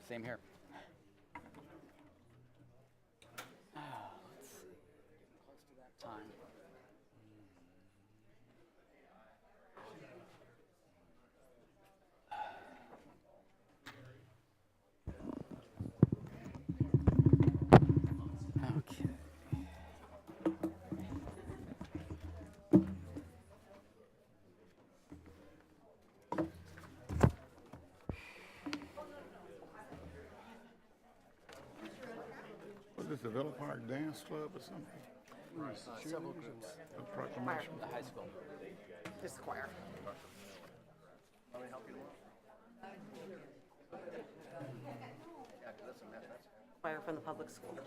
Same here. Let's see. Getting close to that time. Okay. What is the Villa Park Dance Club or something? Several groups. A proclamation? The high school. Just the choir. Choir from the public school.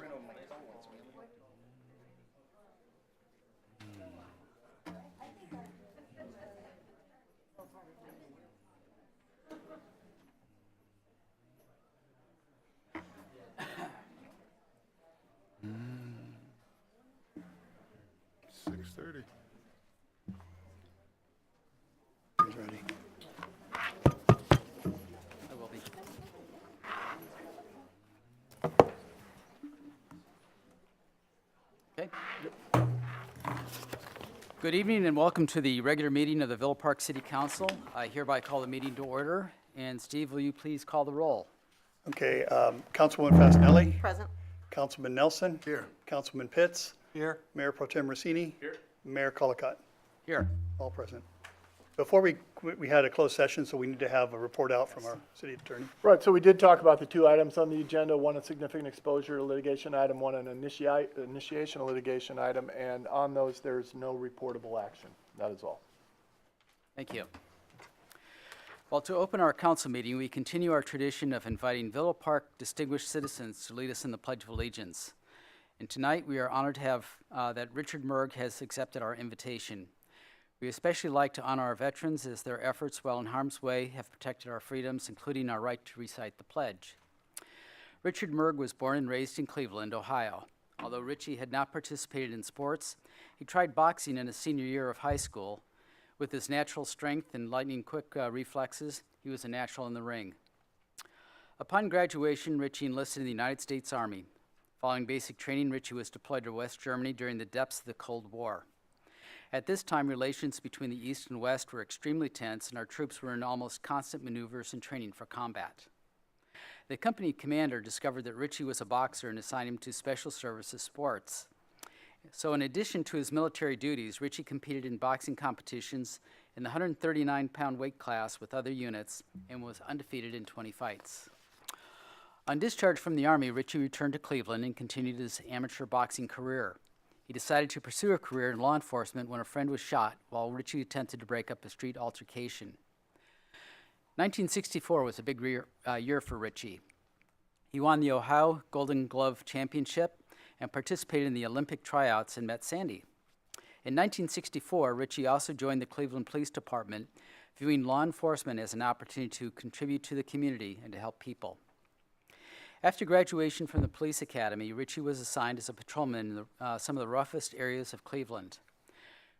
Mm. 6:30. He's ready. I will be. Okay. Good evening and welcome to the regular meeting of the Villa Park City Council. I hereby call the meeting to order. And Steve, will you please call the roll? Okay, Councilwoman Fasenelli. Present. Councilman Nelson. Here. Councilman Pitts. Here. Mayor Pro Tem Rossini. Here. Mayor Colacott, Here. all present. Before we had a closed session, so we need to have a report out from our city attorney. Right, so we did talk about the two items on the agenda, one a significant exposure litigation item, one an initiation litigation item, and on those, there's no reportable action. That is all. Thank you. Well, to open our council meeting, we continue our tradition of inviting Villa Park distinguished citizens to lead us in the Pledge of Allegiance. And tonight, we are honored to have that Richard Merg has accepted our invitation. We especially like to honor our veterans as their efforts while in harm's way have protected our freedoms, including our right to recite the pledge. Richard Merg was born and raised in Cleveland, Ohio. Although Richie had not participated in sports, he tried boxing in his senior year of high school. With his natural strength and lightning-quick reflexes, he was a natural in the ring. Upon graduation, Richie enlisted in the United States Army. Following basic training, Richie was deployed to West Germany during the depths of the Cold War. At this time, relations between the East and West were extremely tense, and our troops were in almost constant maneuvers and training for combat. The company commander discovered that Richie was a boxer and assigned him to Special Services Sports. So in addition to his military duties, Richie competed in boxing competitions in the 139-pound weight class with other units and was undefeated in 20 fights. On discharge from the Army, Richie returned to Cleveland and continued his amateur boxing career. He decided to pursue a career in law enforcement when a friend was shot while Richie attempted to break up a street altercation. 1964 was a big year for Richie. He won the Ohio Golden Glove Championship and participated in the Olympic tryouts and met Sandy. In 1964, Richie also joined the Cleveland Police Department, viewing law enforcement as an opportunity to contribute to the community and to help people. After graduation from the police academy, Richie was assigned as a patrolman in some of the roughest areas of Cleveland.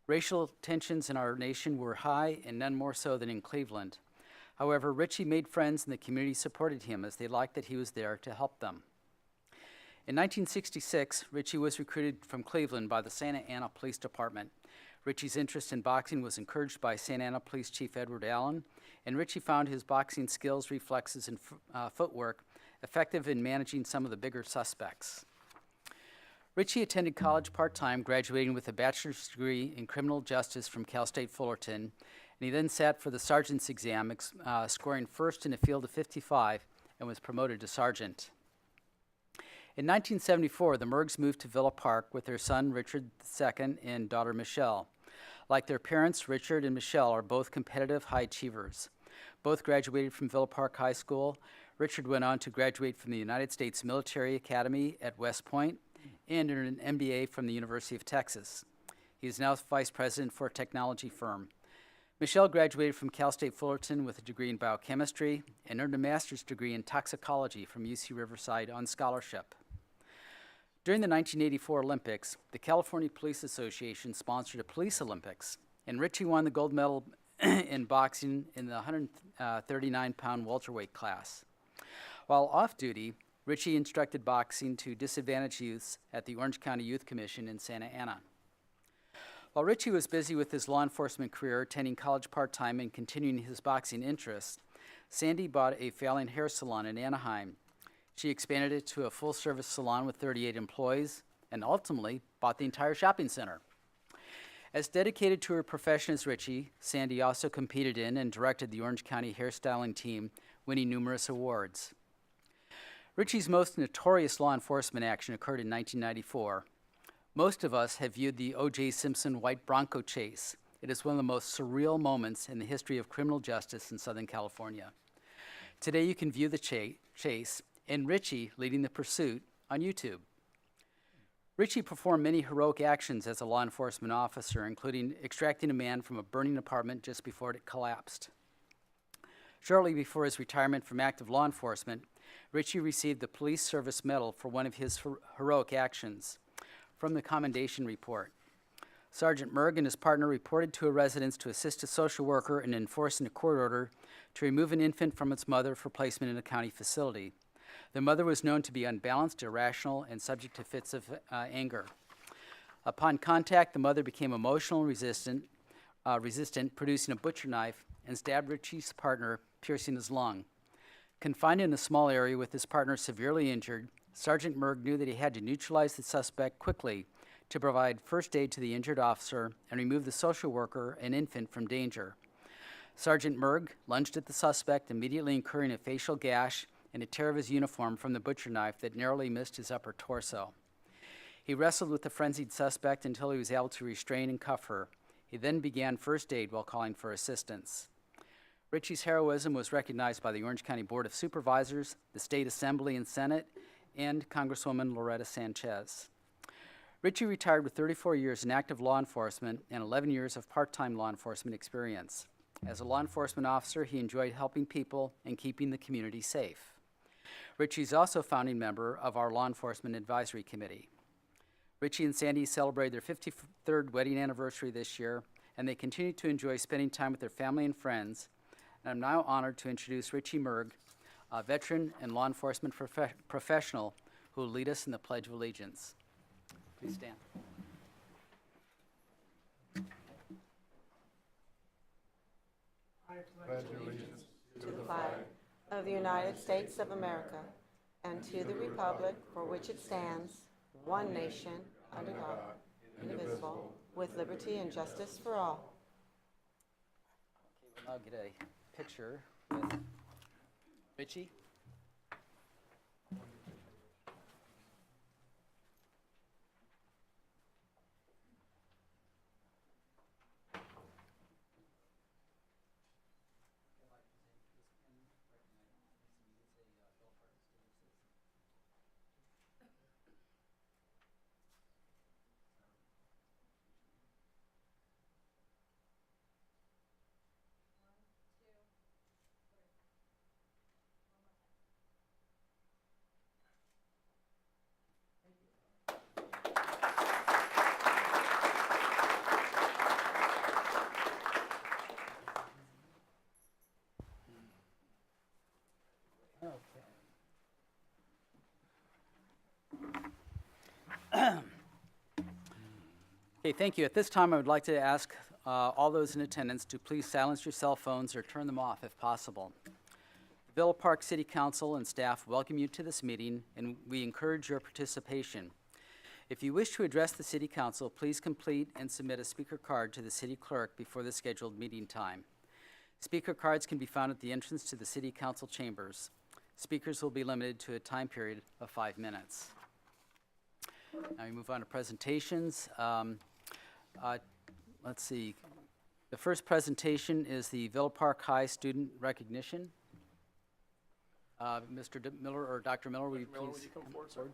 Racial tensions in our nation were high and none more so than in Cleveland. However, Richie made friends and the community supported him as they liked that he was there to help them. In 1966, Richie was recruited from Cleveland by the Santa Ana Police Department. Richie's interest in boxing was encouraged by Santa Ana Police Chief Edward Allen, and Richie found his boxing skills, reflexes, and footwork effective in managing some of the bigger suspects. Richie attended college part-time, graduating with a bachelor's degree in criminal justice from Cal State Fullerton, and he then sat for the sergeant's exam, scoring first in a field of 55, and was promoted to sergeant. In 1974, the Mergs moved to Villa Park with their son, Richard II, and daughter, Michelle. Like their parents, Richard and Michelle are both competitive high achievers. Both graduated from Villa Park High School. Richard went on to graduate from the United States Military Academy at West Point and earned an MBA from the University of Texas. He is now vice president for a technology firm. Michelle graduated from Cal State Fullerton with a degree in biochemistry and earned a master's degree in toxicology from UC Riverside on scholarship. During the 1984 Olympics, the California Police Association sponsored a police Olympics, and Richie won the gold medal in boxing in the 139-pound welterweight class. While off duty, Richie instructed boxing to disadvantaged youths at the Orange County Youth Commission in Santa Ana. While Richie was busy with his law enforcement career, attending college part-time and continuing his boxing interests, Sandy bought a failing hair salon in Anaheim. She expanded it to a full-service salon with 38 employees and ultimately bought the entire shopping center. As dedicated to her profession as Richie, Sandy also competed in and directed the Orange County hairstyling team, winning numerous awards. Richie's most notorious law enforcement action occurred in 1994. Most of us have viewed the O.J. Simpson white Bronco chase. It is one of the most surreal moments in the history of criminal justice in Southern California. Today you can view the chase and Richie leading the pursuit on YouTube. Richie performed many heroic actions as a law enforcement officer, including extracting a man from a burning apartment just before it collapsed. Shortly before his retirement from active law enforcement, Richie received the Police Service Medal for one of his heroic actions. From the commendation report, Sergeant Merg and his partner reported to a residence to assist a social worker in enforcing a court order to remove an infant from its mother for placement in a county facility. The mother was known to be unbalanced, irrational, and subject to fits of anger. Upon contact, the mother became emotional and resistant, producing a butcher knife and stabbed Richie's partner, piercing his lung. Confined in a small area with his partner severely injured, Sergeant Merg knew that he had to neutralize the suspect quickly to provide first aid to the injured officer and remove the social worker and infant from danger. Sergeant Merg lunged at the suspect, immediately incurring a facial gash and a tear of his uniform from the butcher knife that narrowly missed his upper torso. He wrestled with the frenzied suspect until he was able to restrain and cuff her. He then began first aid while calling for assistance. Richie's heroism was recognized by the Orange County Board of Supervisors, the State Assembly and Senate, and Congresswoman Loretta Sanchez. Richie retired with 34 years in active law enforcement and 11 years of part-time law enforcement experience. As a law enforcement officer, he enjoyed helping people and keeping the community safe. Richie is also a founding member of our Law Enforcement Advisory Committee. Richie and Sandy celebrated their 53rd wedding anniversary this year, and they continue to enjoy spending time with their family and friends. And I'm now honored to introduce Richie Merg, a veteran and law enforcement professional who will lead us in the Pledge of Allegiance. Please stand. To the flag of the United States of America and to the republic for which it stands, one nation, under God, indivisible, with liberty and justice for all. Okay, we'll now get a picture with Richie. Okay, thank you. At this time, I would like to ask all those in attendance to please silence your cell phones or turn them off if possible. The Villa Park City Council and staff welcome you to this meeting, and we encourage your participation. If you wish to address the City Council, please complete and submit a speaker card to the City Clerk before the scheduled meeting time. Speaker cards can be found at the entrance to the City Council chambers. Speakers will be limited to a time period of 5 minutes. Now we move on to presentations. Let's see. The first presentation is the Villa Park High Student Recognition. Mr. Miller or Dr. Miller, will you please? Would you come forward, sir?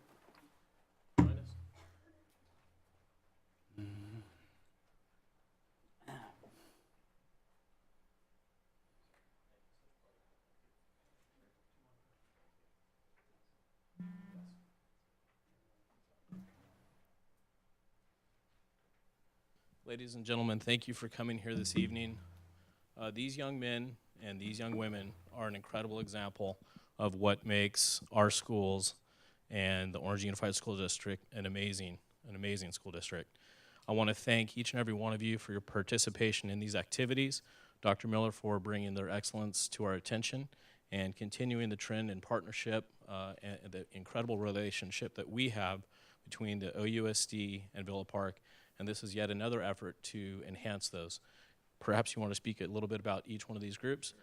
Ladies and gentlemen, thank you for coming here this evening. These young men and these young women are an incredible example of what makes our schools and the Orange Unified School District an amazing school district. I want to thank each and every one of you for your participation in these activities, Dr. Miller for bringing their excellence to our attention and continuing the trend in partnership and the incredible relationship that we have between the OUSD and Villa Park, and this is yet another effort to enhance those. Perhaps you want to speak a little bit about each one of these groups.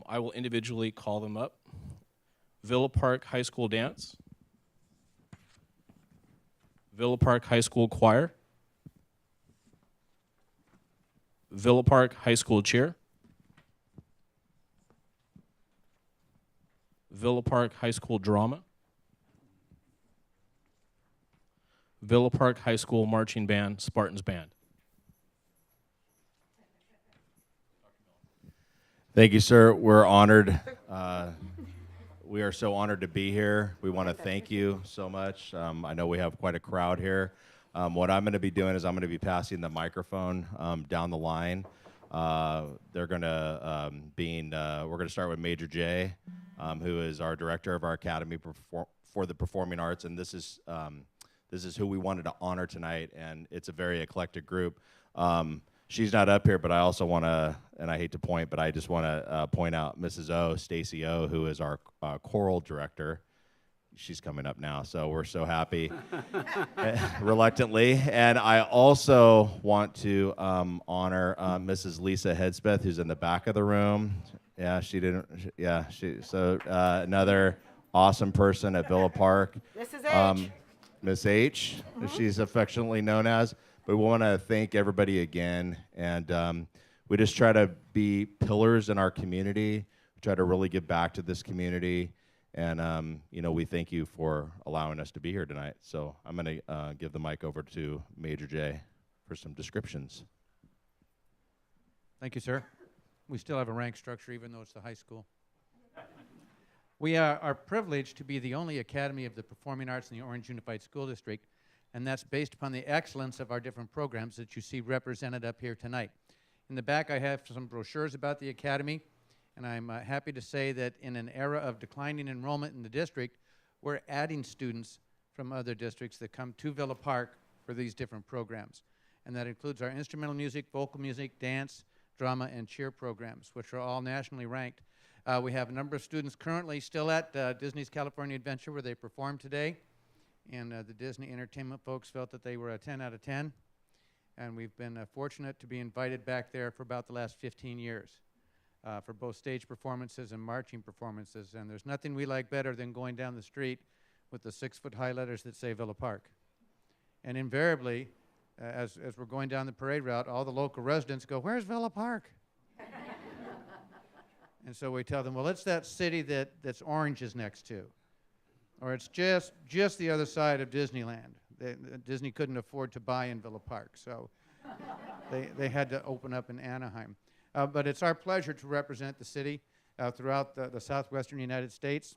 I will individually call them up. Villa Park High School Dance, Villa Park High School Choir, Villa Park High School Cheer, Villa Park High School Drama, Villa Park High School Marching Band, Spartans Band. Thank you, sir. We're honored. We are so honored to be here. We want to thank you so much. I know we have quite a crowd here. What I'm going to be doing is I'm going to be passing the microphone down the line. They're going to we're going to start with Major J, who is our director of our Academy for the Performing Arts, and this is who we wanted to honor tonight, and it's a very eclectic group. She's not up here, but I also want to, and I hate to point, but I just want to point out Mrs. O, Stacy O, who is our choral director. She's coming up now, so we're so happy, reluctantly. And I also want to honor Mrs. Lisa Hedspeth, who's in the back of the room. Yeah, so another awesome person at Villa Park. Mrs. H. Miss H, as she's affectionately known as. But we want to thank everybody again, and we just try to be pillars in our community. We try to really give back to this community, and we thank you for allowing us to be here tonight. So I'm going to give the mic over to Major J for some descriptions. Thank you, sir. We still have a rank structure, even though it's the high school. We are privileged to be the only Academy of the Performing Arts in the Orange Unified School District, and that's based upon the excellence of our different programs that you see represented up here tonight. In the back, I have some brochures about the Academy, and I'm happy to say that in an era of declining enrollment in the district, we're adding students from other districts that come to Villa Park for these different programs. And that includes our instrumental music, vocal music, dance, drama, and cheer programs, which are all nationally ranked. We have a number of students currently still at Disney's California Adventure, where they performed today. And the Disney Entertainment folks felt that they were a 10 out of 10. And we've been fortunate to be invited back there for about the last 15 years for both stage performances and marching performances. And there's nothing we like better than going down the street with the 6-foot-high letters that say Villa Park. And invariably, as we're going down the parade route, all the local residents go, "Where's Villa Park?" And so we tell them, well, it's that city that's Orange is next to. Or it's just the other side of Disneyland. Disney couldn't afford to buy in Villa Park, so they had to open up in Anaheim. But it's our pleasure to represent the city throughout the southwestern United States,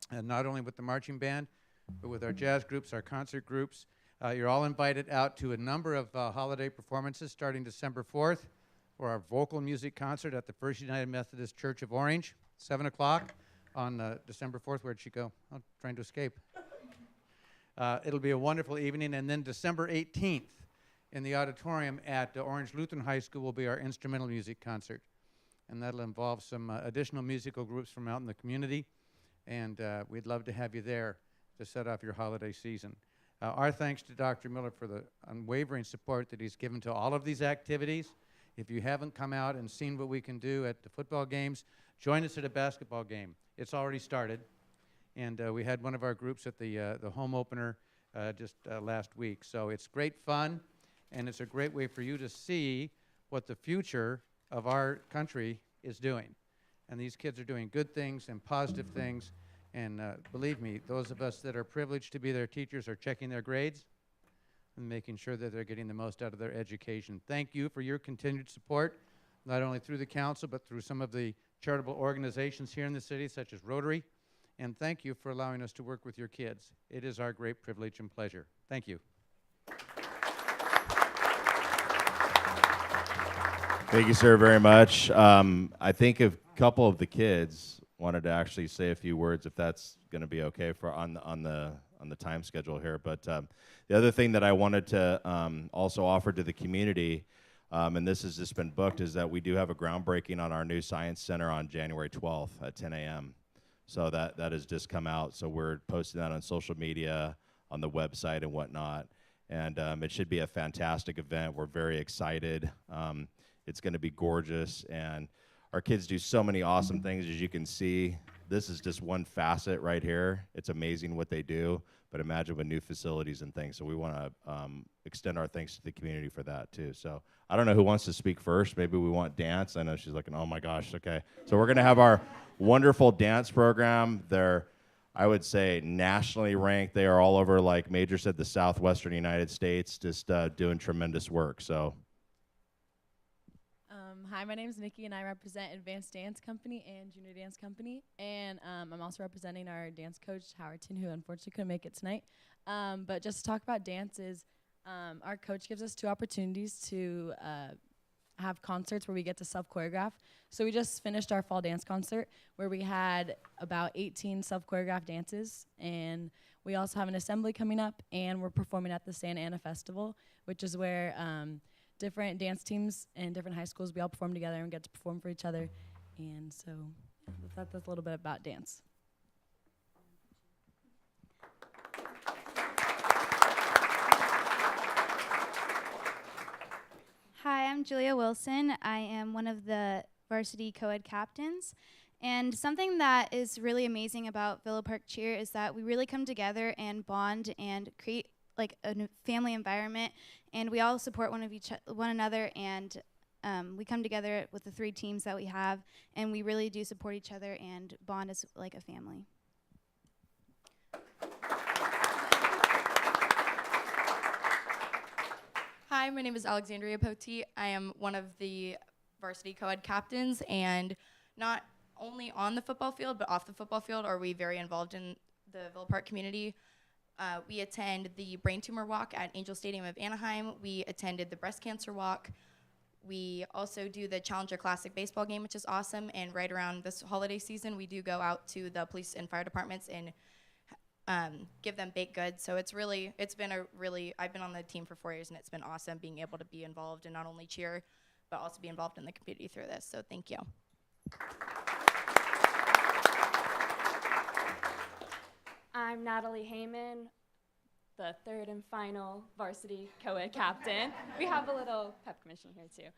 and not only with the marching band, but with our jazz groups, our concert groups. You're all invited out to a number of holiday performances starting December 4th for our vocal music concert at the First United Methodist Church of Orange, 7 o'clock. On December 4th, where'd she go? Oh, trying to escape. It'll be a wonderful evening. And then December 18th in the auditorium at Orange Lutheran High School will be our instrumental music concert. And that'll involve some additional musical groups from out in the community. And we'd love to have you there to set off your holiday season. Our thanks to Dr. Miller for the unwavering support that he's given to all of these activities. If you haven't come out and seen what we can do at the football games, join us at a basketball game. It's already started, and we had one of our groups at the home opener just last week. So it's great fun, and it's a great way for you to see what the future of our country is doing. And these kids are doing good things and positive things, and believe me, those of us that are privileged to be their teachers are checking their grades and making sure that they're getting the most out of their education. Thank you for your continued support, not only through the council, but through some of the charitable organizations here in the city, such as Rotary. And thank you for allowing us to work with your kids. It is our great privilege and pleasure. Thank you. Thank you, sir, very much. I think a couple of the kids wanted to actually say a few words, if that's going to be okay for on the time schedule here. But the other thing that I wanted to also offer to the community, and this has just been booked, is that we do have a groundbreaking on our new science center on January 12th at 10 a.m. So that has just come out. So we're posting that on social media, on the website and whatnot. And it should be a fantastic event. We're very excited. It's going to be gorgeous, and our kids do so many awesome things, as you can see. This is just one facet right here. It's amazing what they do, but imagine with new facilities and things. So we want to extend our thanks to the community for that too. So I don't know who wants to speak first. Maybe we want dance. I know she's looking, oh my gosh, okay. So we're going to have our wonderful dance program. They're, I would say, nationally ranked. They are all over, like Major said, the southwestern United States, just doing tremendous work. So. Hi, my name is Nikki, and I represent Advanced Dance Company and Junior Dance Company. And I'm also representing our dance coach, Howerton, who unfortunately couldn't make it tonight. But just to talk about dances, our coach gives us 2 opportunities to have concerts where we get to self-choreograph. So we just finished our fall dance concert where we had about 18 self-choreographed dances. And we also have an assembly coming up, and we're performing at the Santa Ana Festival, which is where different dance teams and different high schools, we all perform together and get to perform for each other. And so that's a little bit about dance. Hi, I'm Julia Wilson. I am one of the varsity co-ed captains. And something that is really amazing about Villa Park Cheer is that we really come together and bond and create like a family environment, and we all support one another, and we come together with the 3 teams that we have, and we really do support each other and bond as like a family. Hi, my name is Alexandria Poti. I am one of the varsity co-ed captains, and not only on the football field, but off the football field are we very involved in the Villa Park community. We attend the Brain Tumor Walk at Angel Stadium of Anaheim. We attended the Breast Cancer Walk. We also do the Challenger Classic baseball game, which is awesome. And right around this holiday season, we do go out to the police and fire departments and give them baked goods. So I've been on the team for 4 years, and it's been awesome being able to be involved and not only cheer, but also be involved in the community through this. So thank you. I'm Natalie Heyman, the 3rd and final varsity co-ed captain. We have a little pep commission here too.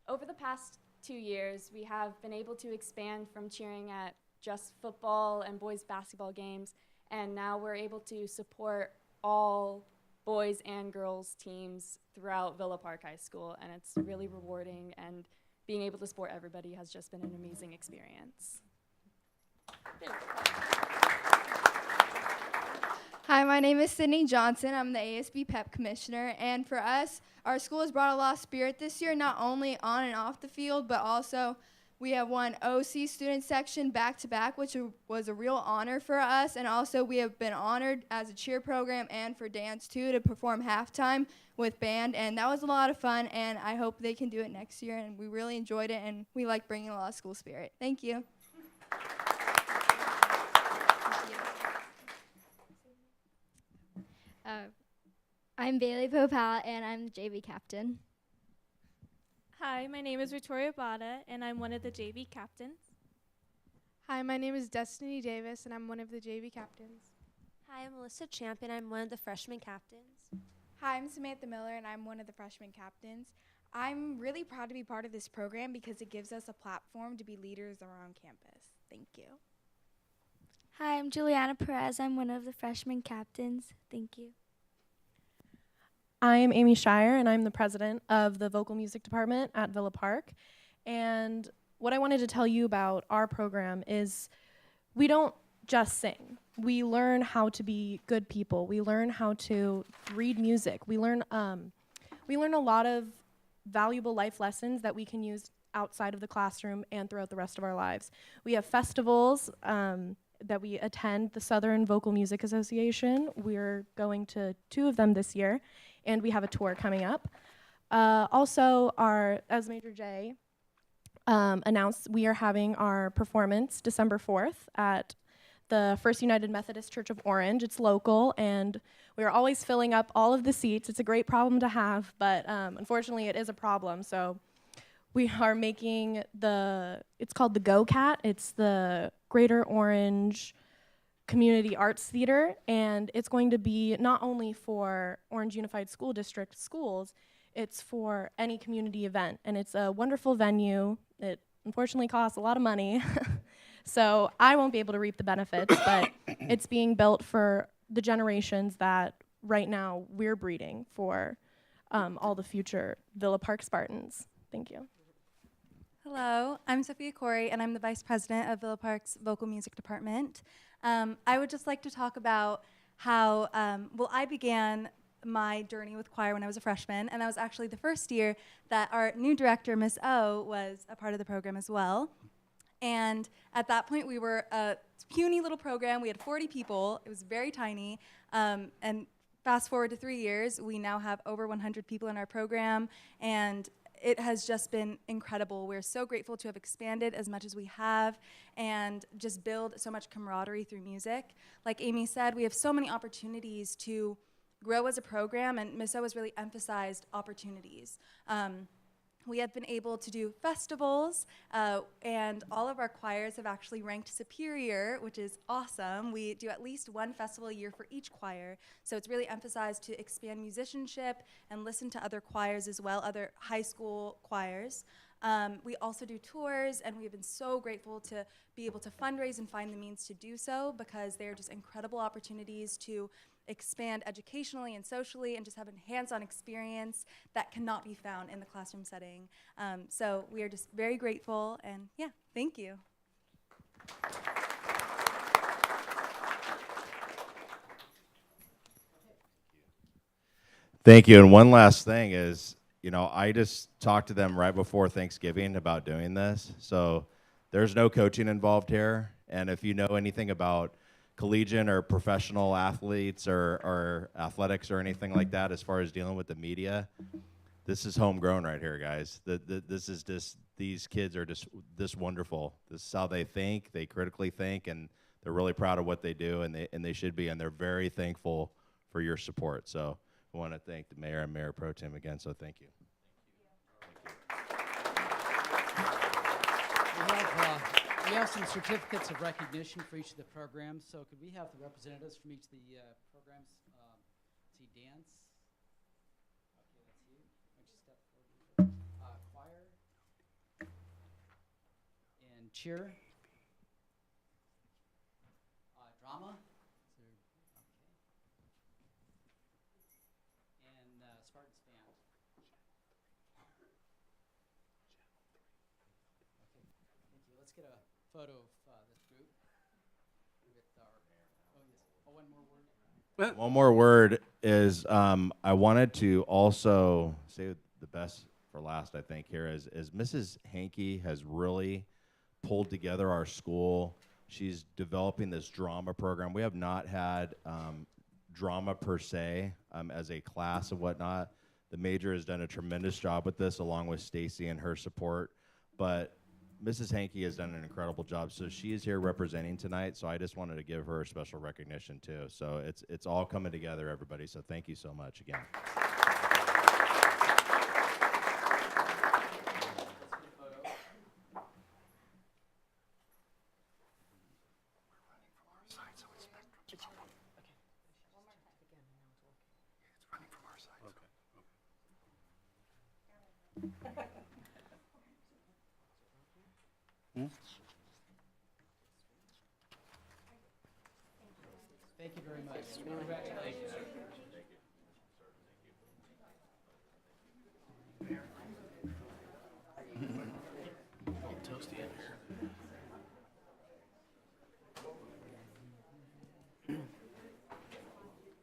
Over the past 2 years, we have been able to expand from cheering at just football and boys basketball games, and now we're able to support all boys and girls teams throughout Villa Park High School, and it's really rewarding, and being able to support everybody has just been an amazing experience. Hi, my name is Sydney Johnson. I'm the ASB PEP commissioner, and for us, our school has brought a lot of spirit this year, not only on and off the field, but also we have won OC student section back-to-back, which was a real honor for us, and also we have been honored as a cheer program and for dance too to perform halftime with band, and that was a lot of fun, and I hope they can do it next year, and we really enjoyed it, and we like bringing a lot of school spirit. Thank you. I'm Bailey Popal, and I'm the JV captain. Hi, my name is Victoria Bada, and I'm one of the JV captains. Hi, my name is Destiny Davis, and I'm one of the JV captains. Hi, I'm Melissa Champion. I'm one of the freshman captains. Hi, I'm Samantha Miller, and I'm one of the freshman captains. I'm really proud to be part of this program because it gives us a platform to be leaders around campus. Thank you. Hi, I'm Juliana Perez. I'm one of the freshman captains. Thank you. I am Amy Shire, and I'm the president of the vocal music department at Villa Park. And what I wanted to tell you about our program is we don't just sing. We learn how to be good people. We learn how to read music. We learn a lot of valuable life lessons that we can use outside of the classroom and throughout the rest of our lives. We have festivals that we attend, the Southern Vocal Music Association. We're going to 2 of them this year, and we have a tour coming up. Also, as Major J announce we are having our performance December 4th at the First United Methodist Church of Orange. It's local, and we are always filling up all of the seats. It's a great problem to have, but unfortunately it is a problem. So we are making it's called the Go Cat. It's the Greater Orange Community Arts Theater, and it's going to be not only for Orange Unified School District schools, it's for any community event, and it's a wonderful venue. It unfortunately costs a lot of money, so I won't be able to reap the benefits, but it's being built for the generations that right now we're breeding for all the future Villa Park Spartans. Thank you. Hello, I'm Sophia Corey, and I'm the Vice President of Villa Park's Vocal Music Department. I would just like to talk about how, I began my journey with choir when I was a freshman, and that was actually the first year that our new director, Miss O, was a part of the program as well. And at that point, we were a puny little program. We had 40 people. It was very tiny. And fast forward to 3 years, we now have over 100 people in our program, and it has just been incredible. We're so grateful to have expanded as much as we have and just build so much camaraderie through music. Like Amy said, we have so many opportunities to grow as a program, and Miss O has really emphasized opportunities. We have been able to do festivals, and all of our choirs have actually ranked superior, which is awesome. We do at least one festival a year for each choir, so it's really emphasized to expand musicianship and listen to other choirs as well, other high school choirs. We also do tours, and we have been so grateful to be able to fundraise and find the means to do so, because they are just incredible opportunities to expand educationally and socially and just have a hands-on experience that cannot be found in the classroom setting. So we are just very grateful, and yeah, thank you. Thank you. And one last thing is, I just talked to them right before Thanksgiving about doing this. So there's no coaching involved here. And if you know anything about collegiate or professional athletes or athletics or anything like that, as far as dealing with the media, this is homegrown right here, guys. This is just, these kids are just this wonderful. This is how they think. They critically think, and they're really proud of what they do, and they should be, and they're very thankful for your support. So I want to thank the mayor and Mayor Pro Tem again, so thank you. We have some certificates of recognition for each of the programs, so could we have the representatives from each of the programs? See, dance. Okay, that's you. Why don't you step forward? Choir. And cheer. Drama. Okay. And Spartans band. Okay, thank you. Let's get a photo of this group with our, oh yes, oh, one more word. One more word is I wanted to also say the best for last, I think, here is Mrs. Hankey has really pulled together our school. She's developing this drama program. We have not had drama per se as a class and whatnot. The major has done a tremendous job with this, along with Stacy and her support. But Mrs. Hankey has done an incredible job. So she is here representing tonight. So I just wanted to give her special recognition too. So it's all coming together, everybody. So thank you so much again. Thank you very much. Congratulations. Toasty in here.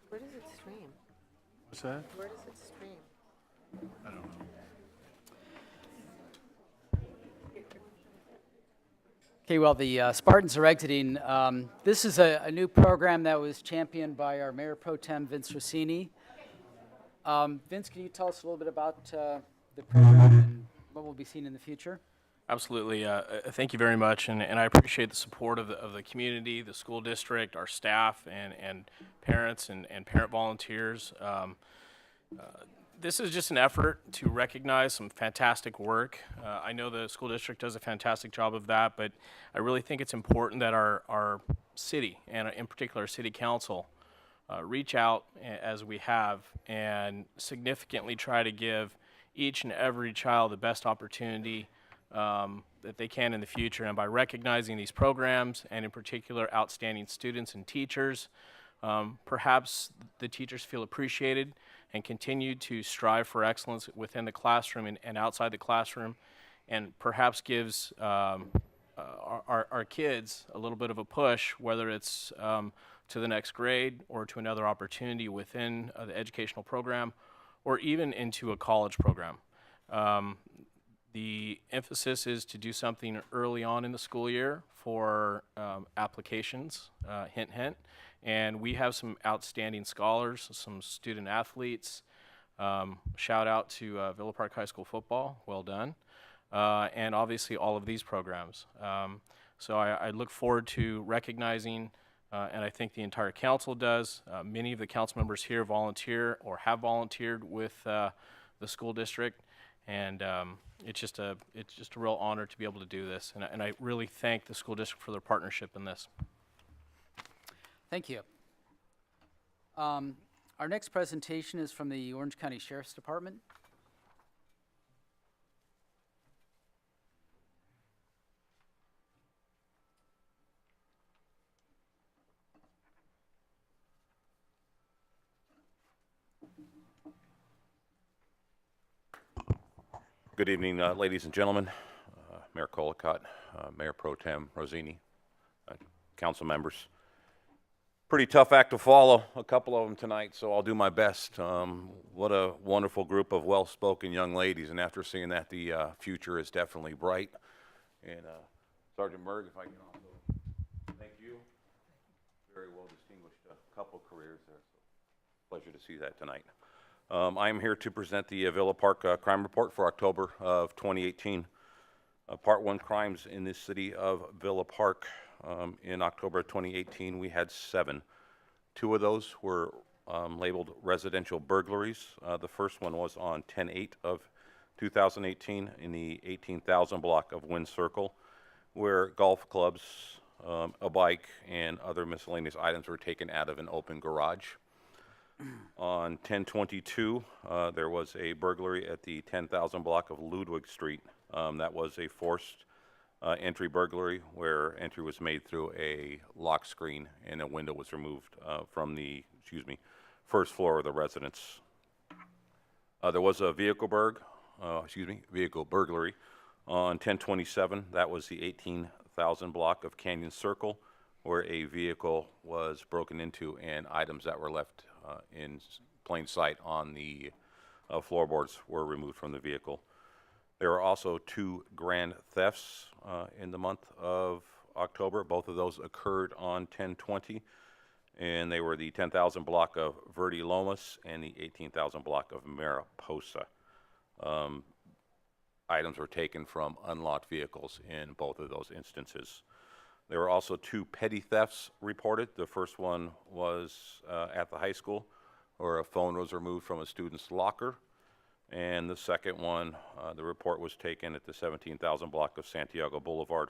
Where does it stream? What's that? Where does it stream? I don't know. Okay, well, the Spartans are exiting. This is a new program that was championed by our Mayor Pro Tem, Vince Rossini. Vince, can you tell us a little bit about the program and what we'll be seeing in the future? Absolutely. Thank you very much, and I appreciate the support of the community, the school district, our staff, and parents and parent volunteers. This is just an effort to recognize some fantastic work. I know the school district does a fantastic job of that, but I really think it's important that our city, and in particular our city council, reach out as we have and significantly try to give each and every child the best opportunity that they can in the future. And by recognizing these programs, and in particular outstanding students and teachers, perhaps the teachers feel appreciated and continue to strive for excellence within the classroom and outside the classroom, and perhaps gives our kids a little bit of a push, whether it's to the next grade or to another opportunity within the educational program, or even into a college program. The emphasis is to do something early on in the school year for applications, hint, hint. And we have some outstanding scholars, some student athletes. Shout out to Villa Park High School football, well done. And obviously all of these programs. So I look forward to recognizing, and I think the entire council does. Many of the council members here volunteer or have volunteered with the school district. And it's just a real honor to be able to do this, and I really thank the school district for their partnership in this. Thank you. Our next presentation is from the Orange County Sheriff's Department. Good evening, ladies and gentlemen, Mayor Colacott, Mayor Pro Tem Rosini, council members. Pretty tough act to follow, a couple of them tonight, so I'll do my best. What a wonderful group of well-spoken young ladies, and after seeing that, the future is definitely bright. And Sergeant Merg, if I can also thank you. Very well distinguished couple careers there, so pleasure to see that tonight. I am here to present the Villa Park crime report for October of 2018. Part 1 crimes in the city of Villa Park. In October of 2018, we had 7. 2 of those were labeled residential burglaries. The first one was on 10/8 of 2018 in the 18,000 block of Wind Circle, where golf clubs, a bike, and other miscellaneous items were taken out of an open garage. On 10/22, there was a burglary at the 10,000 block of Ludwig Street. That was a forced entry burglary where entry was made through a lock screen and a window was removed from the, first floor of the residence. There was a vehicle burglary on 10/27. That was the 18,000 block of Canyon Circle, where a vehicle was broken into and items that were left in plain sight on the floorboards were removed from the vehicle. There are also 2 grand thefts in the month of October. Both of those occurred on 10/20, and they were the 10,000 block of Verde Lomas and the 18,000 block of Mariposa. Items were taken from unlocked vehicles in both of those instances. There were also 2 petty thefts reported. The first one was at the high school, where a phone was removed from a student's locker. And the second one, the report was taken at the 17,000 block of Santiago Boulevard,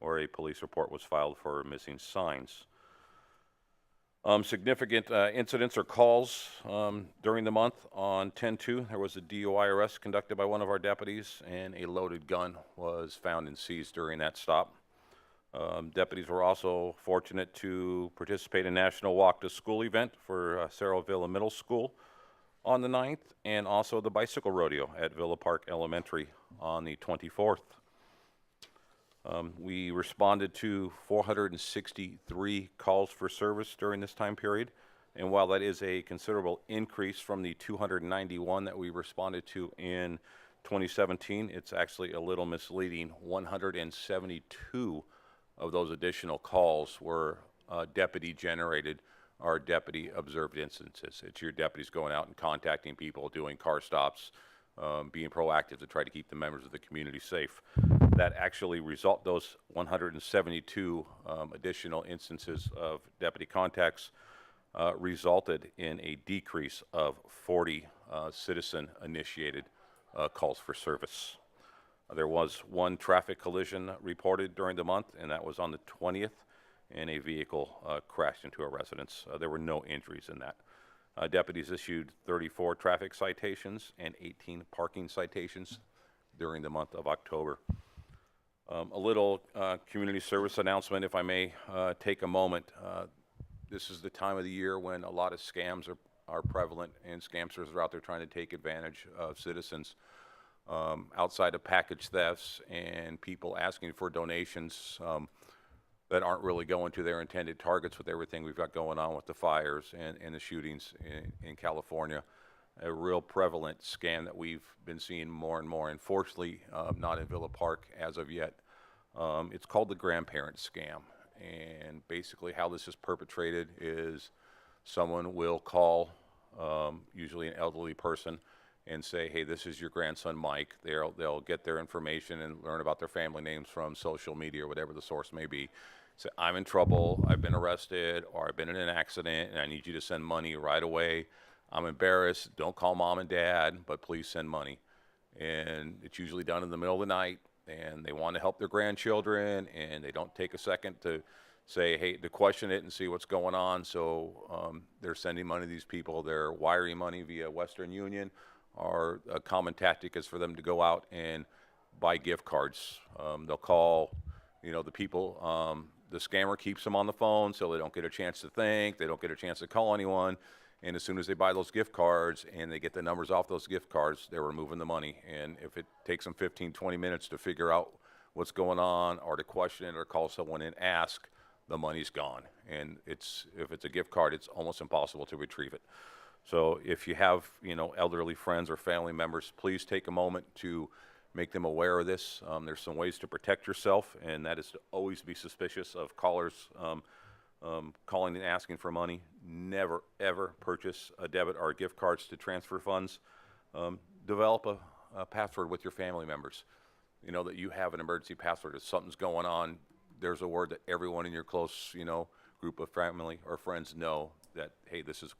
where a police report was filed for missing signs. Significant incidents or calls during the month. On 10/2, there was a DUI arrest conducted by one of our deputies, and a loaded gun was found and seized during that stop. Deputies were also fortunate to participate in National Walk to School event for Cerro Villa Middle School on the 9th, and also the bicycle rodeo at Villa Park Elementary on the 24th. We responded to 463 calls for service during this time period, and while that is a considerable increase from the 291 that we responded to in 2017, it's actually a little misleading. 172 of those additional calls were deputy generated or deputy observed instances. It's your deputies going out and contacting people, doing car stops, being proactive to try to keep the members of the community safe. That actually those 172 additional instances of deputy contacts resulted in a decrease of 40 citizen-initiated calls for service. There was one traffic collision reported during the month, and that was on the 20th, and a vehicle crashed into a residence. There were no injuries in that. Deputies issued 34 traffic citations and 18 parking citations during the month of October. A little community service announcement, if I may take a moment. This is the time of the year when a lot of scams are prevalent, and scamsters are out there trying to take advantage of citizens. Outside of package thefts and people asking for donations that aren't really going to their intended targets with everything we've got going on with the fires and the shootings in California. A real prevalent scam that we've been seeing more and more. Unfortunately, not in Villa Park as of yet. It's called the grandparent scam. And basically how this is perpetrated is someone will call, usually an elderly person, and say, hey, this is your grandson Mike. They'll get their information and learn about their family names from social media or whatever the source may be. Say, I'm in trouble, I've been arrested, or I've been in an accident, and I need you to send money right away. I'm embarrassed, don't call mom and dad, but please send money. And it's usually done in the middle of the night, and they want to help their grandchildren, and they don't take a second to say, hey, to question it and see what's going on. So they're sending money to these people. They're wiring money via Western Union, or a common tactic is for them to go out and buy gift cards. They'll call, the people, the scammer keeps them on the phone so they don't get a chance to think, they don't get a chance to call anyone. And as soon as they buy those gift cards and they get the numbers off those gift cards, they're removing the money. And if it takes them 15, 20 minutes to figure out what's going on, or to question it, or call someone and ask, the money's gone. And if it's a gift card, it's almost impossible to retrieve it. So if you have, elderly friends or family members, please take a moment to make them aware of this. There's some ways to protect yourself, and that is to always be suspicious of callers calling and asking for money. Never, ever purchase a debit or gift cards to transfer funds. Develop a password with your family members. That you have an emergency password. If something's going on, there's a word that everyone in your close, group of family or friends know that, hey, this is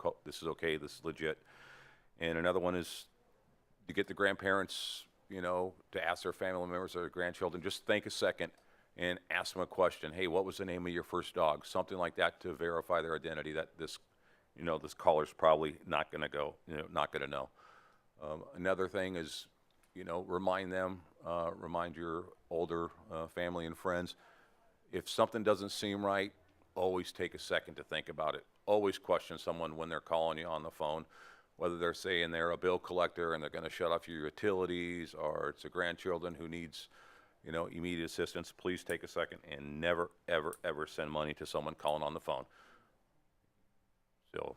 okay, this is legit. And another one is to get the grandparents, to ask their family members or their grandchildren, just think a second and ask them a question. Hey, what was the name of your first dog? Something like that to verify their identity, that this caller's probably not going to not going to know. Another thing is, remind your older family and friends, if something doesn't seem right, always take a second to think about it. Always question someone when they're calling you on the phone, whether they're saying they're a bill collector and they're going to shut off your utilities, or it's a grandchildren who needs, immediate assistance. Please take a second and never, ever, ever send money to someone calling on the phone. So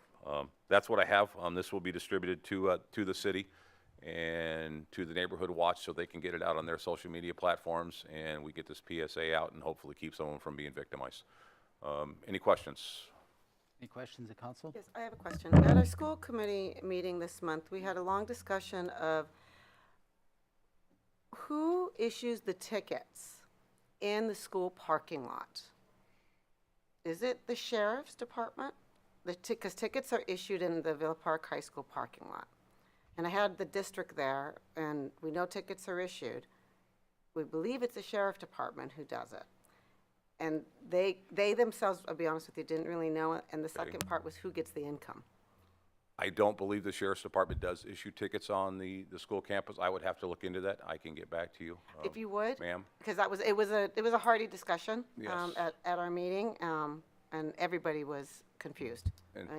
that's what I have. This will be distributed to the city and to the Neighborhood Watch, so they can get it out on their social media platforms, and we get this PSA out and hopefully keep someone from being victimized. Any questions? Any questions at council? Yes, I have a question. At our school committee meeting this month, we had a long discussion of who issues the tickets in the school parking lot. Is it the sheriff's department? Because tickets are issued in the Villa Park High School parking lot. And I had the district there, and we know tickets are issued. We believe it's the sheriff department who does it. And they themselves, I'll be honest with you, didn't really know it. And the second part was who gets the income. I don't believe the sheriff's department does issue tickets on the school campus. I would have to look into that. I can get back to you. If you would, ma'am. Because it was a hearty discussion Yes. at our meeting, and everybody was confused,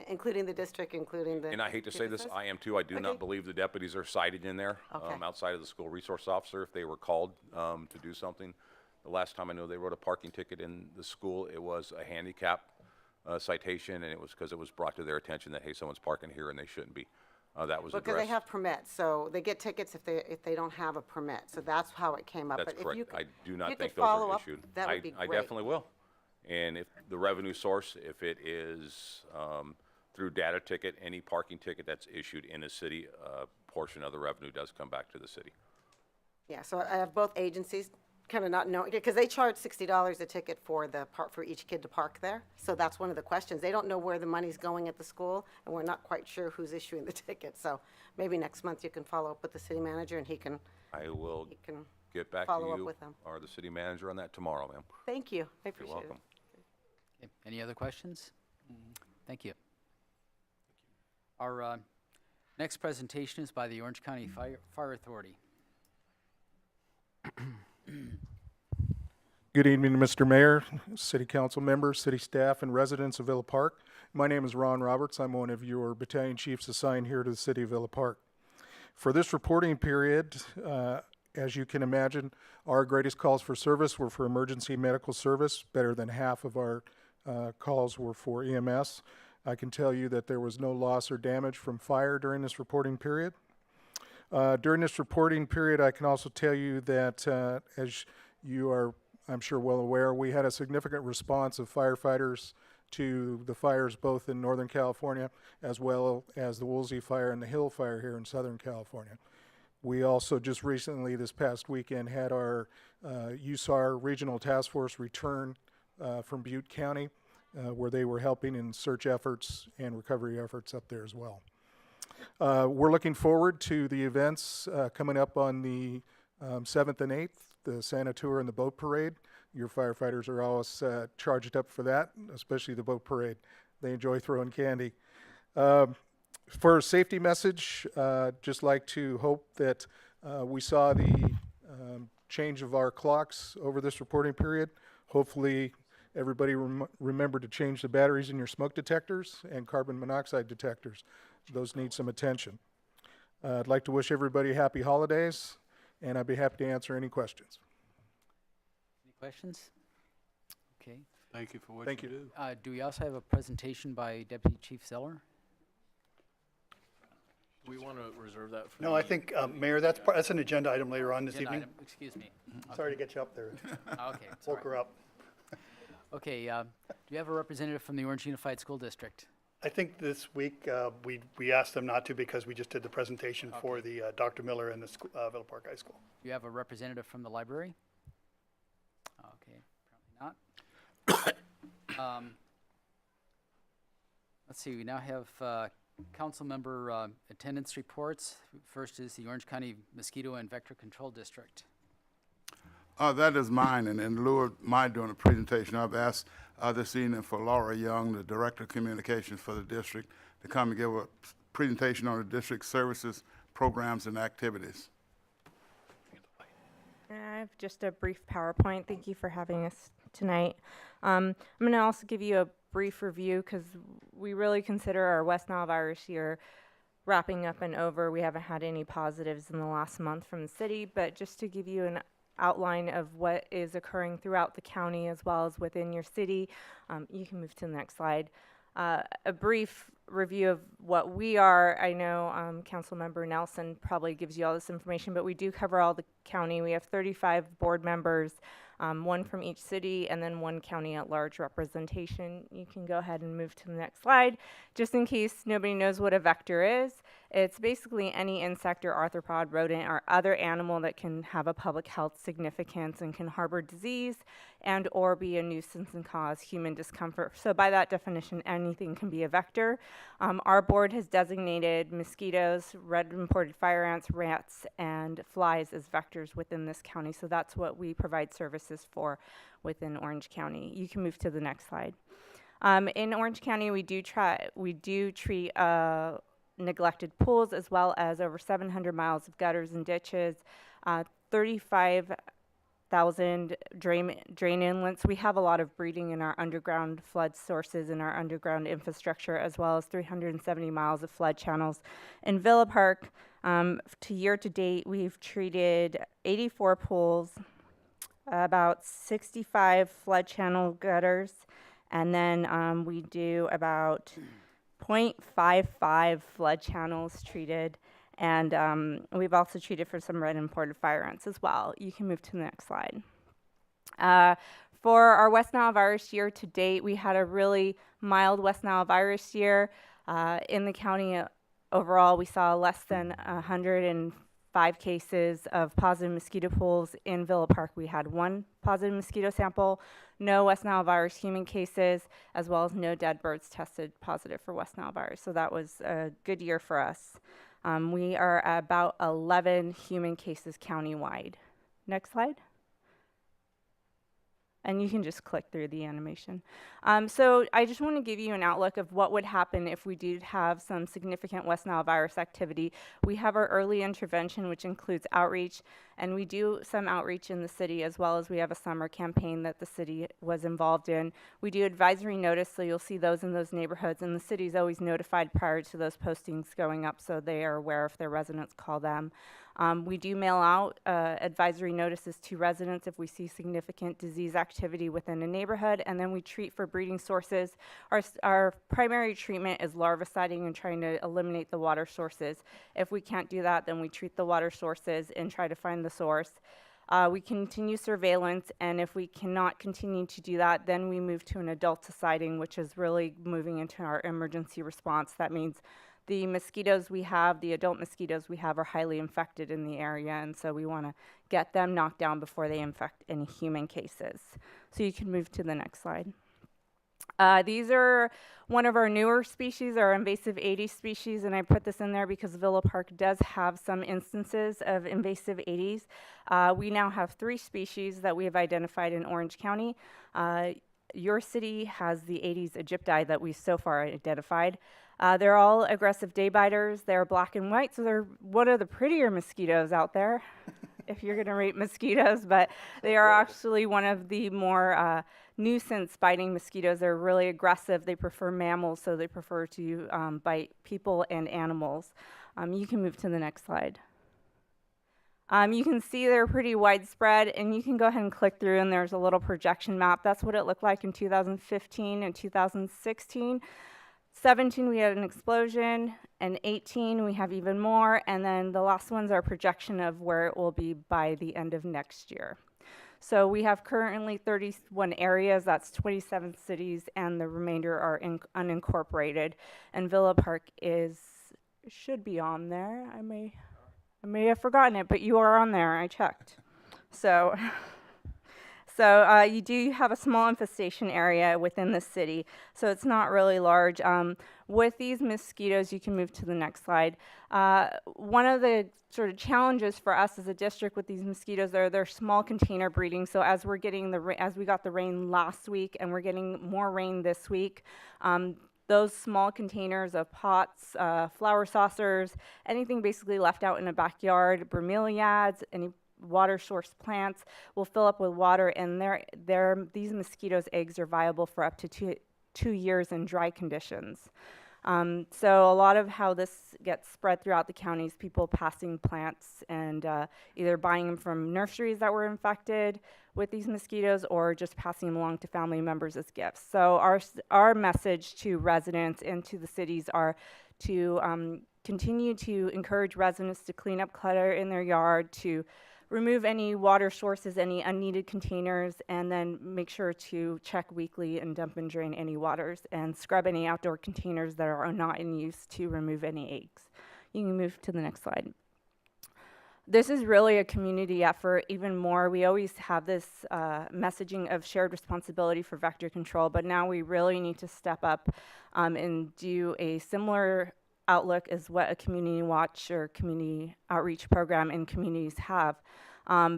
including the district, including the. And I hate to say this, businesses. I am too. I do not believe the deputies are cited in there, Okay. outside of the school resource officer if they were called to do something. The last time I know they wrote a parking ticket in the school, it was a handicap citation, and it was because it was brought to their attention that, hey, someone's parking here and they shouldn't be. That was Because addressed. they have permits, so they get tickets if they don't have a permit. So that's how it came up. That's But if correct. you could, I do not you think could those follow are up, issued. that would be I great. definitely will. And if the revenue source, if it is through data ticket, any parking ticket that's issued in a city, portion of the revenue does come back to the city. Yeah, so I have both agencies kind of not knowing, because they charge $60 a ticket for the park, for each kid to park there. So that's one of the questions. They don't know where the money's going at the school, and we're not quite sure who's issuing the ticket. So maybe next month you can follow up with the city manager, and he can I will can get back to follow up you with them. or the city manager on that tomorrow, ma'am. Thank you. I You're appreciate welcome. it. Okay, any other questions? Thank you. Our next presentation is by the Orange County Fire Authority. Good evening, Mr. Mayor, City Council members, city staff, and residents of Villa Park. My name is Ron Roberts. I'm one of your battalion chiefs assigned here to the city of Villa Park. For this reporting period, as you can imagine, our greatest calls for service were for emergency medical service. Better than half of our calls were for EMS. I can tell you that there was no loss or damage from fire during this reporting period. During this reporting period, I can also tell you that, as you are, I'm sure, well aware, we had a significant response of firefighters to the fires both in Northern California as well as the Woolsey Fire and the Hill Fire here in Southern California. We also just recently, this past weekend, had our USAR Regional Task Force return from Butte County, where they were helping in search efforts and recovery efforts up there as well. We're looking forward to the events coming up on the 7th and 8th, the Santa Tour and the boat parade. Your firefighters are always charged up for that, especially the boat parade. They enjoy throwing candy. For a safety message, just like to hope that we saw the change of our clocks over this reporting period. Hopefully everybody remember to change the batteries in your smoke detectors and carbon monoxide detectors. Those need some attention. I'd like to wish everybody happy holidays, and I'd be happy to answer any questions. Any questions? Okay. Thank you for what Thank you you. do. Do we also have a presentation by Deputy Chief Zeller? Do we want to reserve that for No, I think, Mayor, that's an agenda item later on this Agenda evening. item, excuse me. Sorry to get you up there. Okay. Woke her up. Okay, do you have a representative from the Orange Unified School District? I think this week, we asked them not to because we just did the presentation for the Dr. Miller and the Villa Park High School. Do you have a representative from the library? Okay, apparently not. Let's see, we now have council member attendance reports. First is the Orange County Mosquito and Vector Control District. That is mine, and in lieu of my doing a presentation, I've asked this evening for Laura Young, the Director of Communications for the district, to come and give a presentation on the district services, programs, and activities. I have just a brief PowerPoint. Thank you for having us tonight. I'm going to also give you a brief review because we really consider our West Nile virus year wrapping up and over. We haven't had any positives in the last month from the city, but just to give you an outline of what is occurring throughout the county as well as within your city. You can move to the next slide. A brief review of what we are. I know Councilmember Nelson probably gives you all this information, but we do cover all the county. We have 35 board members, one from each city, and then one county at large representation. You can go ahead and move to the next slide. Just in case nobody knows what a vector is, it's basically any insect or arthropod, rodent, or other animal that can have a public health significance and can harbor disease and or be a nuisance and cause human discomfort. So by that definition, anything can be a vector. Our board has designated mosquitoes, red imported fire ants, rats, and flies as vectors within this county. So that's what we provide services for within Orange County. You can move to the next slide. In Orange County, we do treat neglected pools as well as over 700 miles of gutters and ditches, 35,000 drain inlets. We have a lot of breeding in our underground flood sources and our underground infrastructure, as well as 370 miles of flood channels. In Villa Park, year to date, we've treated 84 pools, about 65 flood channel gutters, and then we do about 0.55 flood channels treated, and we've also treated for some red imported fire ants as well. You can move to the next slide. For our West Nile virus year to date, we had a really mild West Nile virus year in the county. overall, we saw less than 105 cases of positive mosquito pools. In Villa Park, we had 1 positive mosquito sample, no West Nile virus human cases, as well as no dead birds tested positive for West Nile virus. So that was a good year for us. We are at about 11 human cases countywide. Next slide. And you can just click through the animation. So I just want to give you an outlook of what would happen if we did have some significant West Nile virus activity. We have our early intervention, which includes outreach, and we do some outreach in the city, as well as we have a summer campaign that the city was involved in. We do advisory notice, so you'll see those in those neighborhoods, and the city's always notified prior to those postings going up, so they are aware if their residents call them. We do mail out advisory notices to residents if we see significant disease activity within a neighborhood, and then we treat for breeding sources. Our primary treatment is larviciding and trying to eliminate the water sources. If we can't do that, then we treat the water sources and try to find the source. We continue surveillance, and if we cannot continue to do that, then we move to an adulticiding, which is really moving into our emergency response. That means the mosquitoes we have, the adult mosquitoes we have, are highly infected in the area, and so we want to get them knocked down before they infect any human cases. So you can move to the next slide. These are one of our newer species, our invasive 80 species, and I put this in there because Villa Park does have some instances of invasive 80s. We now have 3 species that we have identified in Orange County. Your city has the 80s Aegypti that we so far identified. They're all aggressive day biters. They're black and white, so they're one of the prettier mosquitoes out there, if you're going to rate mosquitoes, but they are actually one of the more nuisance biting mosquitoes. They're really aggressive. They prefer mammals, so they prefer to bite people and animals. You can move to the next slide. You can see they're pretty widespread, and you can go ahead and click through, and there's a little projection map. That's what it looked like in 2015 and 2016. 17, we had an explosion, and 18, we have even more, and then the last one's our projection of where it will be by the end of next year. So we have currently 31 areas, that's 27 cities, and the remainder are unincorporated, and Villa Park should be on there. I may have forgotten it, but you are on there, I checked. So you do have a small infestation area within the city, so it's not really large. With these mosquitoes, you can move to the next slide. One of the sort of challenges for us as a district with these mosquitoes, they're small container breeding. So as we're getting as we got the rain last week, and we're getting more rain this week, those small containers of pots, flower saucers, anything basically left out in a backyard, bromeliads, any water source plants will fill up with water, and these mosquitoes' eggs are viable for up to two years in dry conditions. So a lot of how this gets spread throughout the county is people passing plants and either buying them from nurseries that were infected with these mosquitoes, or just passing them along to family members as gifts. So our message to residents and to the cities are to continue to encourage residents to clean up clutter in their yard, to remove any water sources, any unneeded containers, and then make sure to check weekly and dump and drain any waters, and scrub any outdoor containers that are not in use to remove any eggs. You can move to the next slide. This is really a community effort, even more. We always have this messaging of shared responsibility for vector control, but now we really need to step up and do a similar outlook as what a community watch or community outreach program in communities have,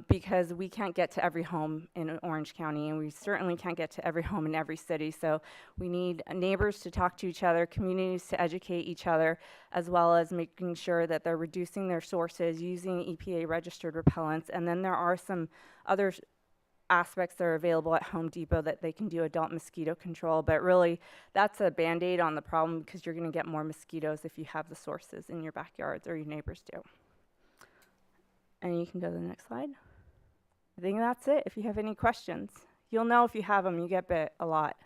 because we can't get to every home in Orange County, and we certainly can't get to every home in every city. So we need neighbors to talk to each other, communities to educate each other, as well as making sure that they're reducing their sources, using EPA registered repellents. And then there are some other aspects that are available at Home Depot that they can do adult mosquito control, but really that's a band-aid on the problem, because you're going to get more mosquitoes if you have the sources in your backyards, or your neighbors do. And you can go to the next slide. I think that's it. If you have any questions, you'll know if you have them. You get bit a lot.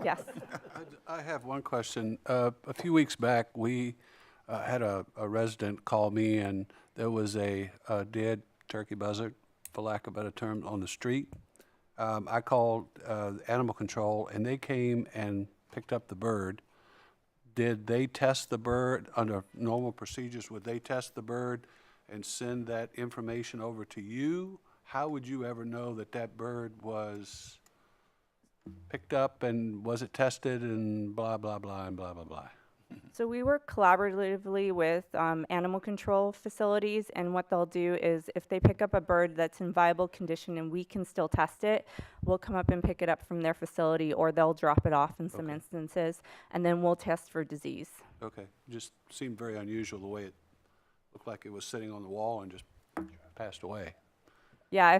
Yes. I have one question. A few weeks back, we had a resident call me, and there was a dead turkey buzzard, for lack of a better term, on the street. I called animal control, and they came and picked up the bird. did they test the bird under normal procedures? Would they test the bird and send that information over to you? How would you ever know that that bird was picked up and was it tested and blah, blah, blah, and blah, blah, blah? So we work collaboratively with animal control facilities, and what they'll do is if they pick up a bird that's in viable condition and we can still test it, we'll come up and pick it up from their facility, or they'll drop it off in some instances, and then we'll test for disease. Okay, just seemed very unusual the way it looked like it was sitting on the wall and just passed away. Yeah,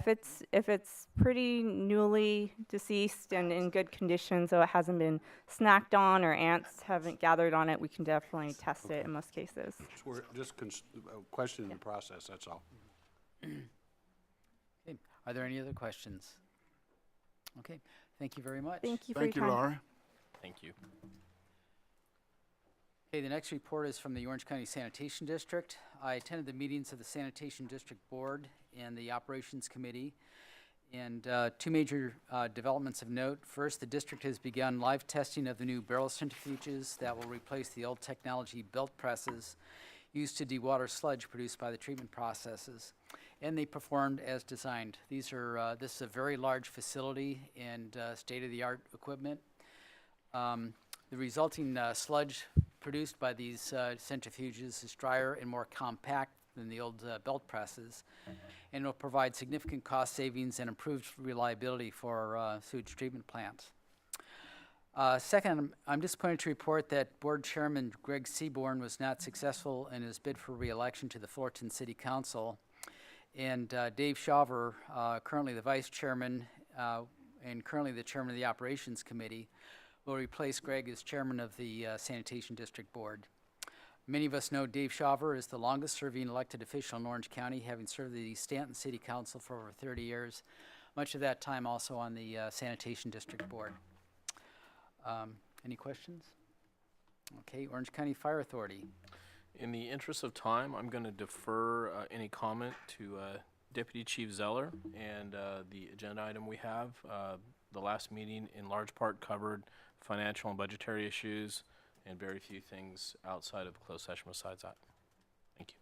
if it's pretty newly deceased and in good condition, so it hasn't been snacked on or ants haven't gathered on it, we can definitely test it in most cases. We're just questioning the process, that's all. Okay. Are there any other questions? Okay, thank you very much. Thank you for your time. Thank you, Laura. Thank you. Okay, the next report is from the Orange County Sanitation District. I attended the meetings of the Sanitation District Board and the Operations Committee. And two major developments of note. First, the district has begun live testing of the new barrel centrifuges that will replace the old technology belt presses used to dewater sludge produced by the treatment processes. And they performed as designed. This is a very large facility and state-of-the-art equipment. The resulting sludge produced by these centrifuges is drier and more compact than the old belt presses, and will provide significant cost savings and improved reliability for sewage treatment plants. Second, I'm disappointed to report that Board Chairman Greg Seaborn was not successful in his bid for re-election to the Fullerton City Council, and Dave Shawver, currently the Vice Chairman and currently the Chairman of the Operations Committee, will replace Greg as Chairman of the Sanitation District Board. Many of us know Dave Shawver is the longest-serving elected official in Orange County, having served the Stanton City Council for over 30 years, much of that time also on the Sanitation District Board. Any questions? Okay, Orange County Fire Authority. In the interest of time, I'm going to defer any comment to Deputy Chief Zeller and the agenda item we have. The last meeting in large part covered financial and budgetary issues and very few things outside of closed session besides that. Thank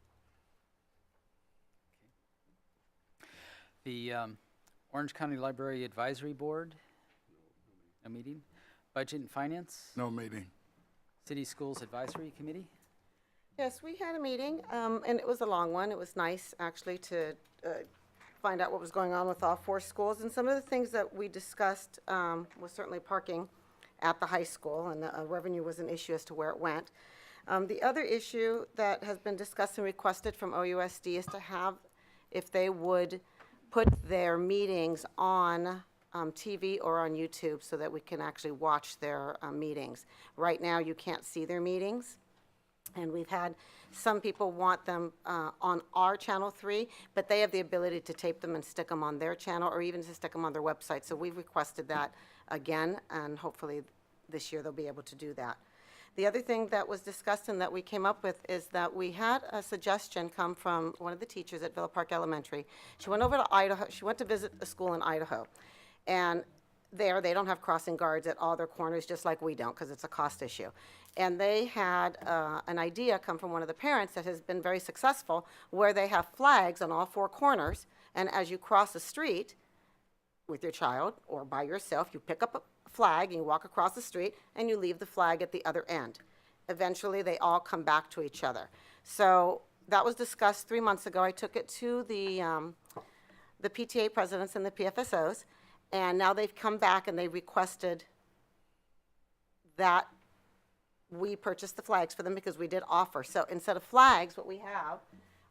you. The Orange County Library Advisory Board, no meeting. Budget and Finance, No meeting. City Schools Advisory Committee. Yes, we had a meeting, and it was a long one. It was nice, actually, to find out what was going on with all 4 schools. And some of the things that we discussed was certainly parking at the high school, and revenue was an issue as to where it went. The other issue that has been discussed and requested from OUSD is to have, if they would put their meetings on TV or on YouTube so that we can actually watch their meetings. Right now, you can't see their meetings. And we've had some people want them on our Channel 3, but they have the ability to tape them and stick them on their channel or even to stick them on their website. So we've requested that again, and hopefully this year they'll be able to do that. The other thing that was discussed and that we came up with is that we had a suggestion come from one of the teachers at Villa Park Elementary. She went over to Idaho. She went to visit a school in Idaho. And there, they don't have crossing guards at all their corners, just like we don't, because it's a cost issue. And they had an idea come from one of the parents that has been very successful, where they have flags on all 4 corners, and as you cross the street with your child or by yourself, you pick up a flag and you walk across the street and you leave the flag at the other end. Eventually, they all come back to each other. So that was discussed 3 months ago. I took it to the PTA presidents and the PFSOs, and now they've come back and they requested that we purchase the flags for them because we did offer. So instead of flags, what we have,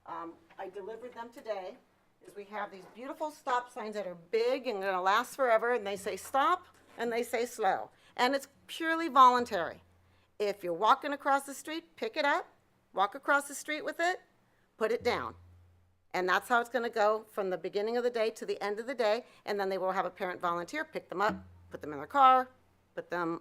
I delivered them today, is we have these beautiful stop signs that are big and gonna last forever, and they say stop and they say slow. And it's purely voluntary. If you're walking across the street, pick it up, walk across the street with it, put it down. And that's how it's gonna go from the beginning of the day to the end of the day, and then they will have a parent volunteer pick them up, put them in their car, put them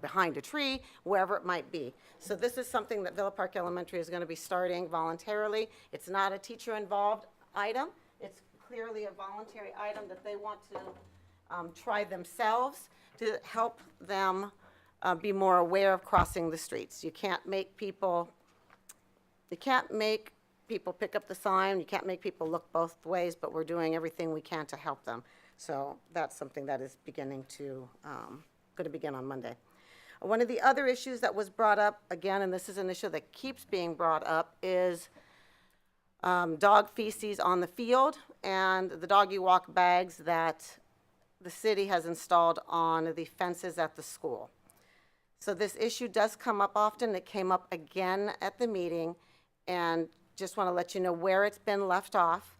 behind a tree, wherever it might be. So this is something that Villa Park Elementary is gonna be starting voluntarily. It's not a teacher-involved item. It's clearly a voluntary item that they want to try themselves to help them be more aware of crossing the streets. You can't make people pick up the sign, you can't make people look both ways, but we're doing everything we can to help them. So that's something that is going to begin on Monday. One of the other issues that was brought up, again, and this is an issue that keeps being brought up, is dog feces on the field and the doggy walk bags that the city has installed on the fences at the school. So this issue does come up often. It came up again at the meeting, and just want to let you know where it's been left off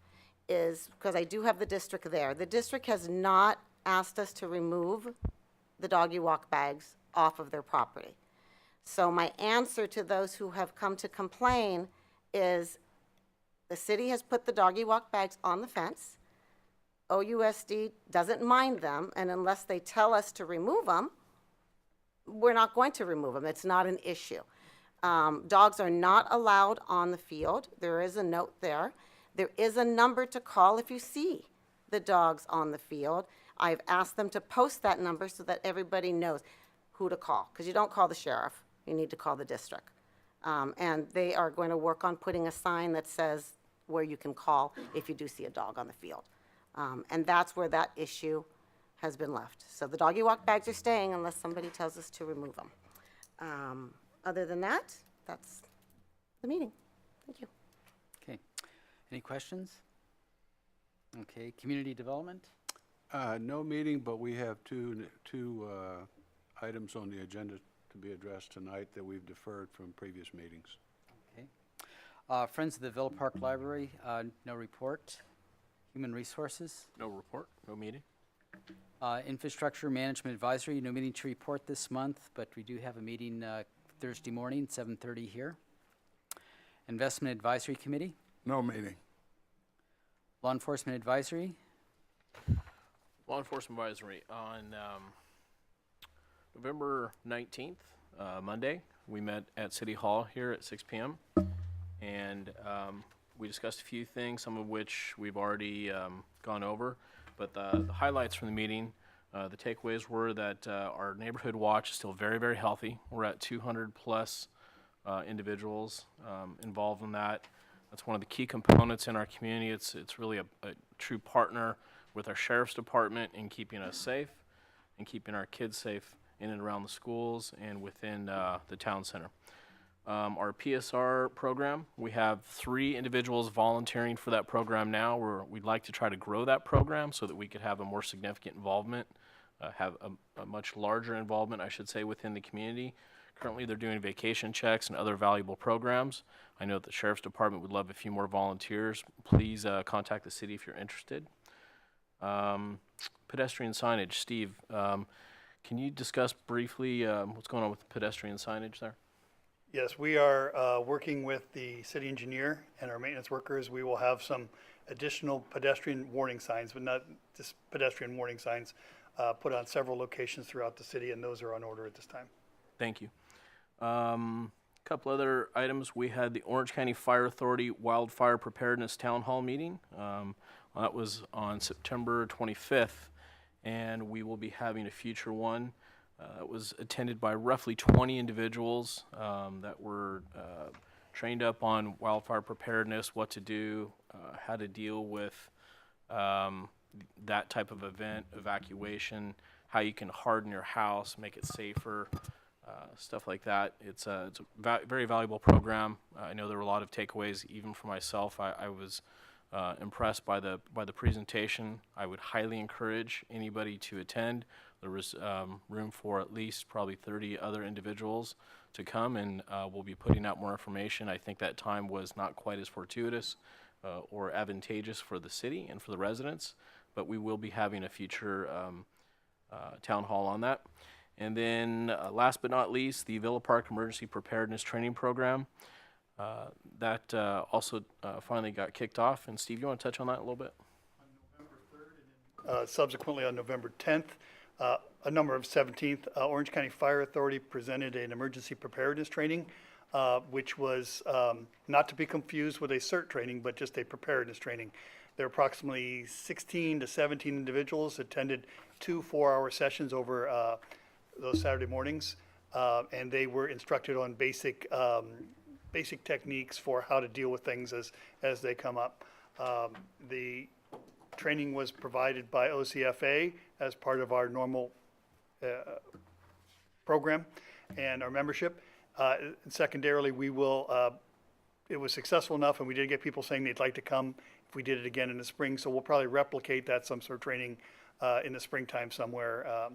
is, because I do have the district there. The district has not asked us to remove the doggy walk bags off of their property. So my answer to those who have come to complain is the city has put the doggy walk bags on the fence. OUSD doesn't mind them, and unless they tell us to remove them, we're not going to remove them. It's not an issue. Dogs are not allowed on the field. There is a note there. There is a number to call if you see the dogs on the field. I've asked them to post that number so that everybody knows who to call, because you don't call the sheriff. You need to call the district. And they are going to work on putting a sign that says where you can call if you do see a dog on the field. And that's where that issue has been left. So the doggy walk bags are staying unless somebody tells us to remove them. Other than that, that's the meeting. Thank you. Okay. Any questions? Okay. Community development? No meeting, but we have two items on the agenda to be addressed tonight that we've deferred from previous meetings. Okay. Friends of the Villa Park Library, no report. Human Resources? No report, no meeting. Infrastructure Management Advisory, no meeting to report this month, but we do have a meeting Thursday morning, 7:30 here. Investment Advisory Committee? No meeting. Law Enforcement Advisory? Law Enforcement Advisory on November 19th, Monday, we met at City Hall here at 6 p.m. and we discussed a few things, some of which we've already gone over, but the highlights from the meeting, the takeaways were that our neighborhood watch is still very, very healthy. We're at 200 plus individuals involved in that. That's one of the key components in our community. It's really a true partner with our sheriff's department in keeping us safe and keeping our kids safe in and around the schools and within the town center. Our PSR program, we have 3 individuals volunteering for that program now. We'd like to try to grow that program so that we could have a more significant involvement, have a much larger involvement, I should say, within the community. Currently, they're doing vacation checks and other valuable programs. I know that the Sheriff's Department would love a few more volunteers. Please contact the city if you're interested. Pedestrian signage, Steve, can you discuss briefly what's going on with the pedestrian signage there? Yes, we are working with the city engineer and our maintenance workers. We will have some additional pedestrian warning signs, but not just pedestrian warning signs, put on several locations throughout the city, and those are on order at this time. Thank you. Couple other items. We had the Orange County Fire Authority Wildfire Preparedness Town Hall meeting. That was on September 25th, and we will be having a future one. It was attended by roughly 20 individuals that were trained up on wildfire preparedness, what to do, how to deal with that type of event, evacuation, how you can harden your house, make it safer, stuff like that. It's a very valuable program. I know there were a lot of takeaways, even for myself. I was impressed by the presentation. I would highly encourage anybody to attend. There was room for at least probably 30 other individuals to come, and we'll be putting out more information. I think that time was not quite as fortuitous or advantageous for the city and for the residents, but we will be having a future town hall on that. And then last but not least, the Villa Park Emergency Preparedness Training Program. That also finally got kicked off. And Steve, you want to touch on that a little bit? On November 3rd and subsequently on November 10th, a number of 17th, Orange County Fire Authority presented an emergency preparedness training, which was not to be confused with a CERT training, but just a preparedness training. There were approximately 16 to 17 individuals attended 2 4-hour sessions over those Saturday mornings. and they were instructed on basic techniques for how to deal with things as they come up. The training was provided by OCFA as part of our normal program and our membership. Secondarily, it was successful enough, and we did get people saying they'd like to come if we did it again in the spring. So we'll probably replicate that, some sort of training in the springtime somewhere.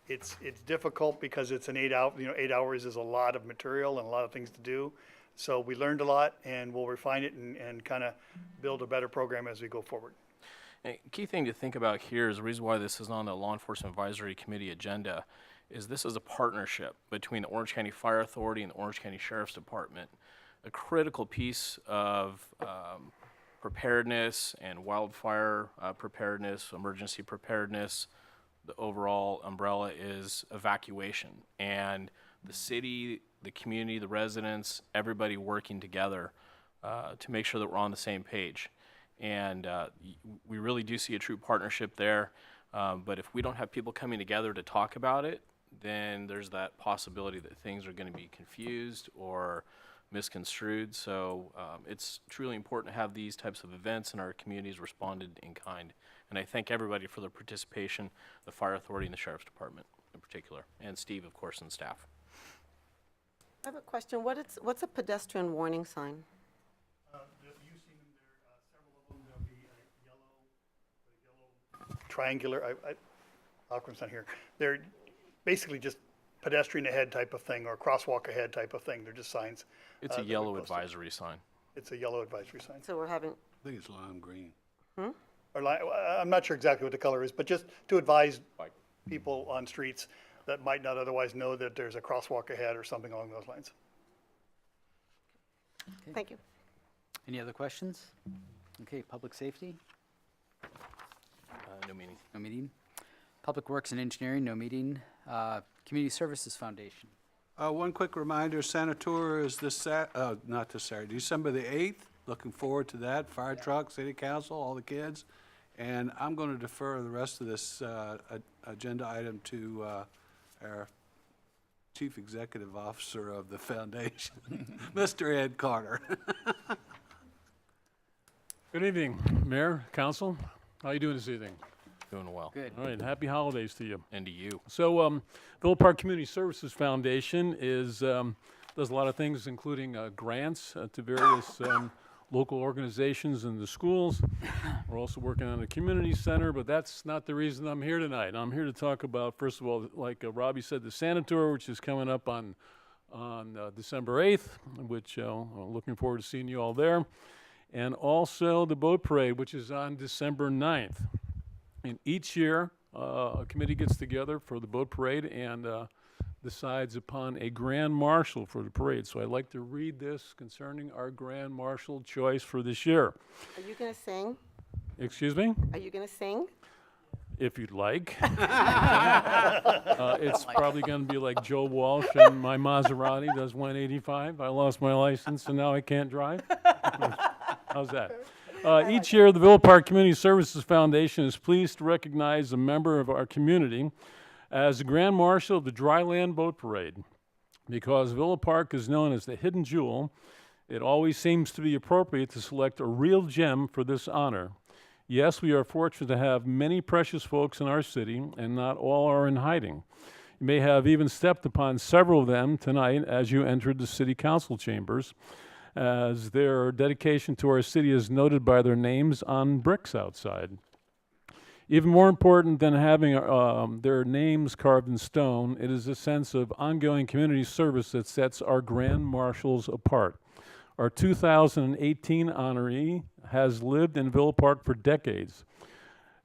It's difficult because it's an 8 hour, 8 hours is a lot of material and a lot of things to do. So we learned a lot, and we'll refine it and kind of build a better program as we go forward. A key thing to think about here is the reason why this is on the Law Enforcement Advisory Committee agenda is this is a partnership between the Orange County Fire Authority and the Orange County Sheriff's Department. A critical piece of preparedness and wildfire preparedness, emergency preparedness, the overall umbrella is evacuation. And the city, the community, the residents, everybody working together to make sure that we're on the same page. And we really do see a true partnership there. But if we don't have people coming together to talk about it, then there's that possibility that things are going to be confused or misconstrued. So it's truly important to have these types of events, and our communities responded in kind. And I thank everybody for their participation, the Fire Authority and the Sheriff's Department in particular, and Steve, of course, and staff. I have a question. What's a pedestrian warning sign? You've seen them there, several of them. There'll be a yellow triangular, Alcram's not here. They're basically just pedestrian ahead type of thing, or crosswalk ahead type of thing. They're just signs. It's a yellow advisory sign. It's a yellow advisory sign. So we're having. I think it's lime green. Or I'm not sure exactly what the color is, but just to advise people on streets that might not otherwise know that there's a crosswalk ahead or something along those lines. Okay. Thank you. Any other questions? Okay, public safety? No meeting. No meeting. Public Works and Engineering, no meeting. Community Services Foundation. One quick reminder, Santa Tour is not this Saturday, December the 8th. Looking forward to that. Fire truck, city council, all the kids. And I'm going to defer the rest of this agenda item to our Chief Executive Officer of the foundation, Mr. Ed Carter. Good evening, Mayor, Council. How are you doing this evening? Doing well. Good. All right, happy holidays to you. And to you. So, Villa Park Community Services Foundation does a lot of things, including grants to various local organizations and the schools. We're also working on a community center, but that's not the reason I'm here tonight. I'm here to talk about, first of all, like Robbie said, the Santa Tour, which is coming up on December 8th, which I'm looking forward to seeing you all there. And also the boat parade, which is on December 9th. And each year, a committee gets together for the boat parade and decides upon a grand marshal for the parade. So I'd like to read this concerning our grand marshal choice for this year. Are you going to sing? Excuse me? Are you going to sing? If you'd like. It's probably going to be like Joe Walsh and my Maserati does 185. I lost my license and now I can't drive. How's that? Each year, the Villa Park Community Services Foundation is pleased to recognize a member of our community as the Grand Marshal of the Dryland Boat Parade. Because Villa Park is known as the hidden jewel, it always seems to be appropriate to select a real gem for this honor. Yes, we are fortunate to have many precious folks in our city, and not all are in hiding. You may have even stepped upon several of them tonight as you entered the city council chambers, as their dedication to our city is noted by their names on bricks outside. Even more important than having their names carved in stone, it is a sense of ongoing community service that sets our grand marshals apart. Our 2018 honoree has lived in Villa Park for decades.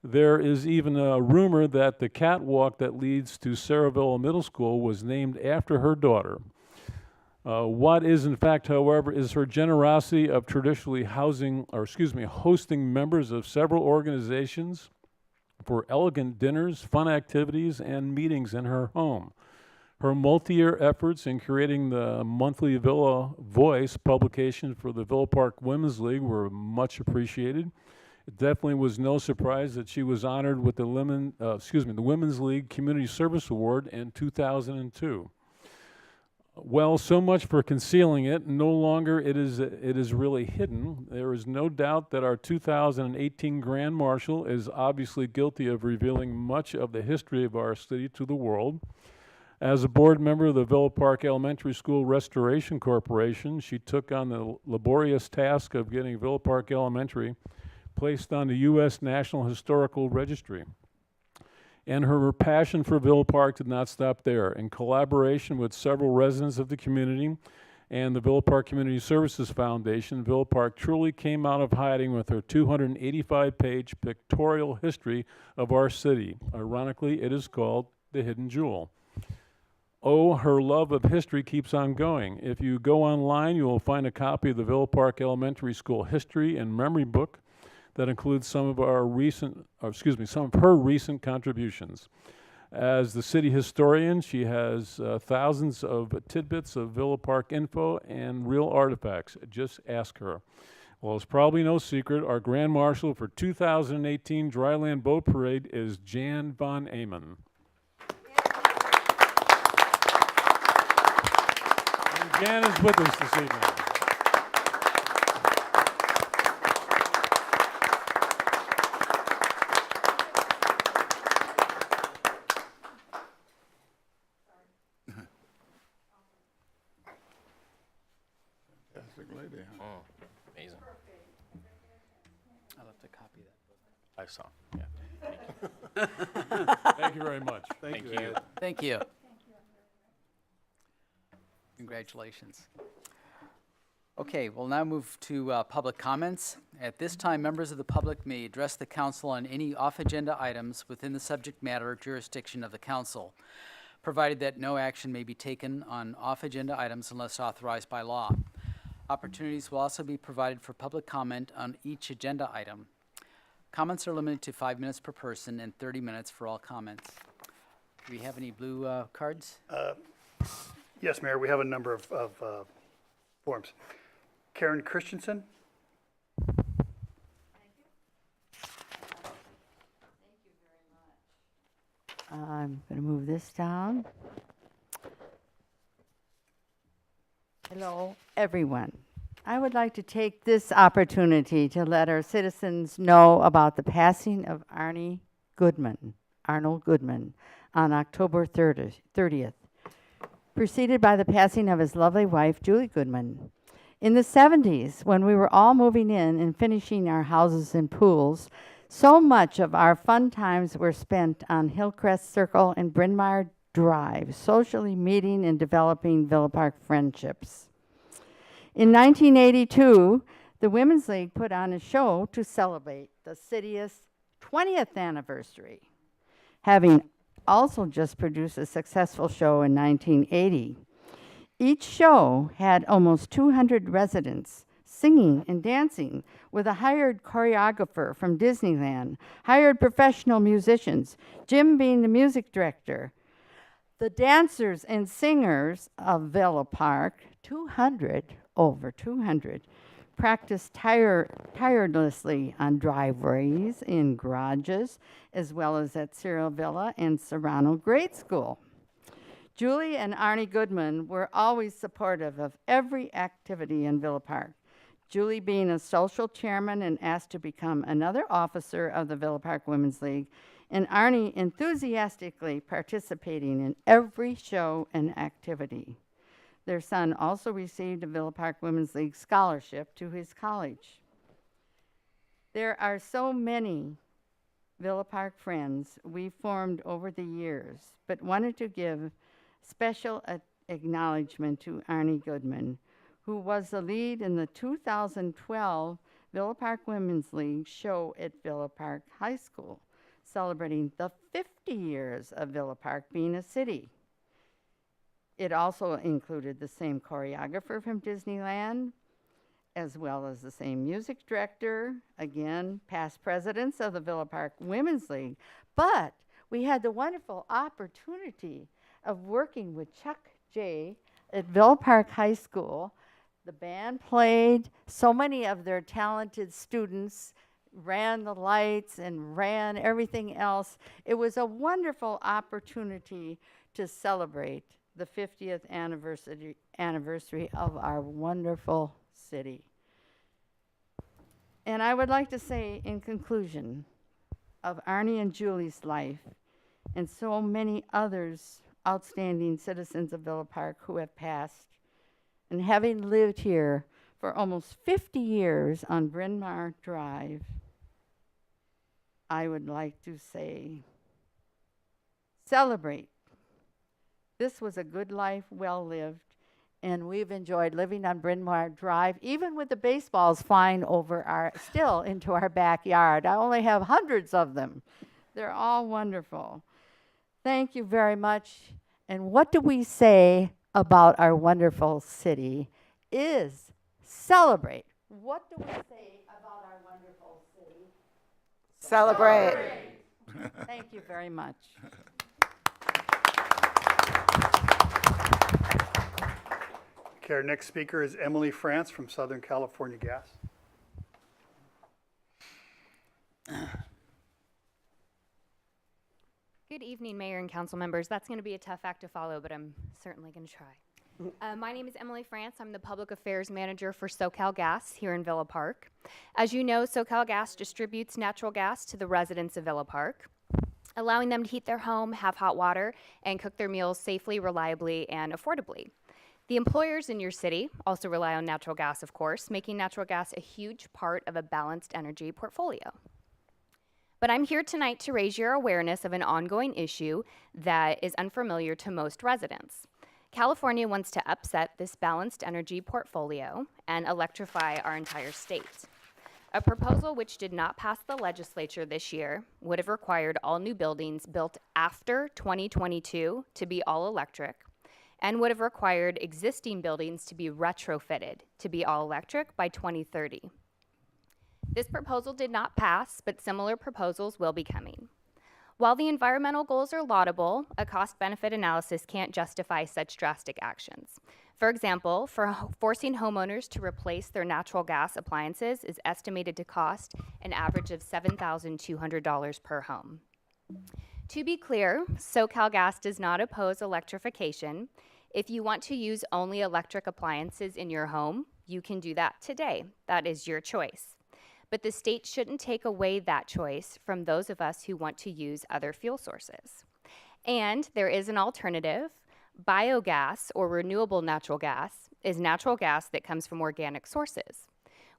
There is even a rumor that the catwalk that leads to Saravilla Middle School was named after her daughter. What is in fact, however, is her generosity of traditionally hosting members of several organizations for elegant dinners, fun activities, and meetings in her home. Her multi-year efforts in creating the monthly Villa Voice publication for the Villa Park Women's League were much appreciated. It definitely was no surprise that she was honored with the Women's League Community Service Award in 2002. Well, so much for concealing it. No longer it is really hidden. There is no doubt that our 2018 Grand Marshal is obviously guilty of revealing much of the history of our city to the world. As a board member of the Villa Park Elementary School Restoration Corporation, she took on the laborious task of getting Villa Park Elementary placed on the U.S. National Historical Registry. And her passion for Villa Park did not stop there. In collaboration with several residents of the community and the Villa Park Community Services Foundation, Villa Park truly came out of hiding with her 285-page pictorial history of our city. Ironically, it is called The Hidden Jewel. Oh, her love of history keeps on going. If you go online, you will find a copy of the Villa Park Elementary School History and Memory Book that includes some of her recent contributions. As the city historian, she has thousands of tidbits of Villa Park info and real artifacts. Just ask her. Well, it's probably no secret, our Grand Marshal for 2018 Dryland Boat Parade is Jan von Amen. And Jan is with us this evening. Lady, huh? Amazing. I'll have to copy that. I saw. Yeah. Thank you very much. Thank you. Thank you. Congratulations. Okay, we'll now move to public comments. At this time, members of the public may address the council on any off-agenda items within the subject matter jurisdiction of the council, provided that no action may be taken on off-agenda items unless authorized by law. Opportunities will also be provided for public comment on each agenda item. Comments are limited to 5 minutes per person and 30 minutes for all comments. Do we have any blue cards? Yes, Mayor, we have a number of forms. Karen Christensen. I'm going to move this down. Hello, everyone. I would like to take this opportunity to let our citizens know about the passing of Arnold Goodman, on October 30th, preceded by the passing of his lovely wife, Julie Goodman. In the 70s, when we were all moving in and finishing our houses and pools, so much of our fun times were spent on Hillcrest Circle and Bryn Mawr Drive, socially meeting and developing Villa Park friendships. In 1982, the Women's League put on a show to celebrate the city's 20th anniversary, having also just produced a successful show in 1980. Each show had almost 200 residents singing and dancing with a hired choreographer from Disneyland, hired professional musicians, Jim being the music director. The dancers and singers of Villa Park, over 200, practiced tirelessly on driveways, in garages, as well as at Cyril Villa and Serrano Grade School. Julie and Arnie Goodman were always supportive of every activity in Villa Park. Julie being a social chairman and asked to become another officer of the Villa Park Women's League, and Arnie enthusiastically participating in every show and activity. Their son also received a Villa Park Women's League scholarship to his college. There are so many Villa Park friends we formed over the years, but wanted to give special acknowledgement to Arnie Goodman, who was the lead in the 2012 Villa Park Women's League show at Villa Park High School, celebrating the 50 years of Villa Park being a city. It also included the same choreographer from Disneyland, as well as the same music director, again, past presidents of the Villa Park Women's League. But we had the wonderful opportunity of working with Chuck J. at Villa Park High School. The band played, so many of their talented students ran the lights and ran everything else. It was a wonderful opportunity to celebrate the 50th anniversary of our wonderful city. And I would like to say, in conclusion, of Arnie and Julie's life, and so many others outstanding citizens of Villa Park who have passed, and having lived here for almost 50 years on Bryn Mawr Drive, I would like to say, celebrate. This was a good life, well lived, and we've enjoyed living on Bryn Mawr Drive, even with the baseballs flying over still into our backyard. I only have hundreds of them. They're all wonderful. Thank you very much. And what do we say about our wonderful city is celebrate. What do we say about our wonderful city? Celebrate. Thank you very much. Okay, our next speaker is Emily France from Southern California Gas. Good evening, Mayor and council members. That's going to be a tough act to follow, but I'm certainly going to try. My name is Emily France. I'm the Public Affairs Manager for SoCal Gas here in Villa Park. As you know, SoCal Gas distributes natural gas to the residents of Villa Park, allowing them to heat their home, have hot water, and cook their meals safely, reliably, and affordably. The employers in your city also rely on natural gas, of course, making natural gas a huge part of a balanced energy portfolio. But I'm here tonight to raise your awareness of an ongoing issue that is unfamiliar to most residents. California wants to upset this balanced energy portfolio and electrify our entire state. A proposal which did not pass the legislature this year would have required all new buildings built after 2022 to be all electric, and would have required existing buildings to be retrofitted to be all electric by 2030. This proposal did not pass, but similar proposals will be coming. While the environmental goals are laudable, a cost-benefit analysis can't justify such drastic actions. For example, forcing homeowners to replace their natural gas appliances is estimated to cost an average of $7,200 per home. To be clear, SoCal Gas does not oppose electrification. If you want to use only electric appliances in your home, you can do that today. That is your choice. But the state shouldn't take away that choice from those of us who want to use other fuel sources. And there is an alternative. Biogas, or renewable natural gas, is natural gas that comes from organic sources.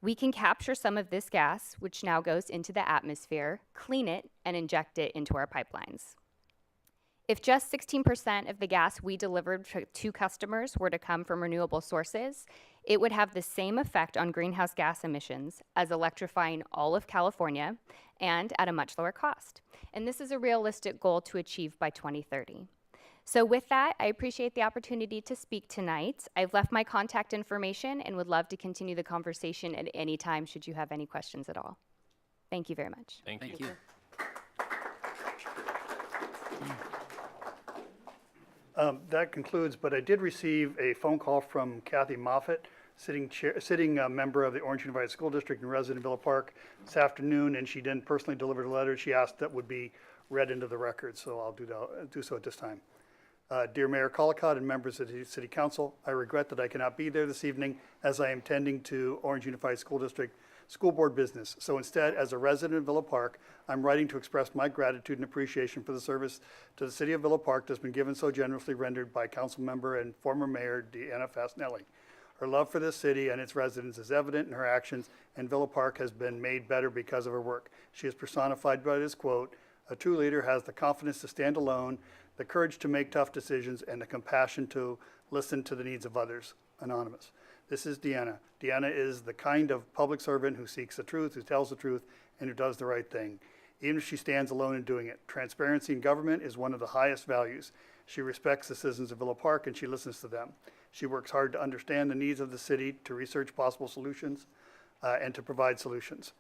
We can capture some of this gas, which now goes into the atmosphere, clean it, and inject it into our pipelines. If just 16% of the gas we delivered to customers were to come from renewable sources, it would have the same effect on greenhouse gas emissions as electrifying all of California, and at a much lower cost. And this is a realistic goal to achieve by 2030. So with that, I appreciate the opportunity to speak tonight. I've left my contact information and would love to continue the conversation at any time should you have any questions at all. Thank you very much. Thank you. That concludes, but I did receive a phone call from Kathy Moffett, sitting member of the Orange Unified School District and resident of Villa Park this afternoon, and she didn't personally deliver the letter. She asked that would be read into the record, so I'll do so at this time. Dear Mayor Collicott and members of the City Council, I regret that I cannot be there this evening as I am tending to Orange Unified School District school board business. So instead, as a resident of Villa Park, I'm writing to express my gratitude and appreciation for the service to the City of Villa Park that's been given so generously rendered by Council Member and former Mayor Deanna Fasenelli. Her love for this city and its residents is evident in her actions, and Villa Park has been made better because of her work. She is personified by this quote: "A true leader has the confidence to stand alone, the courage to make tough decisions, and the compassion to listen to the needs of others." Anonymous. This is Deanna. Deanna is the kind of public servant who seeks the truth, who tells the truth, and who does the right thing, even if she stands alone in doing it. Transparency in government is one of the highest values. She respects the citizens of Villa Park and she listens to them. She works hard to understand the needs of the city, to research possible solutions, and to provide solutions.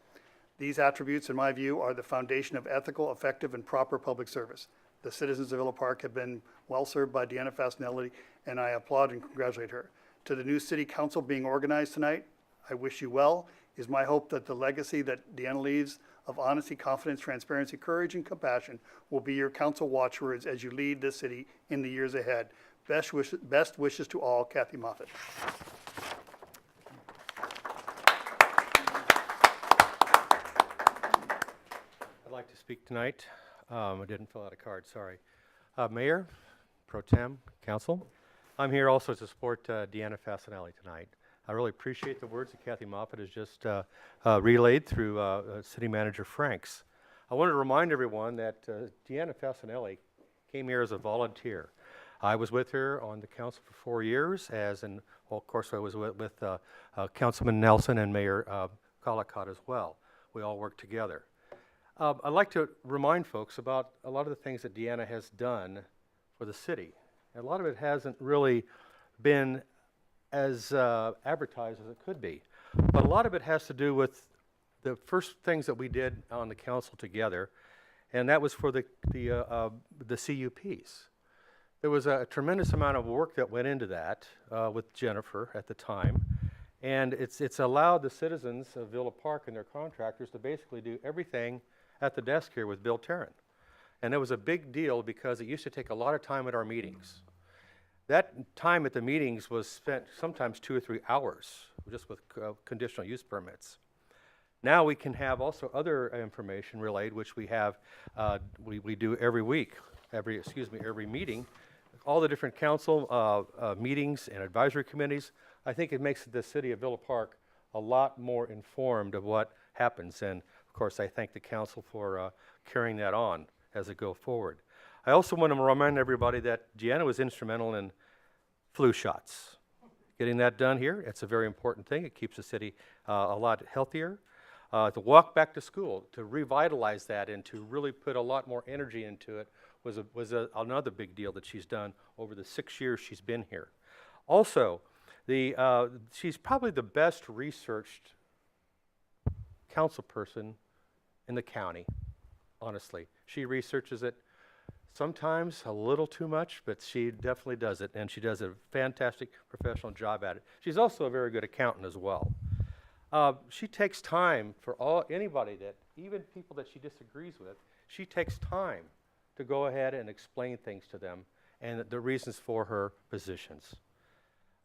These attributes, in my view, are the foundation of ethical, effective, and proper public service. The citizens of Villa Park have been well served by Deanna Fasenelli, and I applaud and congratulate her. To the new City Council being organized tonight, I wish you well. It is my hope that the legacy that Deanna leaves of honesty, confidence, transparency, courage, and compassion will be your council watchwords as you lead this city in the years ahead. Best wishes to all, Kathy Moffett. I'd like to speak tonight. I didn't fill out a card, sorry. Mayor, Pro Tem, Council, I'm here also to support Deanna Fasanelli tonight. I really appreciate the words that Kathy Moffett has just relayed through City Manager Franks. I wanted to remind everyone that Deanna Fasanelli came here as a volunteer. I was with her on the council for 4 years, well, of course I was with Councilman Nelson and Mayor Collicott as well. We all worked together. I'd like to remind folks about a lot of the things that Deanna has done for the city. And a lot of it hasn't really been as advertised as it could be. But a lot of it has to do with the first things that we did on the council together, and that was for the CUPs. There was a tremendous amount of work that went into that with Jennifer at the time, and it's allowed the citizens of Villa Park and their contractors to basically do everything at the desk here with Bill Tarrant. And it was a big deal because it used to take a lot of time at our meetings. That time at the meetings was spent sometimes 2 or 3 hours just with conditional use permits. Now we can have also other information relayed, which we have, we do every week, every meeting, all the different council meetings and advisory committees. I think it makes the city of Villa Park a lot more informed of what happens. And of course, I thank the council for carrying that on as it go forward. I also want to remind everybody that Deanna was instrumental in flu shots. Getting that done here, it's a very important thing. It keeps the city a lot healthier. To walk back to school, to revitalize that and to really put a lot more energy into it was another big deal that she's done over the 6 years she's been here. Also, she's probably the best researched council person in the county, honestly. She researches it sometimes a little too much, but she definitely does it, and she does a fantastic professional job at it. She's also a very good accountant as well. She takes time for anybody that, even people that she disagrees with, she takes time to go ahead and explain things to them and the reasons for her positions.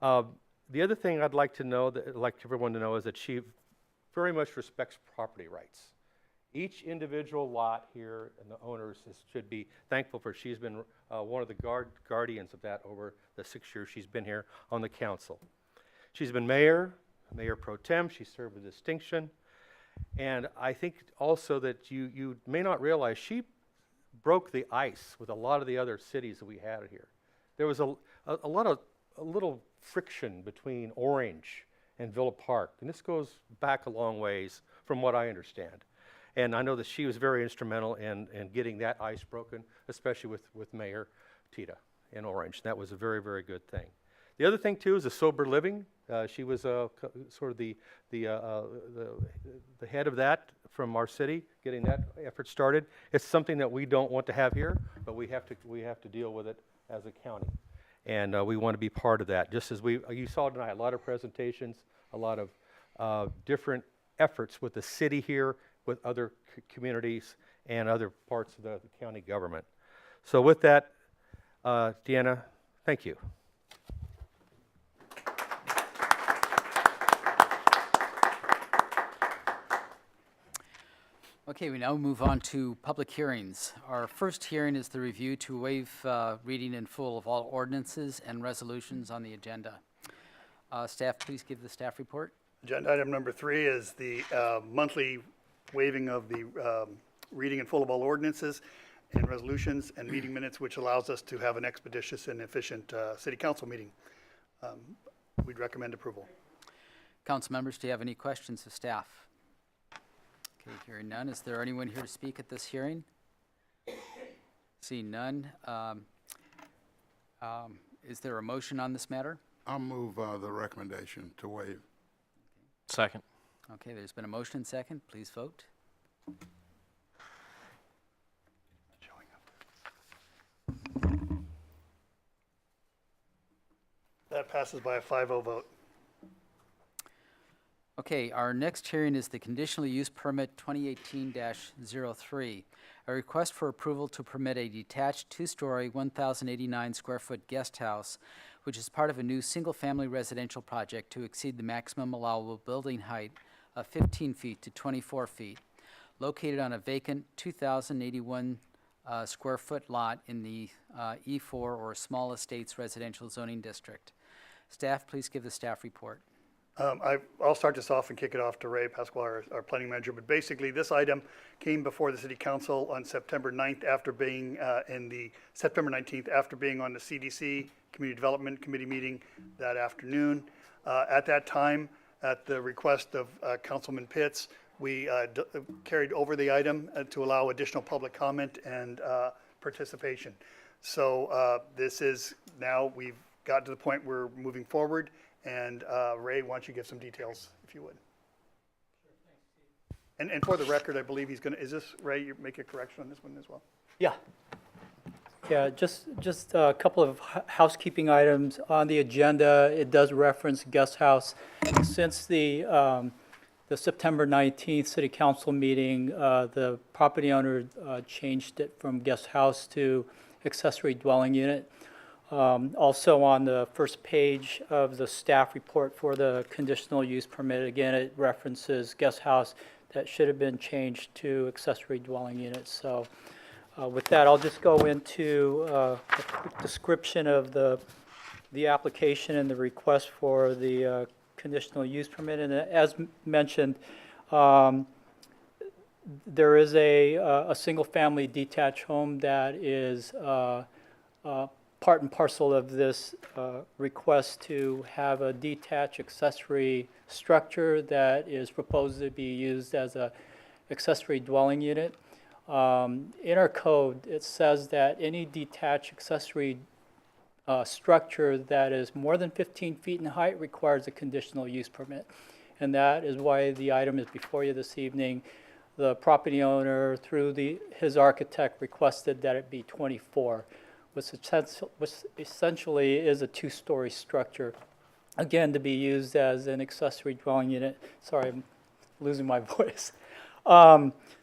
The other thing I'd like everyone to know is that she very much respects property rights. Each individual lot here and the owners should be thankful for. She's been one of the guardians of that over the 6 years she's been here on the council. She's been mayor pro tem. She served with distinction. And I think also that you may not realize she broke the ice with a lot of the other cities that we had here. There was a little friction between Orange and Villa Park. And this goes back a long ways from what I understand. And I know that she was very instrumental in getting that ice broken, especially with Mayor Tita in Orange. That was a very, very good thing. The other thing, too, is the sober living. She was sort of the head of that from our city, getting that effort started. It's something that we don't want to have here, but we have to deal with it as a county. And we want to be part of that. Just as you saw tonight, a lot of presentations, a lot of different efforts with the city here, with other communities and other parts of the county government. So with that, Deanna, thank you. Okay, we now move on to public hearings. Our first hearing is the review to waive reading in full of all ordinances and resolutions on the agenda. Staff, please give the staff report. Agenda item number 3 is the monthly waiving of the reading in full of all ordinances and resolutions and meeting minutes, which allows us to have an expeditious and efficient city council meeting. We'd recommend approval. Council members, do you have any questions of staff? Okay, hearing none. Is there anyone here to speak at this hearing? Seeing none. Is there a motion on this matter? I'll move the recommendation to waive. Second. Okay, there's been a motion and second. Please vote. That passes by a 5-0 vote. Okay, our next hearing is the conditional use permit 2018-03, a request for approval to permit a detached two-story, 1,089 square foot guest house, which is part of a new single-family residential project to exceed the maximum allowable building height of 15 feet to 24 feet, located on a vacant 2,081 square foot lot in the E4 or Small Estates Residential Zoning District. Staff, please give the staff report. I'll start this off and kick it off to Ray Pasquale, our planning manager. But basically, this item came before the City Council on September 9th after being September 19th after being on the CDC Community Development Committee meeting that afternoon. At that time, at the request of Councilman Pitts, we carried over the item to allow additional public comment and participation. So this is now we've got to the point where we're moving forward. And Ray, why don't you give some details, if you would? Sure, thanks, Steve. And for the record, I believe he's going to, is this, Ray, you make a correction on this one as well? Yeah. Yeah, just a couple of housekeeping items on the agenda. It does reference guest house. Since the September 19th City Council meeting, the property owner changed it from guest house to accessory dwelling unit. Also on the first page of the staff report for the conditional use permit, again, it references guest house that should have been changed to accessory dwelling unit. So with that, I'll just go into a quick description of the application and the request for the conditional use permit. And as mentioned, there is a single-family detached home that is part and parcel of this request to have a detached accessory structure that is proposed to be used as a accessory dwelling unit. In our code, it says that any detached accessory structure that is more than 15 feet in height requires a conditional use permit. And that is why the item is before you this evening. The property owner, through his architect, requested that it be 24. Which essentially is a two-story structure, again, to be used as an accessory dwelling unit. Sorry, I'm losing my voice.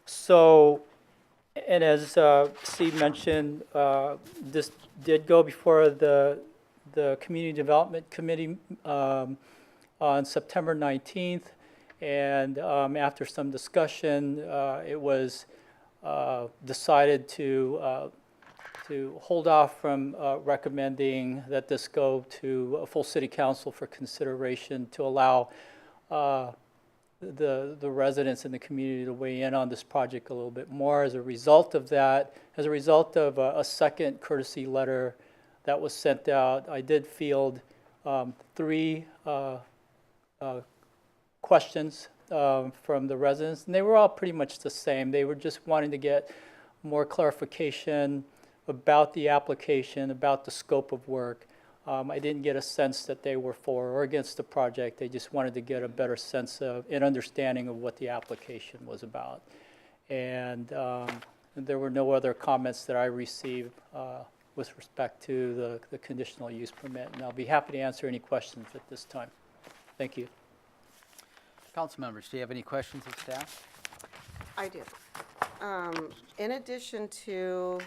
So, and as Steve mentioned, this did go before the Community Development Committee on September 19th, and after some discussion, it was decided to hold off from recommending that this go to a full City Council for consideration to allow the residents in the community to weigh in on this project a little bit more. As a result of that, as a result of a second courtesy letter that was sent out, I did field 3 questions from the residents, and they were all pretty much the same. They were just wanting to get more clarification about the application, about the scope of work. I didn't get a sense that they were for or against the project. They just wanted to get a better sense of and understanding of what the application was about. And there were no other comments that I received with respect to the conditional use permit. And I'll be happy to answer any questions at this time. Thank you. Council members, do you have any questions of staff? I do. In addition to,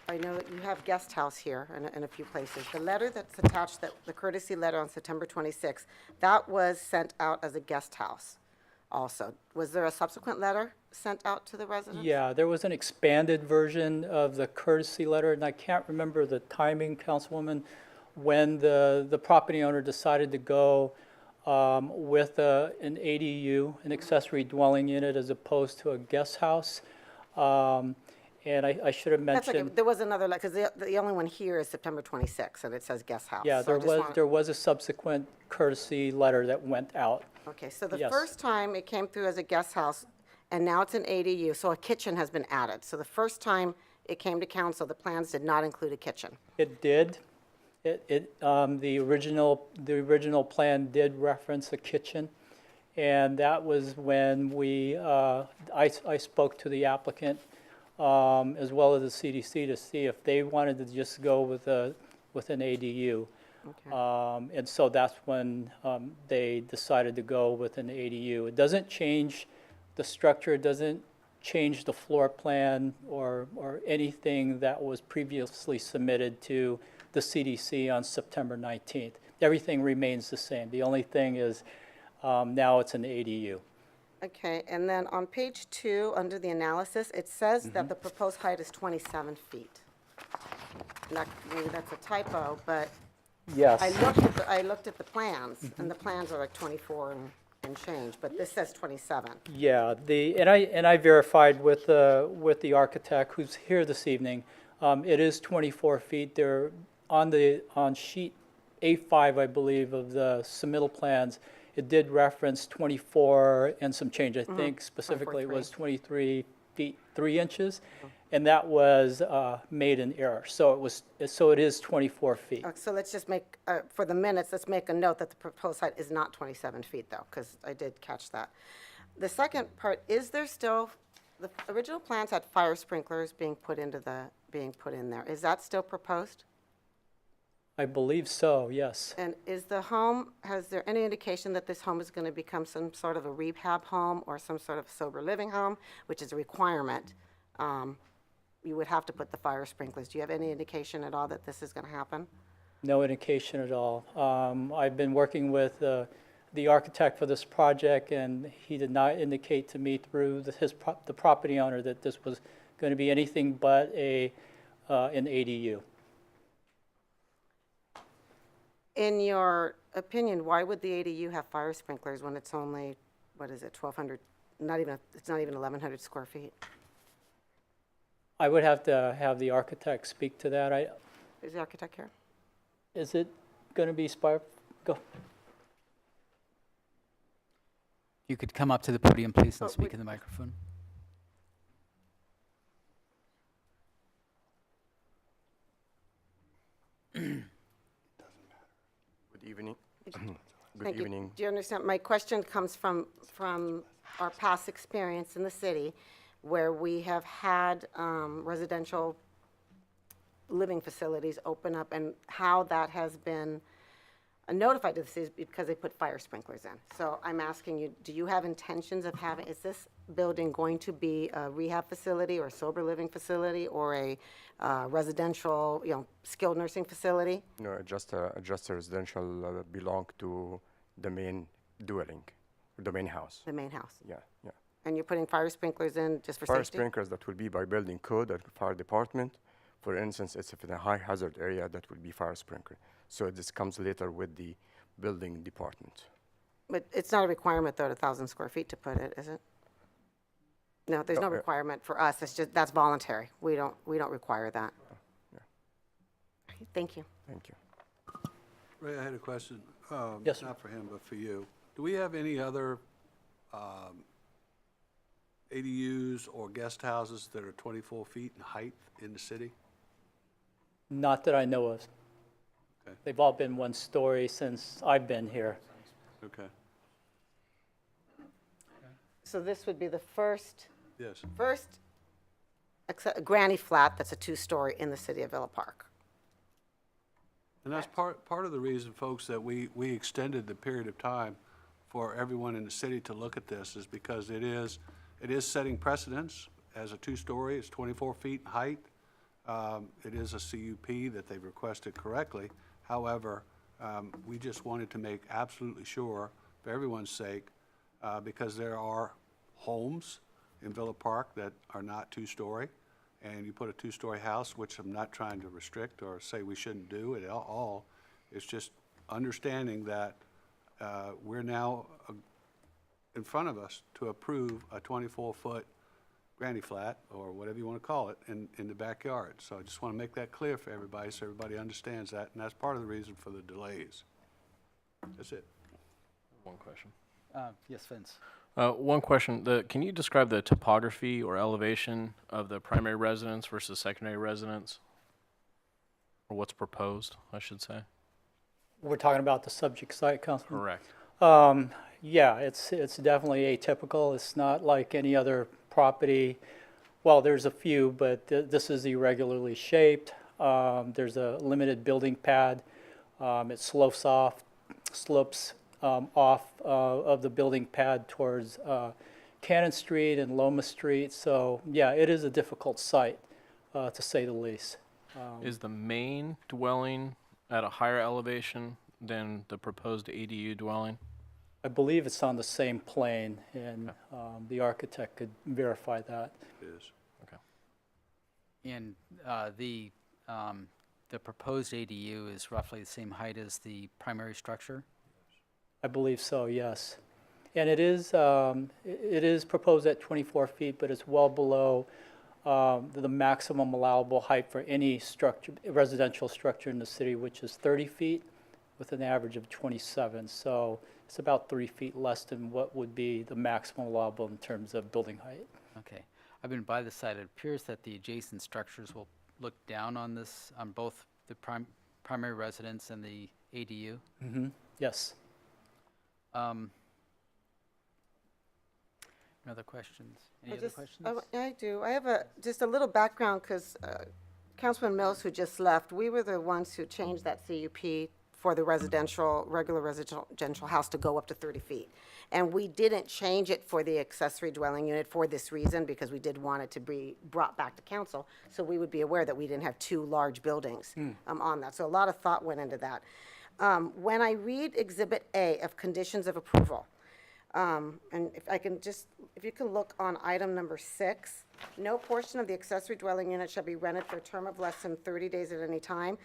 I know that you have guest house here in a few places. The letter that's attached, the courtesy letter on September 26th, that was sent out as a guest house also. Was there a subsequent letter sent out to the residents? Yeah, there was an expanded version of the courtesy letter, and I can't remember the timing, Councilwoman, when the property owner decided to go with an ADU, an accessory dwelling unit, as opposed to a guest house. And I should have mentioned. That's okay. There was another, because the only one here is September 26th, and it says guest house. Yeah, So there was a subsequent courtesy letter that went out. Okay, so the Yes. first time it came through as a guest house, and now it's an ADU, so a kitchen has been added. So the first time it came to council, the plans did not include a kitchen. It did. The original plan did reference a kitchen, and that was when I spoke to the applicant as well as the CDC to see if they wanted to just go with an ADU. And so that's when they decided to go with an ADU. It doesn't change the structure, it doesn't change the floor plan or anything that was previously submitted to the CDC on September 19th. Everything remains the same. The only thing is now it's an ADU. Okay, and then on page 2, under the analysis, it says that the proposed height is 27 feet. Maybe that's a typo, but Yes. I looked at the plans, and the plans are like 24 and change, but this says 27. Yeah, and I verified with the architect who's here this evening. It is 24 feet. There on sheet A5, I believe, of the submittal plans. It did reference 24 and some change. I think specifically it was 23 feet 3 inches, and that was made in error. So it is 24 feet. So let's just make, for the minutes, let's make a note that the proposed height is not 27 feet, though, because I did catch that. The second part, is there still, the original plans had fire sprinklers being put in there. Is that still proposed? I believe so, yes. And is the home, has there any indication that this home is going to become some sort of a rehab home or some sort of sober living home, which is a requirement? You would have to put the fire sprinklers. Do you have any indication at all that this is going to happen? No indication at all. I've been working with the architect for this project, and he did not indicate to me through the property owner that this was going to be anything but an ADU. In your opinion, why would the ADU have fire sprinklers when it's only, what is it, 1,200, it's not even 1,100 square feet? I would have to have the architect speak to that. Is the architect here? Is it going to be go? You could come up to the podium, please, and speak in the microphone. Good evening. Good Thank you. evening. Do you understand? My question comes from our past experience in the city, where we have had residential living facilities open up, and how that has been notified to the city because they put fire sprinklers in. So I'm asking you, do you have intentions of having, is this building going to be a rehab facility or a sober living facility or a residential, skilled nursing facility? No, just a residential belong to the main dwelling, the main house. The main house. Yeah, yeah. And you're putting fire sprinklers in just for Fire safety? sprinklers that will be by building code at the fire department. For instance, it's in a high hazard area that will be fire sprinkler. So this comes later with the building department. But it's not a requirement, though, at 1,000 square feet to put it, is it? No, there's no requirement for us. It's just, that's voluntary. We don't require that. Yeah. Okay, thank you. Thank you. Ray, I had a question. Yes, sir. Not for him, but for you. Do we have any other ADUs or guest houses that are 24 feet in height in the city? Not that I know of. Okay. They've all been one story since I've been here. Okay. So this would be the first Yes. granny flat that's a 2-story in the city of Villa Park. And that's part of the reason, folks, that we extended the period of time for everyone in the city to look at this is because it is setting precedents. As a 2-story, it's 24 feet in height. It is a CUP that they've requested correctly. However, we just wanted to make absolutely sure, for everyone's sake, because there are homes in Villa Park that are not 2-story, and you put a 2-story house, which I'm not trying to restrict or say we shouldn't do at all. It's just understanding that we're now in front of us to approve a 24-foot granny flat, or whatever you want to call it, in the backyard. So I just want to make that clear for everybody so everybody understands that, and that's part of the reason for the delays. That's it. One question. Yes, Vince. One question. Can you describe the topography or elevation of the primary residence versus secondary residence? Or what's proposed, I should say? We're talking about the subject site, Councilman? Correct. Yeah, it's definitely atypical. It's not like any other property. Well, there's a few, but this is irregularly shaped. There's a limited building pad. It slopes off of the building pad towards Cannon Street and Loma Street. So yeah, it is a difficult site, to say the least. Is the main dwelling at a higher elevation than the proposed ADU dwelling? I believe it's on the same plane, and the architect could verify that. It is. Okay. And the proposed ADU is roughly the same height as the primary structure? I believe so, yes. And it is proposed at 24 feet, but it's well below the maximum allowable height for any structure, residential structure in the city, which is 30 feet with an average of 27. So it's about 3 feet less than what would be the maximum allowable in terms of building height. Okay. I've been by the site. It appears that the adjacent structures will look down on this, on both the primary residence and the ADU. Mm-hmm. Yes. Other questions? Any other questions? I do. I have just a little background because Councilman Mills, who just left, we were the ones who changed that CUP for the regular residential house to go up to 30 feet. And we didn't change it for the accessory dwelling unit for this reason, because we did want it to be brought back to council, so we would be aware that we didn't have two large buildings on that. So a lot of thought went into that. When I read Exhibit A of Conditions of Approval, and if you can look on item number 6, no portion of the accessory dwelling unit shall be rented for a term of less than 30 days at any time.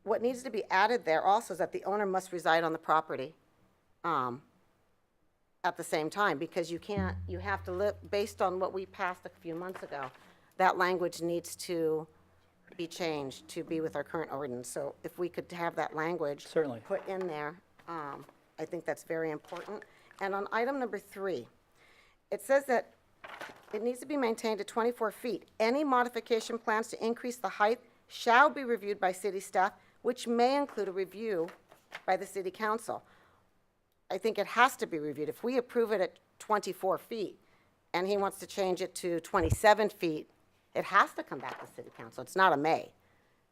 What needs to be added there also is that the owner must reside on the property at the same time, because you have to live, based on what we passed a few months ago, that language needs to be changed to be with our current ordinance. So if we could have that language certainly put in there, I think that's very important. And on item number 3, it says that it needs to be maintained at 24 feet. Any modification plans to increase the height shall be reviewed by city staff, which may include a review by the city council. I think it has to be reviewed. If we approve it at 24 feet and he wants to change it to 27 feet, it has to come back to city council. It's not a may.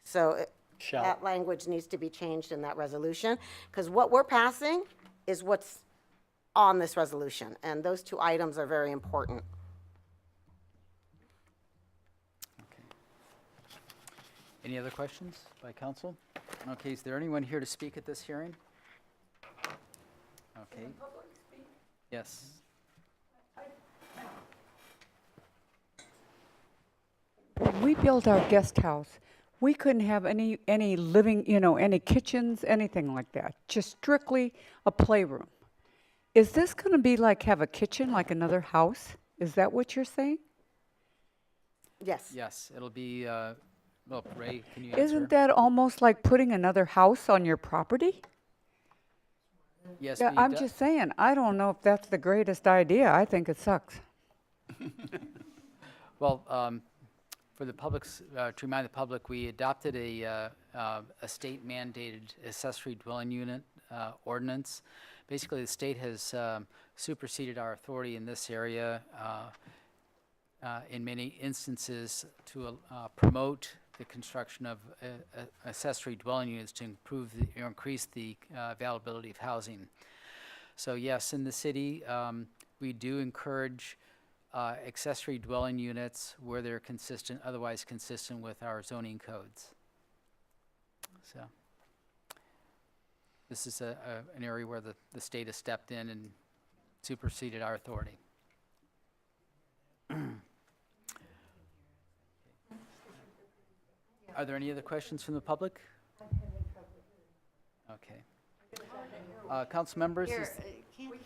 So that language needs to be changed in that resolution, because what we're passing is what's on this resolution, and those two items are very important. Okay. Any other questions by council? Okay, is there anyone here to speak at this hearing? Okay. Yes. When we built our guest house, we couldn't have any living, any kitchens, anything like that. Just strictly a playroom. Is this going to be like have a kitchen like another house? Is that what you're saying? Yes. Yes, it'll be, well, Ray, can you answer? Isn't that almost like putting another house on your property? Yes, Yeah, I'm just saying, I don't know if that's the greatest idea. I think it sucks. Well, for the public's, to remind the public, we adopted a state-mandated accessory dwelling unit ordinance. Basically, the state has superseded our authority in this area in many instances to promote the construction of accessory dwelling units to increase the availability of housing. So yes, in the city, we do encourage accessory dwelling units where they're otherwise consistent with our zoning codes. So this is an area where the state has stepped in and superseded our authority. Are there any other questions from the public? Okay. Council members? Can't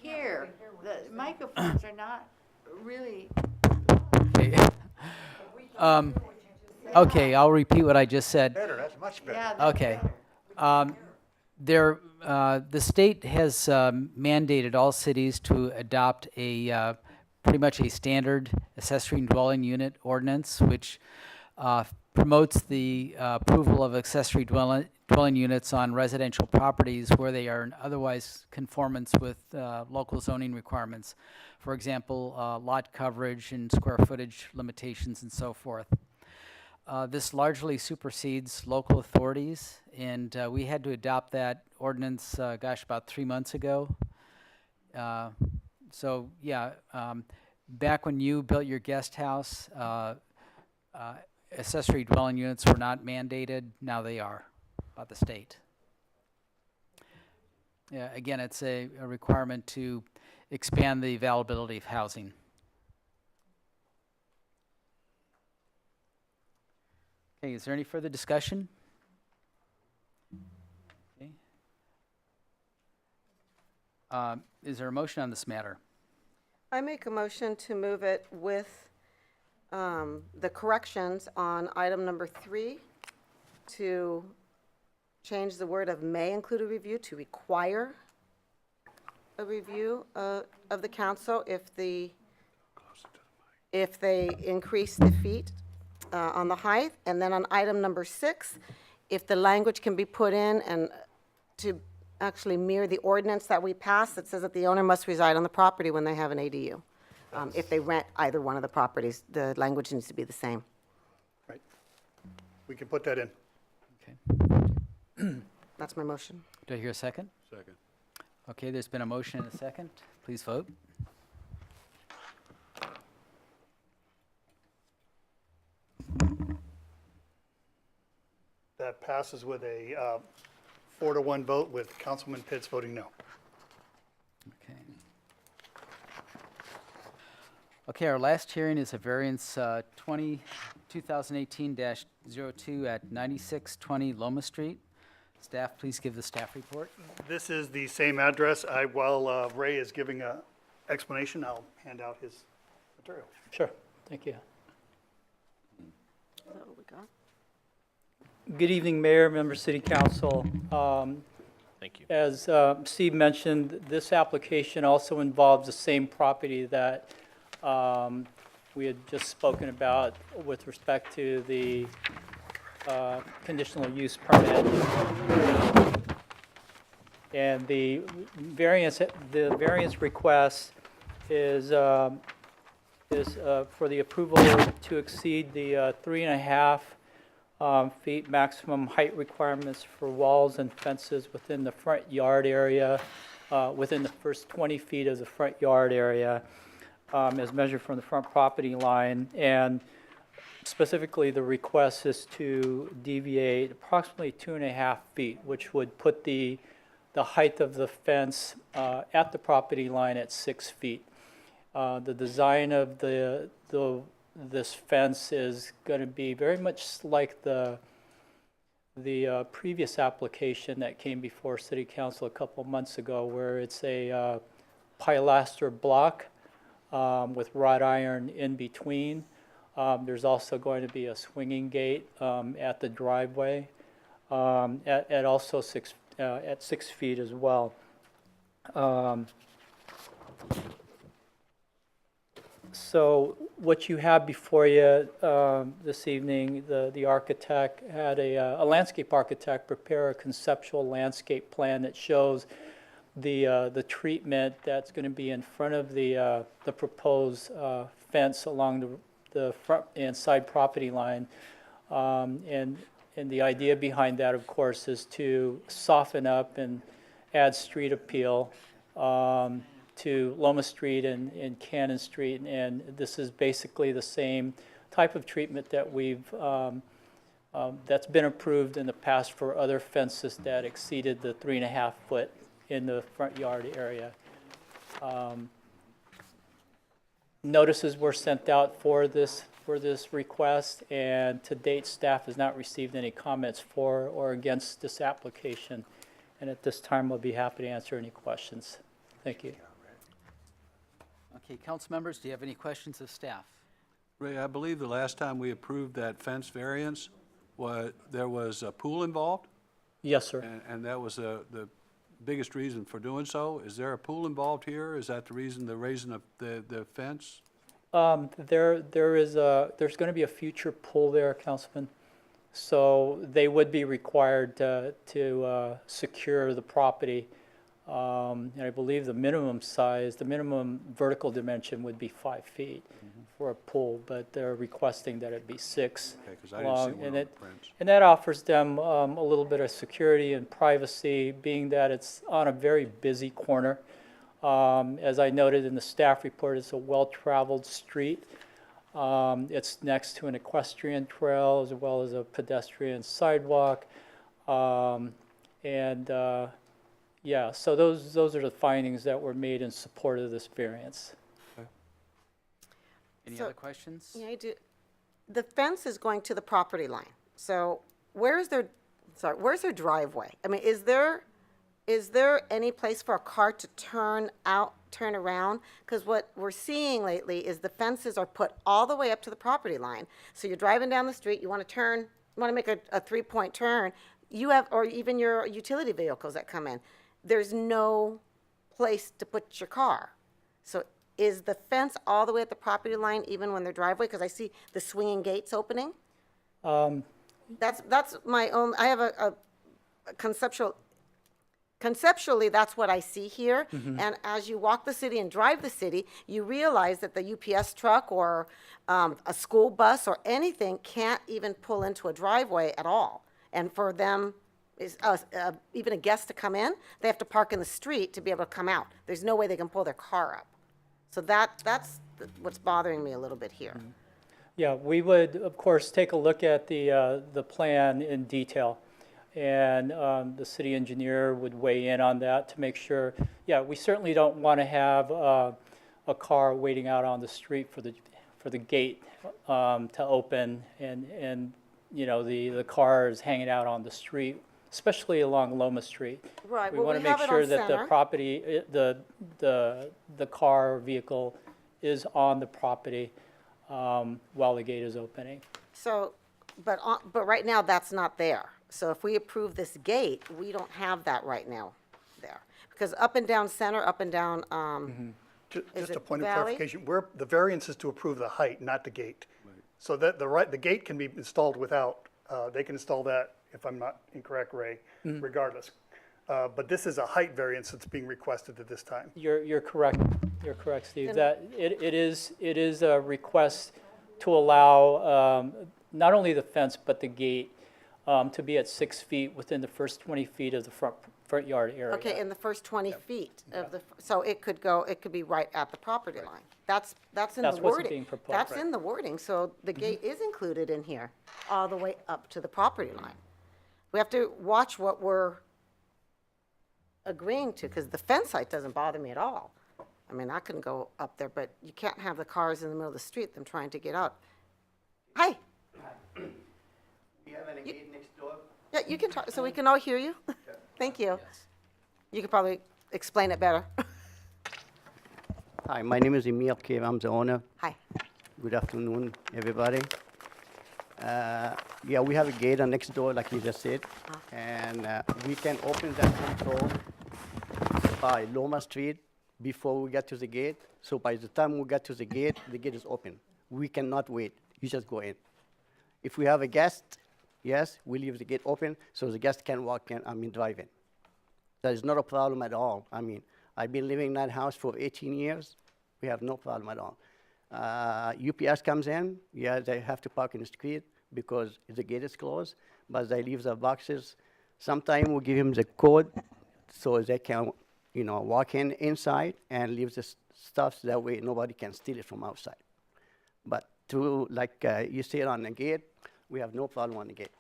hear. The microphones are not really. Okay. Okay, I'll repeat what I just said. Better, that's much better. Yeah, Okay. The state has mandated all cities to adopt pretty much a standard accessory dwelling unit ordinance, which promotes the approval of accessory dwelling units on residential properties where they are in otherwise conformance with local zoning requirements. For example, lot coverage and square footage limitations and so forth. This largely supersedes local authorities, and we had to adopt that ordinance, about 3 months ago. So, yeah, back when you built your guest house, accessory dwelling units were not mandated. Now they are by the state. Yeah, again, it's a requirement to expand the availability of housing. Okay, is there any further discussion? Okay. Is there a motion on this matter? I make a motion to move it with the corrections on item number 3 to change the word of may include a review to require a review of the council if they increase the feet on the height. And then on item number 6, if the language can be put in and to actually mirror the ordinance that we passed that says that the owner must reside on the property when they have an ADU. If they rent either one of the properties, the language needs to be the same. Right. We can put that in. Okay. That's my motion. Do I hear a second? Second. Okay, there's been a motion and a second. Please vote. That passes with a 4-1 vote with Councilman Pitts voting no. Okay. Okay, our last hearing is a variance 2018-02 at 9620 Loma Street. Staff, please give the staff report. This is the same address. While Ray is giving an explanation, I'll hand out his material. Sure, thank you. Is that what we got? Good evening, Mayor, members, City Council. Thank you. As Steve mentioned, this application also involves the same property that we had just spoken about with respect to the conditional use permit. And the variance request is for the approval to exceed the 3.5 feet maximum height requirements for walls and fences within the front yard area, within the first 20 feet of the front yard area, as measured from the front property line. And specifically, the request is to deviate approximately 2.5 feet, which would put the height of the fence at the property line at 6 feet. The design of this fence is going to be very much like the previous application that came before City Council a couple of months ago, where it's a pilaster block with wrought iron in between. There's also going to be a swinging gate at the driveway, at also 6 feet as well. So what you have before you this evening, the architect had a landscape architect prepare a conceptual landscape plan that shows the treatment that's going to be in front of the proposed fence along the front and side property line. And the idea behind that, of course, is to soften up and add street appeal to Loma Street and Cannon Street. And this is basically the same type of treatment that that's been approved in the past for other fences that exceeded the 3.5 foot in the front yard area. Notices were sent out for this request, and to date, staff has not received any comments for or against this application. And at this time, we'll be happy to answer any questions. Thank you. Okay, council members, do you have any questions of staff? Ray, I believe the last time we approved that fence variance, there was a pool involved? Yes, sir. And that was the biggest reason for doing so. Is there a pool involved here? Is that the reason, the raising of the fence? There's going to be a future pool there, Councilman. So they would be required to secure the property. And I believe the minimum vertical dimension would be 5 feet for a pool, but they're requesting that it be 6 Okay, 'cause I didn't see long, one and on the it prints. and that offers them a little bit of security and privacy, being that it's on a very busy corner. As I noted in the staff report, it's a well-traveled street. It's next to an equestrian trail as well as a pedestrian sidewalk. Yeah, so those are the findings that were made in support of this variance. Any So- other questions? Yeah, I do. The fence is going to the property line. So where's their driveway? I mean, is there any place for a car to turn around? Because what we're seeing lately is the fences are put all the way up to the property line. So you're driving down the street, you want to make a 3-point turn, or even your utility vehicles that come in. There's no place to put your car. So is the fence all the way at the property line, even when they're driveway? Because I see the swinging gates opening. That's my own. I have a conceptually, that's what I see here. And as you walk the city and drive the city, you realize that the UPS truck or a school bus or anything can't even pull into a driveway at all. And for them, even a guest to come in, they have to park in the street to be able to come out. There's no way they can pull their car up. So that's what's bothering me a little bit here. Yeah, we would, of course, take a look at the plan in detail. And the city engineer would weigh in on that to make sure. Yeah, we certainly don't want to have a car waiting out on the street for the gate to open, and you know the car is hanging out on the street, especially along Loma Street. Right. We well, want to have make it sure on that the center. property, the car or vehicle, is on the property while the gate is opening. So, but right now that's not there. So if we approve this gate, we don't have that right now there. Because up and down center, up and down, is Just it a point of Valley? clarification, the variance is to approve the height, not the gate. So that the gate can be installed without, they can install that, if I'm not incorrect, Ray, regardless. But this is a height variance that's being requested at this time. You're correct. You're correct, Steve. And- That it is a request to allow not only the fence but the gate to be at 6 feet within the first 20 feet of the front yard area. Okay, in the first 20 feet of so it could be right at the property line. That's in That's the what's wording. being proposed. That's in the wording, so the gate is included in here, all the way up to the property line. We have to watch what we're agreeing to, because the fence height doesn't bother me at all. I mean, I can go up there, but you can't have the cars in the middle of the street, them trying to get out. Hi. We have a gate next door. Yeah, you can talk, so we can all hear you. Thank you. You could probably explain it better. Hi, my name is Emil Cave. I'm the owner. Hi. Good afternoon, everybody. Yeah, we have a gate on next door, like you just said, and we can open that control by Loma Street before we get to the gate. So by the time we get to the gate is open. We cannot wait. You just go in. If we have a guest, yes, we leave the gate open so the guest can walk in, drive in. That is not a problem at all. I've been living in that house for 18 years. We have no problem at all. UPS comes in, yeah, they have to park in the street because the gate is closed, but they leave their boxes. Sometimes we give them the code so they can, walk inside and leave the stuff so that way nobody can steal it from outside. But like you say on the gate, we have no problem on the gate.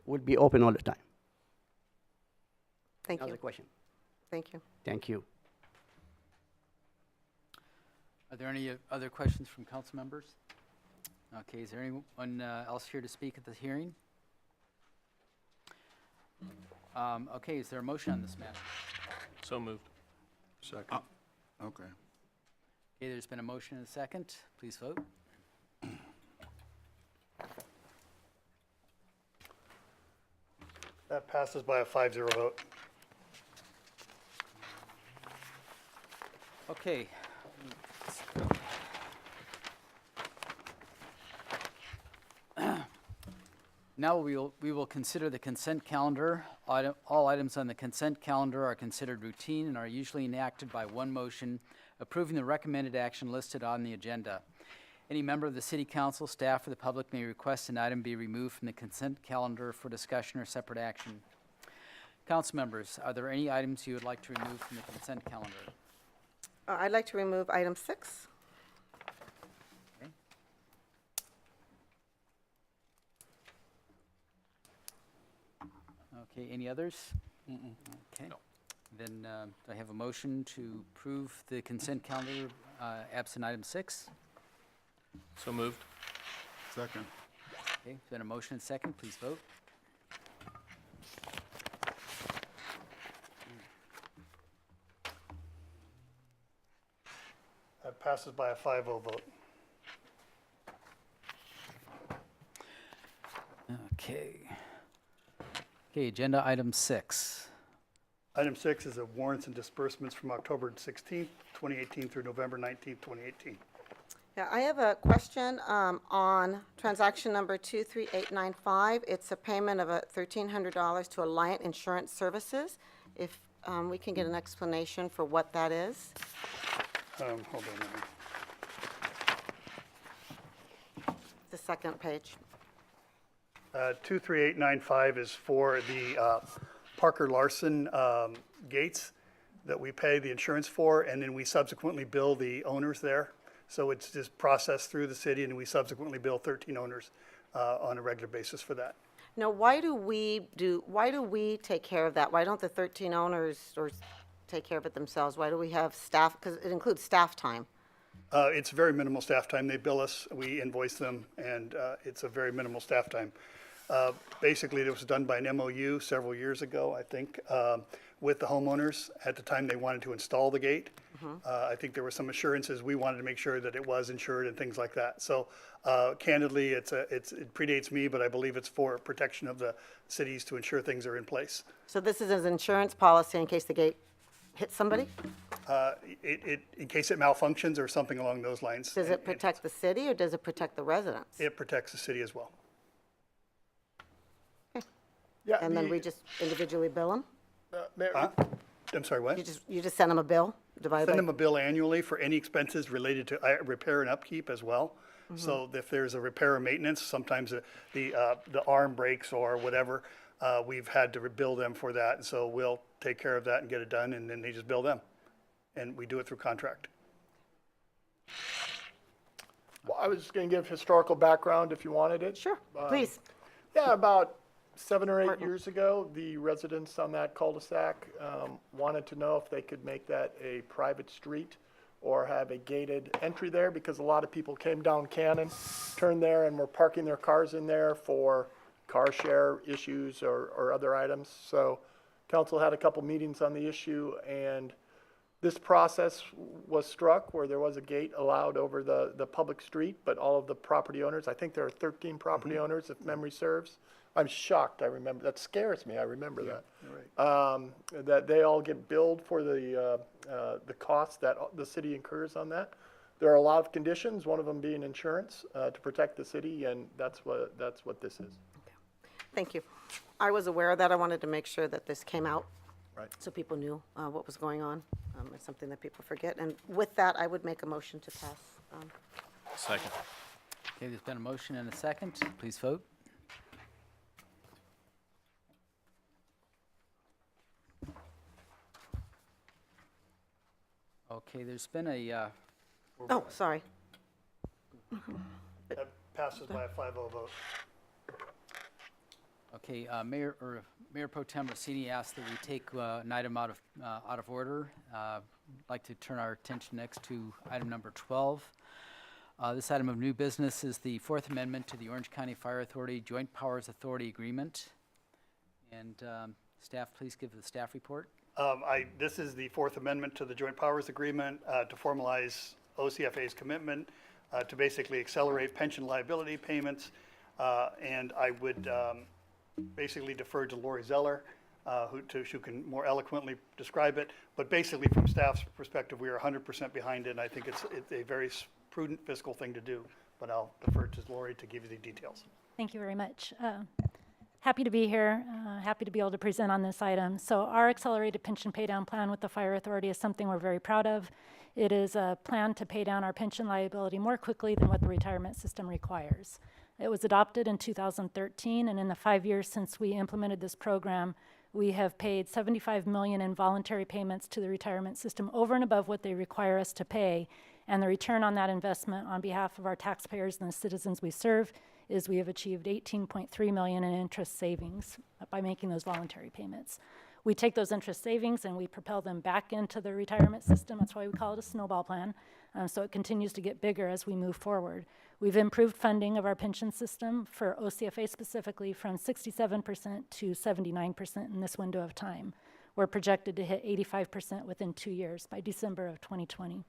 We'll be open all the time. Thank you. Another question. Thank you. Thank you. Are there any other questions from council members? Okay, is there anyone else here to speak at the hearing? Okay, is there a motion on this matter? So moved. Second. Okay. Okay, there's been a motion and a second. Please vote. That passes by a 5-0 vote. Okay. Now we will consider the consent calendar. All items on the consent calendar are considered routine and are usually enacted by one motion approving the recommended action listed on the agenda. Any member of the city council, staff, or the public may request an item be removed from the consent calendar for discussion or separate action. Council members, are there any items you would like to remove from the consent calendar? I'd like to remove item 6. Okay, any others? Okay. Then do I have a motion to approve the consent calendar absent item 6? So moved. Second. Okay, then a motion and second, please vote. That passes by a 5-0 vote. Okay. Okay, agenda item 6. Item 6 is the warrants and disbursements from October 16th, 2018 through November 19th, 2018. Yeah, I have a question on transaction number 23895. It's a payment of $1,300 to Alliant Insurance Services. If we can get an explanation for what that is. Hold on a minute. The second page. 23895 is for the Parker Larson gates that we pay the insurance for, and then we subsequently bill the owners there. So it's just processed through the city, and we subsequently bill 13 owners on a regular basis for that. Now, why do we take care of that? Why don't the 13 owners take care of it themselves? Why do we have staff? Because it includes staff time. It's very minimal staff time. They bill us, we invoice them, and it's a very minimal staff time. Basically, it was done by an MOU several years ago, I think, with the homeowners at the time they wanted to install the gate. I think there were some assurances. We wanted to make sure that it was insured and things like that. So candidly, it predates me, but I believe it's for protection of the cities to ensure things are in place. So this is an insurance policy in case the gate hits somebody? In case it malfunctions or something along those lines. Does it protect the city or does it protect the residents? It protects the city as well. Yeah, and then we just individually bill them? I'm sorry, what? You just send them a bill divided by? Send them a bill annually for any expenses related to repair and upkeep as well. So if there's a repair or maintenance, sometimes the arm breaks or whatever, we've had to bill them for that. And so we'll take care of that and get it done, and then they just bill them. And we do it through contract. Well, I was just going to give historical background if you wanted it. Sure, please. Yeah, about 7 or 8 years ago, the residents on that cul-de-sac wanted to know if they could make that a private street or have a gated entry there, because a lot of people came down Cannon, turned there, and were parking their cars in there for car share issues or other items. So council had a couple meetings on the issue, and this process was struck where there was a gate allowed over the public street, but all of the property owners, I think there are 13 property owners if memory serves. I'm shocked, I remember, that scares me, I remember that. Right. That they all get billed for the costs that the city incurs on that. There are a lot of conditions, one of them being insurance to protect the city, and that's what this is. Okay. Thank you. I was aware of that. I wanted to make sure that this came out. Right. So people knew what was going on. It's something that people forget. And with that, I would make a motion to pass. Second. Okay, there's been a motion and a second. Please vote. Okay, there's been a, Oh, sorry. That passes by a 5-0 vote. okay, Mayor Pro Tem Rossini asked that we take an item out of order. I'd like to turn our attention next to item number 12. This item of new business is the Fourth Amendment to the Orange County Fire Authority Joint Powers Authority Agreement. And staff, please give the staff report. This is the Fourth Amendment to the Joint Powers Agreement to formalize OCFA's commitment to basically accelerate pension liability payments. And I would basically defer to Lori Zeller, who can more eloquently describe it. But basically, from staff's perspective, we are 100% behind it, and I think it's a very prudent fiscal thing to do. But I'll defer to Lori to give you the details. Thank you very much. Happy to be here. Happy to be able to present on this item. So our accelerated pension paydown plan with the Fire Authority is something we're very proud of. It is a plan to pay down our pension liability more quickly than what the retirement system requires. It was adopted in 2013, and in the 5 years since we implemented this program, we have paid $75 million in voluntary payments to the retirement system over and above what they require us to pay. And the return on that investment on behalf of our taxpayers and the citizens we serve is we have achieved $18.3 million in interest savings by making those voluntary payments. We take those interest savings and we propel them back into the retirement system. That's why we call it a snowball plan. So it continues to get bigger as we move forward. We've improved funding of our pension system for OCFA specifically from 67% to 79% in this window of time. We're projected to hit 85% within 2 years by December of 2020.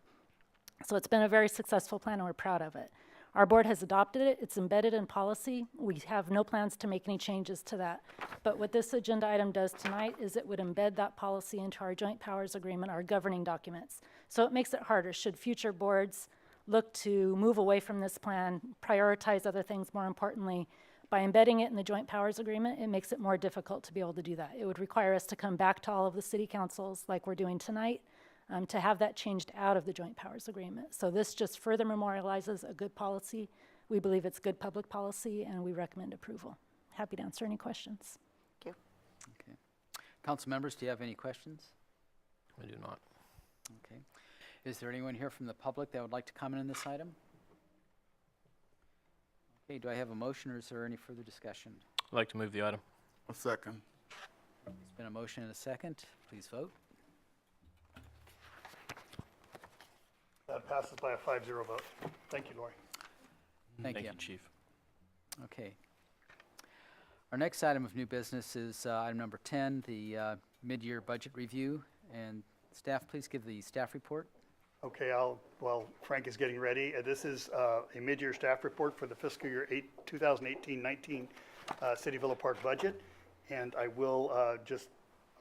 So it's been a very successful plan and we're proud of it. Our board has adopted it. It's embedded in policy. We have no plans to make any changes to that. But what this agenda item does tonight is it would embed that policy into our joint powers agreement, our governing documents. So it makes it harder should future boards look to move away from this plan, prioritize other things more importantly. By embedding it in the joint powers agreement, it makes it more difficult to be able to do that. It would require us to come back to all of the city councils like we're doing tonight to have that changed out of the joint powers agreement. So this just further memorializes a good policy. We believe it's good public policy and we recommend approval. Happy to answer any questions. Thank you. Okay. Council members, do you have any questions? I do not. Okay. Is there anyone here from the public that would like to comment on this item? Okay, do I have a motion or is there any further discussion? I'd like to move the item. A second. There's been a motion and a second. Please vote. That passes by a 5-0 vote. Thank you, Lori. Thank you. Chief. Okay. Our next item of new business is item number 10, the mid-year budget review. And staff, please give the staff report. Okay, while Frank is getting ready, this is a mid-year staff report for the fiscal year 2018-19 City of Villa Park budget. And I will just,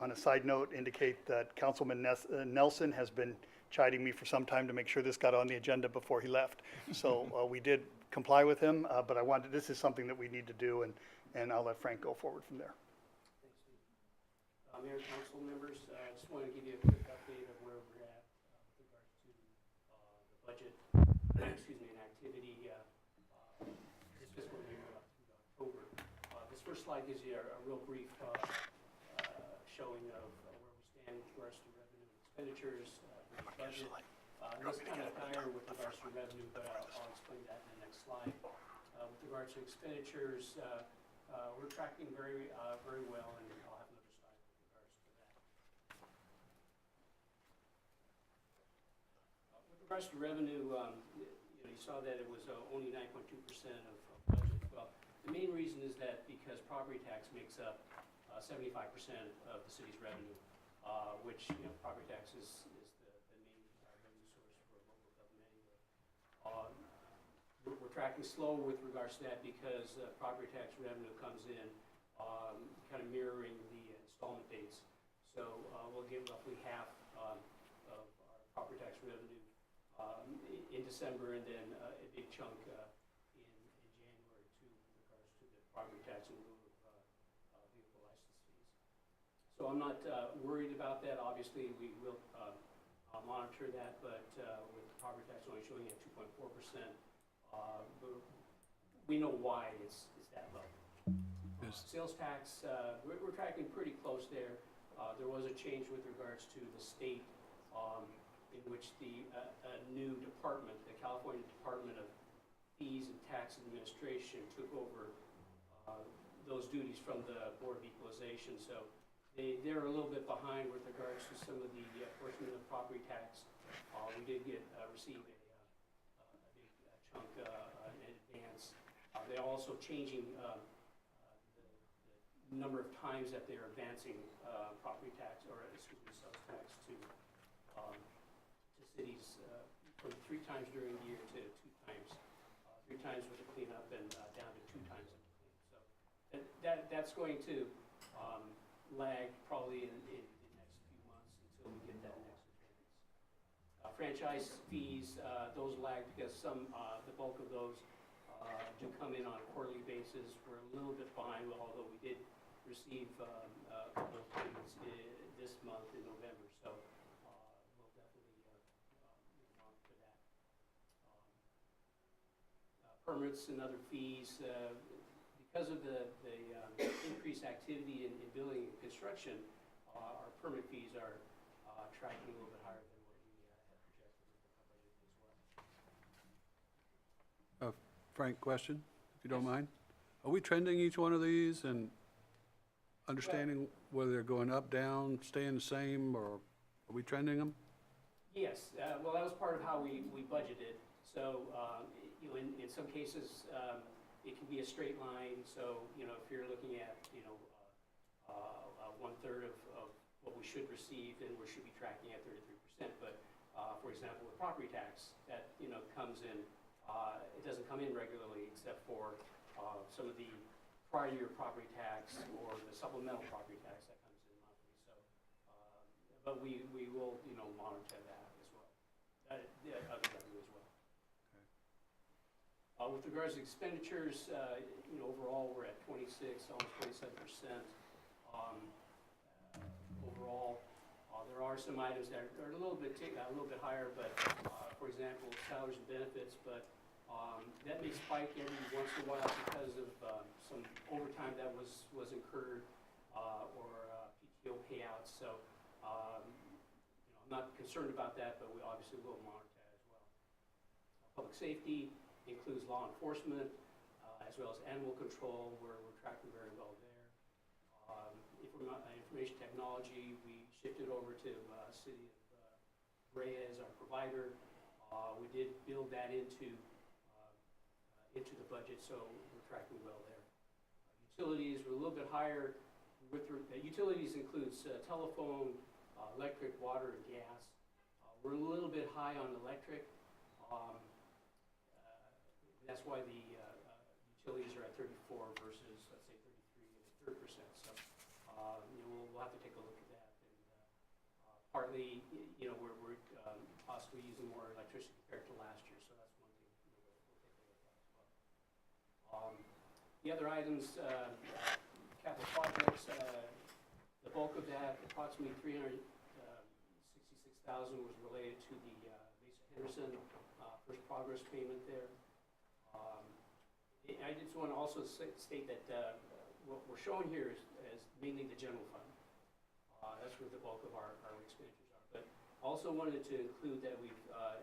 on a side note, indicate that Councilman Nelson has been chiding me for some time to make sure this got on the agenda before he left. So we did comply with him, but this is something that we need to do, and I'll let Frank go forward from there. Thanks, Steve. Mayor, council members, I just want to give you a quick update of where we're at with regards to the budget, excuse me, and activity this fiscal year through October. This first slide gives you a real brief showing of where we stand with regards to revenue and expenditures. Budget. This kind of higher with regards to revenue, but I'll explain that in the next slide. With regards to expenditures, we're tracking very well, and I'll have another slide with regards to that. With regards to revenue, you saw that it was only 9.2% of budget. Well, the main reason is that because property tax makes up 75% of the city's revenue, which property tax is we're tracking slow with regards to that because property tax revenue comes in kind of mirroring the installment dates. So we'll get roughly half of our property tax revenue in December and then a big chunk in January too with regards to the property tax in lieu of vehicle license fees. So I'm not worried about that. Obviously we will monitor that, but with the property tax only showing at 2.4%, we know why it's that low. Sales tax, we're tracking pretty close there. There was a change with regards to the state in which the new department, the California Department of Fees and Tax Administration, took over those duties from the Board of Equalization. So they're a little bit behind with regards to some of the portion of property tax. We did receive a big chunk in advance. They're also changing the number of times that they're advancing property tax, or excuse me, sales tax to cities from 3 times during the year to 2 times. 3 times with the cleanup and down to 2 times with the cleanup. So that's going to lag probably in the next few months until we get that next advance. Franchise fees, those lag because the bulk of those do come in on a quarterly basis. We're a little bit behind, although we did receive a couple of payments this month in November, so we'll definitely monitor that. Permits and other fees, because of the increased activity in building and construction, our permit fees are tracking a little bit higher than what we had projected with the budget as well. Frank, question, if you don't mind? Are we trending each one of these and understanding whether they're going up, down, staying the same, or are we trending them? Yes, well, that was part of how we budgeted. So, you know, in some cases, it can be a straight line. So, you know, if you're looking at, you know, 1/3 of what we should receive, then we should be tracking at 33%. But, for example, with property tax, that, you know, comes in, it doesn't come in regularly except for some of the prior year property tax or the supplemental property tax that comes in monthly. So, but we will, you know, monitor that as well. The other revenue as well. With regards to expenditures, you know, overall we're at 26, almost 27%. Overall, there are some items that are a little bit higher, but for example, salaries and benefits, but that may spike every once in a while because of some overtime that was incurred or PTO payouts. So, you know, I'm not concerned about that, but we obviously will monitor that as well. Public safety includes law enforcement as well as animal control, where we're tracking very well there. Information technology, we shifted over to City of Brea as our provider. We did build that into the budget, so we're tracking well there. Utilities were a little bit higher. Utilities includes telephone, electric, water, and gas. We're a little bit high on electric. That's why the utilities are at 34 versus, let's say, 33%. So, you know, we'll have to take a look at that. And partly, you know, we're possibly using more electricity compared to last year, so that's one thing we'll take a look at as well. The other items, capital projects, the bulk of that, approximately $366,000, was related to the Mesa Henderson first progress payment there. I just want to also state that what we're showing here is mainly the general fund. That's where the bulk of our expenditures are. But also wanted to include that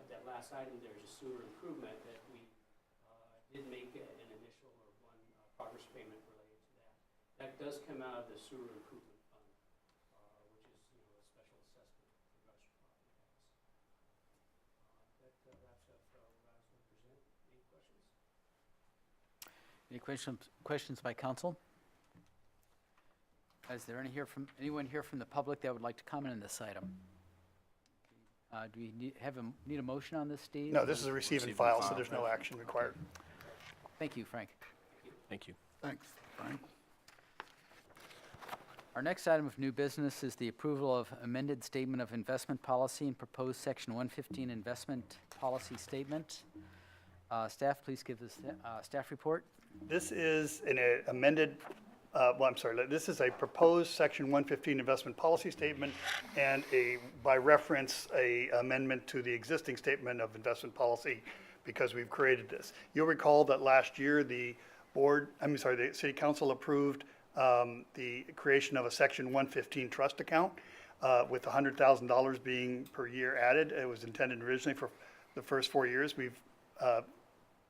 that last item there is a sewer improvement that we did make an initial or one progress payment related to that. That does come out of the sewer improvement fund, which is, you know, a special assessment for regards to property tax. That wraps up what I was going to present. Any questions? Any questions by council? Is there anyone here from the public that would like to comment on this item? Do we need a motion on this, Steve? No, this is a receive and file, so there's no action required. Thank you, Frank. Thank you. Thanks, Frank. Our next item of new business is the approval of amended statement of investment policy and proposed section 115 investment policy statement. Staff, please give the staff report. This is an amended, this is a proposed section 115 investment policy statement and by reference, a amendment to the existing statement of investment policy because we've created this. You'll recall that last year the City Council approved the creation of a section 115 trust account with $100,000 being per year added. It was intended originally for the first 4 years. We've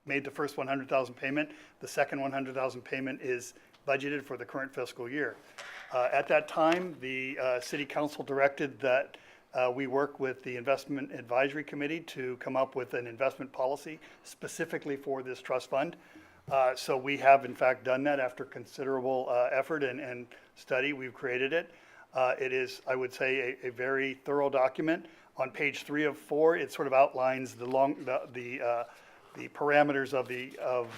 made the first $100,000 payment. The second $100,000 payment is budgeted for the current fiscal year. At that time, the City Council directed that we work with the Investment Advisory Committee to come up with an investment policy specifically for this trust fund. So we have in fact done that after considerable effort and study. We've created it. It is, I would say, a very thorough document. On page 3 of 4, it sort of outlines the parameters of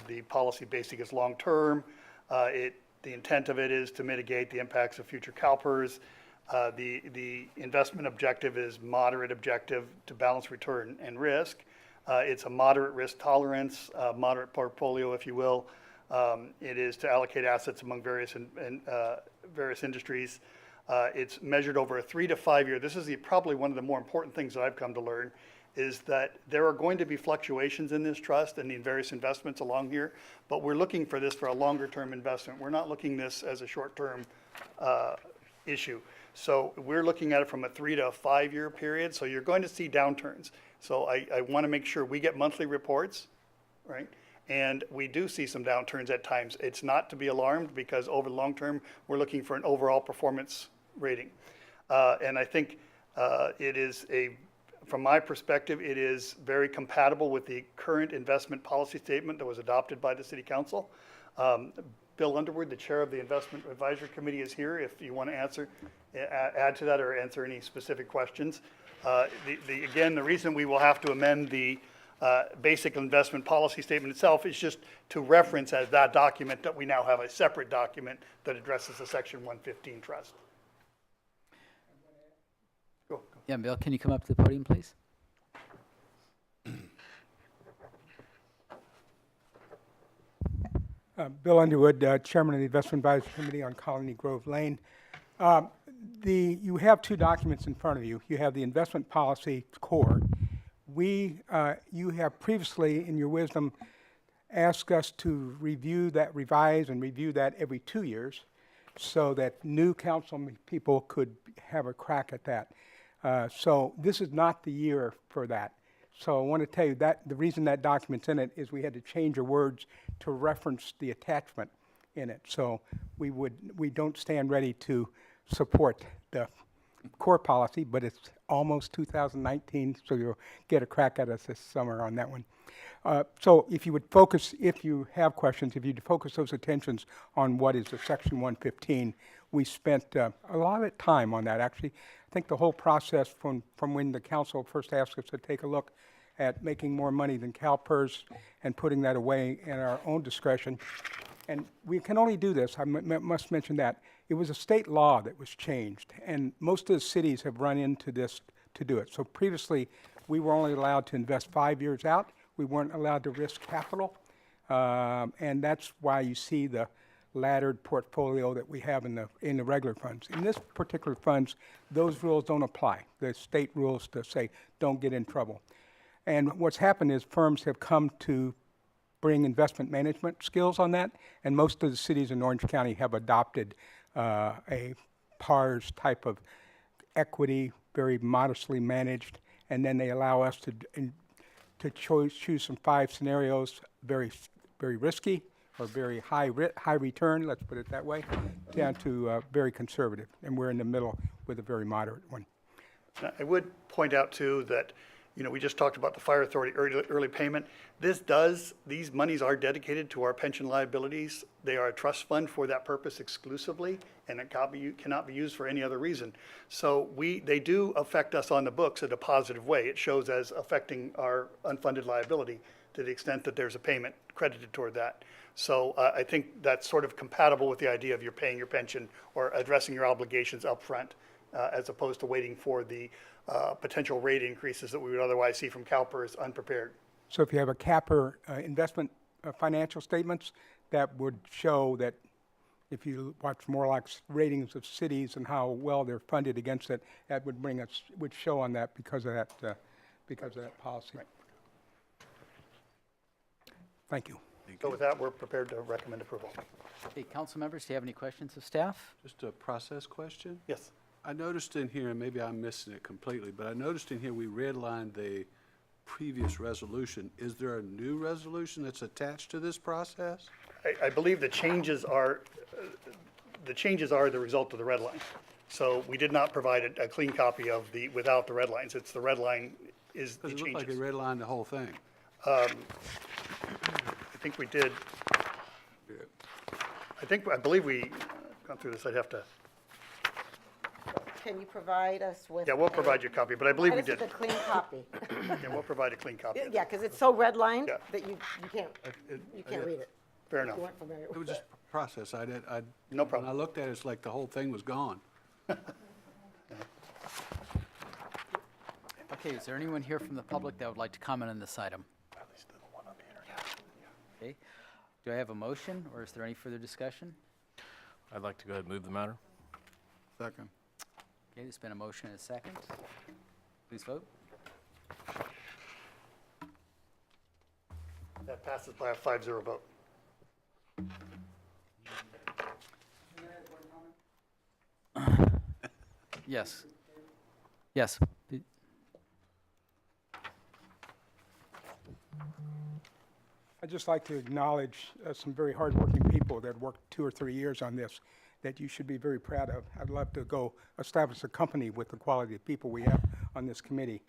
the policy. Basic is long term. The intent of it is to mitigate the impacts of future CalPERS. The investment objective is moderate objective to balance return and risk. It's a moderate risk tolerance, moderate portfolio, if you will. It is to allocate assets among various industries. It's measured over a 3 to 5 year. This is probably one of the more important things that I've come to learn, is that there are going to be fluctuations in this trust and in various investments along here, but we're looking for this for a longer term investment. We're not looking this as a short term issue. So we're looking at it from a 3 to 5 year period. So you're going to see downturns. So I want to make sure we get monthly reports, right? And we do see some downturns at times. It's not to be alarmed, because over the long term, we're looking for an overall performance rating. And I think it is from my perspective, it is very compatible with the current investment policy statement that was adopted by the City Council. Bill Underwood, the chair of the Investment Advisory Committee, is here if you want to add to that or answer any specific questions. Again, the reason we will have to amend the basic investment policy statement itself is just to reference as that document that we now have a separate document that addresses the Section 115 trust. Go. Yeah, Bill, can you come up to the podium, please? Bill Underwood, Chairman of the Investment Advisory Committee on Colony Grove Lane. You have two documents in front of you. You have the investment policy core. You have previously, in your wisdom, asked us to revise and review that every 2 years, so that new council people could have a crack at that. So this is not the year for that. So I want to tell you that the reason that document's in it is we had to change the words to reference the attachment in it. So we don't stand ready to support the core policy, but it's almost 2019, so you'll get a crack at us this summer on that one. So if you would focus, if you have questions, if you'd focus those attentions on what is the Section 115, we spent a lot of time on that, actually. I think the whole process from when the council first asked us to take a look at making more money than CalPERS and putting that away in our own discretion. And we can only do this, I must mention that. It was a state law that was changed, and most of the cities have run into this to do it. So previously, we were only allowed to invest 5 years out. We weren't allowed to risk capital, and that's why you see the laddered portfolio that we have in the regular funds. In this particular funds, those rules don't apply. The state rules to say, don't get in trouble. And what's happened is firms have come to bring investment management skills on that, and most of the cities in Orange County have adopted a PARS type of equity, very modestly managed, and then they allow us to choose some 5 scenarios, very risky or very high return, let's put it that way, down to very conservative, and we're in the middle with a very moderate one. I would point out too that, we just talked about the Fire Authority early payment. These monies are dedicated to our pension liabilities. They are a trust fund for that purpose exclusively, and it cannot be used for any other reason. So they do affect us on the books in a positive way. It shows as affecting our unfunded liability to the extent that there's a payment credited toward that. So I think that's sort of compatible with the idea of you're paying your pension or addressing your obligations up front, as opposed to waiting for the potential rate increases that we would otherwise see from CalPERS unprepared. So if you have a CAPR investment financial statements, that would show that if you watch more like ratings of cities and how well they're funded against it, that would show on that because of that policy. Right. Thank you. So with that, we're prepared to recommend approval. Hey, council members, do you have any questions of staff? Just a process question? Yes. I noticed in here, and maybe I'm missing it completely, but I noticed in here we redlined the previous resolution. Is there a new resolution that's attached to this process? I believe the changes are the result of the red line. So we did not provide a clean copy of without the red lines. It's the red line is the changes. It looked like it redlined the whole thing. I think we did. I believe we gone through this. I'd have to. Can you provide us with? Yeah, we'll provide you a copy, but I believe we did. A clean copy. Yeah, we'll provide a clean copy. Yeah, because it's so redlined that you can't read it. Fair enough. It was just process. No problem. When I looked at it, it's like the whole thing was gone. Okay, Okay, is there anyone here from the public that would like to comment on this item? Okay, do I have a motion, or is there any further discussion? I'd like to go ahead and move the matter. Second. Okay, there's been a motion and a second. Please vote. That passes by a 5-0 vote. Yes. Yes. I'd just like to acknowledge some very hardworking people that worked 2 or 3 years on this that you should be very proud of. I'd love to go establish a company with the quality of people we have on this committee.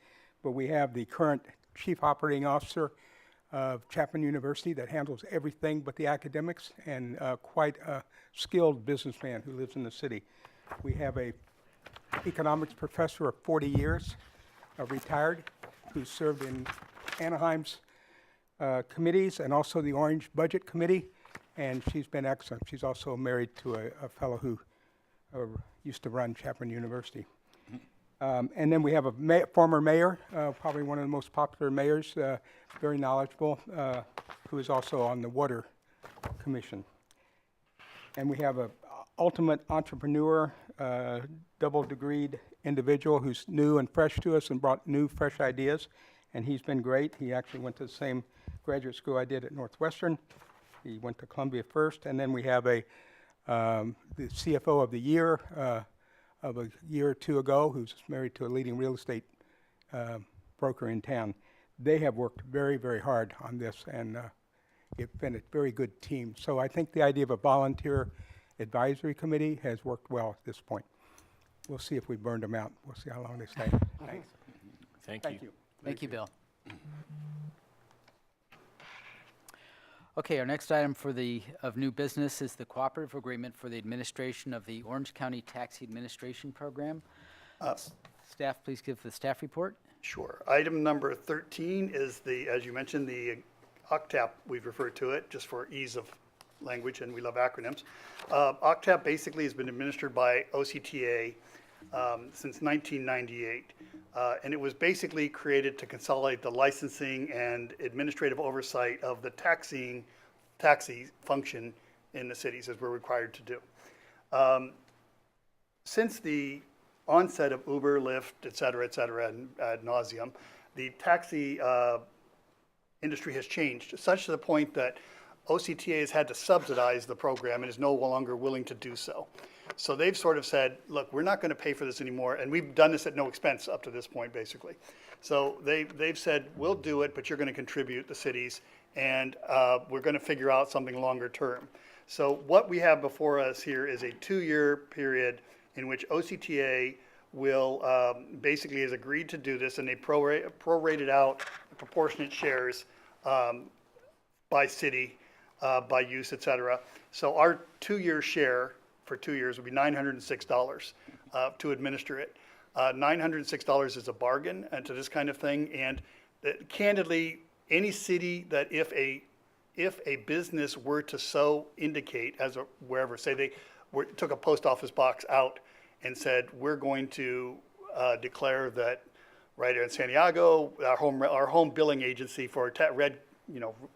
But we have the current Chief Operating Officer of Chapman University that handles everything but the academics, and quite a skilled businessman who lives in the city. We have a economics professor of 40 years, retired, who served in Anaheim's committees and also the Orange Budget Committee, and she's been excellent. She's also married to a fellow who used to run Chapman University. And then we have a former mayor, probably one of the most popular mayors, very knowledgeable, who is also on the Water Commission. And we have a ultimate entrepreneur, double-degreed individual who's new and fresh to us and brought new, fresh ideas, and he's been great. He actually went to the same graduate school I did at Northwestern. He went to Columbia first, and then we have the CFO of the year of a year or two ago, who's married to a leading real estate broker in town. They have worked very, very hard on this, and it's been a very good team. So I think the idea of a volunteer advisory committee has worked well at this point. We'll see if we burned them out. We'll see how long they stay. Thanks. Thank you. Thank you, Bill. Okay, our next item of new business is the cooperative agreement for the administration of the Orange County Taxi Administration Program. Staff, please give the staff report. Sure. Item number 13 is as you mentioned, the OCTAP, we've referred to it just for ease of language, and we love acronyms. OCTAP basically has been administered by OCTA since 1998. And it was basically created to consolidate the licensing and administrative oversight of the taxi function in the cities, as we're required to do. Since the onset of Uber, Lyft, et cetera, and ad nauseum, the taxi industry has changed, such to the point that OCTA has had to subsidize the program and is no longer willing to do so. So they've sort of said, look, we're not going to pay for this anymore, and we've done this at no expense up to this point, basically. So they've said, we'll do it, but you're going to contribute, the cities, and we're going to figure out something longer term. So what we have before us here is a 2-year period in which OCTA will basically has agreed to do this, and they prorated out proportionate shares by city, by use, et cetera. So our 2-year share for 2 years would be $906 to administer it. $906 is a bargain to this kind of thing, and candidly, any city that if a business were to so indicate wherever, say they took a post office box out and said, we're going to declare that right here in Santiago, our home billing agency for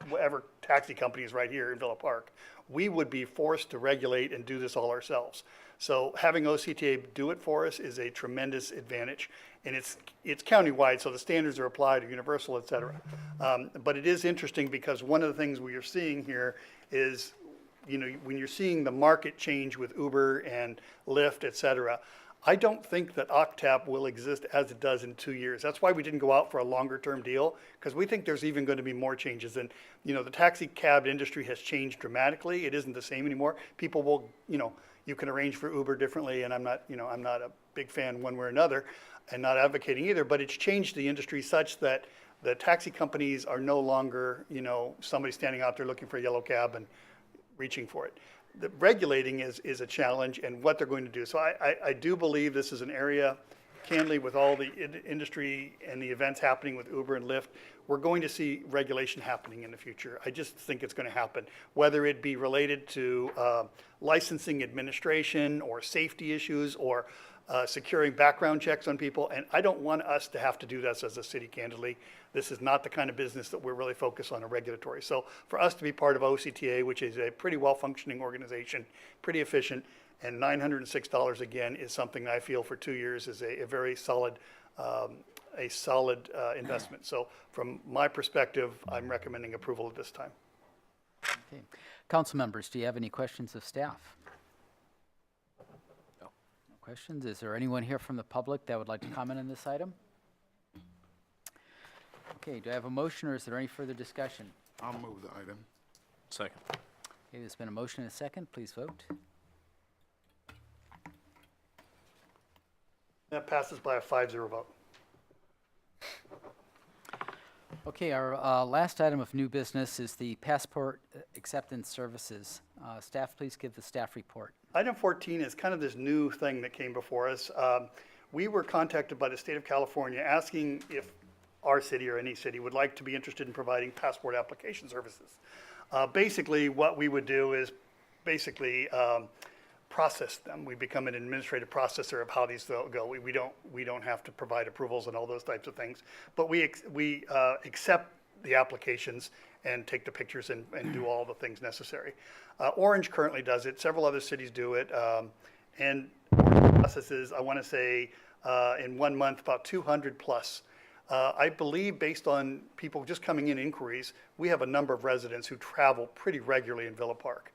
whatever taxi company is right here in Villa Park, we would be forced to regulate and do this all ourselves. So having OCTA do it for us is a tremendous advantage, and it's countywide, so the standards are applied, are universal, et cetera. But it is interesting because one of the things we are seeing here is, when you're seeing the market change with Uber and Lyft, et cetera, I don't think that OCTAP will exist as it does in 2 years. That's why we didn't go out for a longer term deal, because we think there's even going to be more changes. And, the taxi cab industry has changed dramatically. It isn't the same anymore. People will, you can arrange for Uber differently, and I'm not a big fan one way or another, and not advocating either, but it's changed the industry such that the taxi companies are no longer, somebody standing out there looking for a yellow cab and reaching for it. The regulating is a challenge, and what they're going to do. So I do believe this is an area, candidly, with all the industry and the events happening with Uber and Lyft, we're going to see regulation happening in the future. I just think it's going to happen, whether it be related to licensing administration or safety issues or securing background checks on people, and I don't want us to have to do this as a city, candidly. This is not the kind of business that we're really focused on a regulatory. So for us to be part of OCTA, which is a pretty well-functioning organization, pretty efficient, and $906 again is something I feel for 2 years is a very solid investment. So from my perspective, I'm recommending approval at this time. Okay. Council members, do you have any questions of staff? No questions? Is there anyone here from the public that would like to comment on this item? Okay, do I have a motion, or is there any further discussion? I'll move the item. Second. Okay, there's been a motion and a second. Please vote. That passes by a 5-0 vote. Okay, our last item of new business is the passport acceptance services. Staff, please give the staff report. Item 14 is kind of this new thing that came before us. We were contacted by the state of California asking if our city or any city would like to be interested in providing passport application services. Basically, what we would do is process them. We become an administrative processor of how these go. We don't have to provide approvals and all those types of things, but we accept the applications and take the pictures and do all the things necessary. Orange currently does it. Several other cities do it, and Orange processes, I want to say, in 1 month about 200 plus. I believe, based on people just coming in inquiries, we have a number of residents who travel pretty regularly in Villa Park,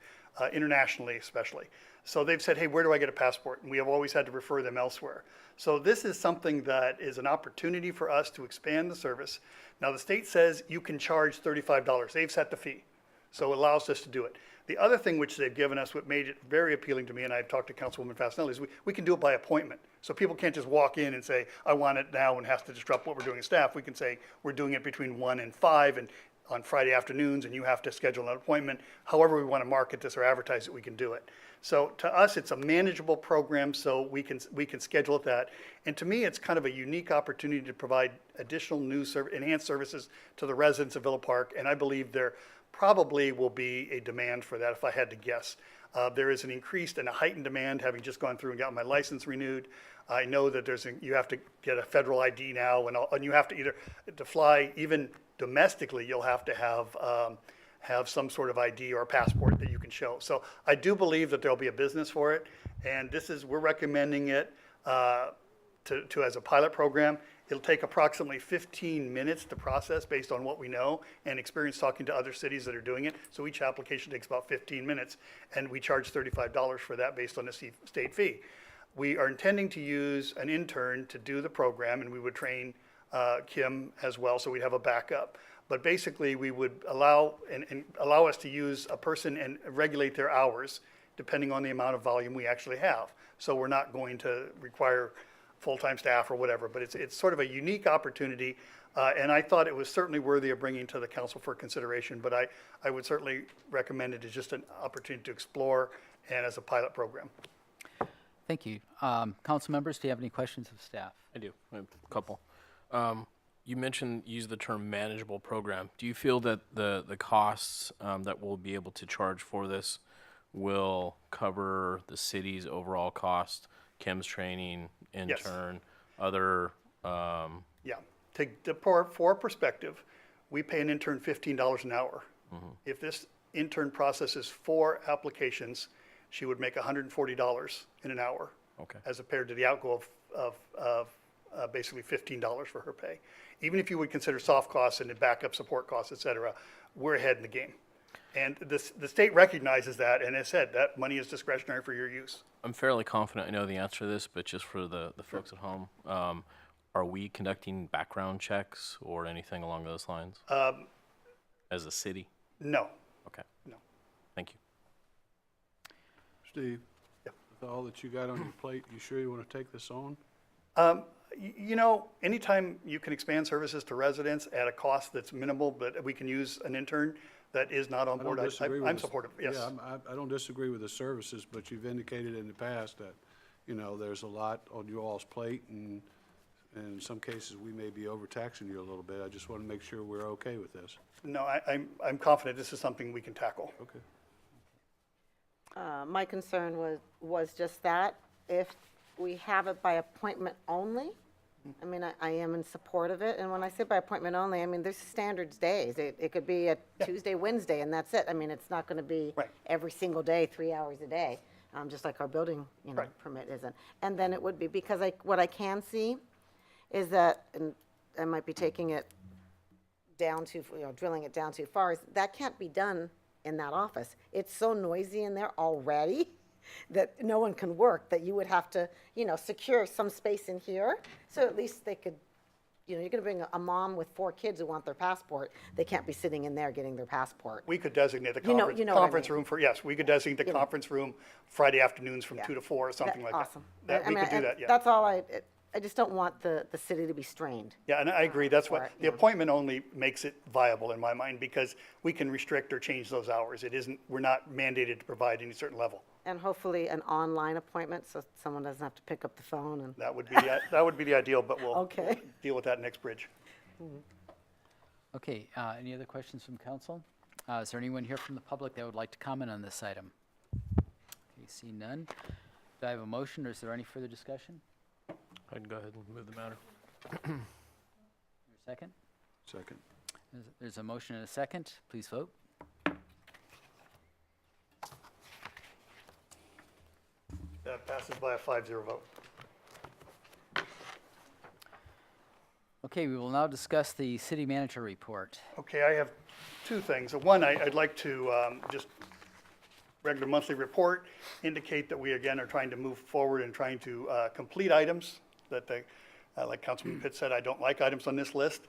internationally especially. So they've said, hey, where do I get a passport? And we have always had to refer them elsewhere. So this is something that is an opportunity for us to expand the service. Now, the state says you can charge $35. They've set the fee. So it allows us to do it. The other thing which they've given us, what made it very appealing to me, and I've talked to Councilwoman Fasenelli, is we can do it by appointment. So people can't just walk in and say, I want it now, and has to disrupt what we're doing as staff. We can say, we're doing it between 1 and 5 and on Friday afternoons, and you have to schedule an appointment. However we want to market this or advertise it, we can do it. So to us, it's a manageable program, so we can schedule it that. And to me, it's kind of a unique opportunity to provide additional enhanced services to the residents of Villa Park, and I believe there probably will be a demand for that if I had to guess. There is an increased and a heightened demand, having just gone through and got my license renewed. I know that you have to get a federal ID now, and you have to either, to fly even domestically, you'll have to have some sort of ID or passport that you can show. So I do believe that there'll be a business for it, and we're recommending it as a pilot program. It'll take approximately 15 minutes to process based on what we know and experience talking to other cities that are doing it. So each application takes about 15 minutes, and we charge $35 for that based on the state fee. We are intending to use an intern to do the program, and we would train Kim as well, so we'd have a backup. But basically, we would allow us to use a person and regulate their hours depending on the amount of volume we actually have. So we're not going to require full-time staff or whatever, but it's sort of a unique opportunity, and I thought it was certainly worthy of bringing to the council for consideration, but I would certainly recommend it as just an opportunity to explore and as a pilot program. Thank you. Council members, do you have any questions of staff? I do. I have a couple. You mentioned use the term manageable program. Do you feel that the costs that we'll be able to charge for this will cover the city's overall cost, Kim's training, intern, yes. Other? Yeah. For perspective, we pay an intern $15 an hour. Mm-hmm. If this intern processes 4 applications, she would make $140 in an hour. Okay. As compared to the outgo of basically $15 for her pay. Even if you would consider soft costs and the backup support costs, et cetera, we're ahead in the game. And the state recognizes that, and has said that money is discretionary for your use. I'm fairly confident I know the answer to this, but just for the folks at home, are we conducting background checks or anything along those lines as a city? No. Okay. No. Thank you. Steve, yeah. With all that you got on your plate, you sure you want to take this on? You know, anytime you can expand services to residents at a cost that's minimal, but we can use an intern that is not on board, I'm supportive, yes. Yeah, I don't disagree with the services, but you've indicated in the past that, you know, there's a lot on you all's plate, and in some cases, we may be overtaxing you a little bit. I just want to make sure we're okay with this. No, I'm confident this is something we can tackle. Okay. My concern was just that if we have it by appointment only. I mean, I am in support of it, and when I say by appointment only, I mean, there's standards days. It could be a Tuesday, Wednesday, and that's it. I mean, it's not gonna be every single day, 3 hours a day, just like our building, permit isn't. And then it would be, because what I can see is that, and I might be taking it down too, drilling it down too far, is that can't be done in that office. It's so noisy in there already that no one can work, that you would have to, secure some space in here, so at least they could, you're gonna bring a mom with 4 kids who want their passport, they can't be sitting in there getting their passport. We could designate the You know conference, what I conference mean. room for, yes, we could designate the conference room Friday afternoons from 2 to 4 or something like that. Awesome. That, we could do that, yeah. That's all I just don't want the city to be strained. Yeah, and I agree, that's what, Right, the appointment only makes it viable in my mind, because we can restrict or change those hours. It isn't, we're not mandated to provide any certain level. And hopefully an online appointment, so someone doesn't have to pick up the phone and. That would be, that would be the ideal, but we'll Okay. deal with that next bridge. Okay, any other questions from council? Is there anyone here from the public that would like to comment on this item? Okay, see none. Do I have a motion, or is there any further discussion? I'd go ahead and move the matter. Second? Second. There's a motion and a second. Please vote. That passes by a 5-0 vote. Okay, we will now discuss the city manager report. Okay, I have 2 things. One, I'd like to just regular monthly report indicate that we again are trying to move forward and trying to complete items that like Councilman Pitt said, I don't like items on this list.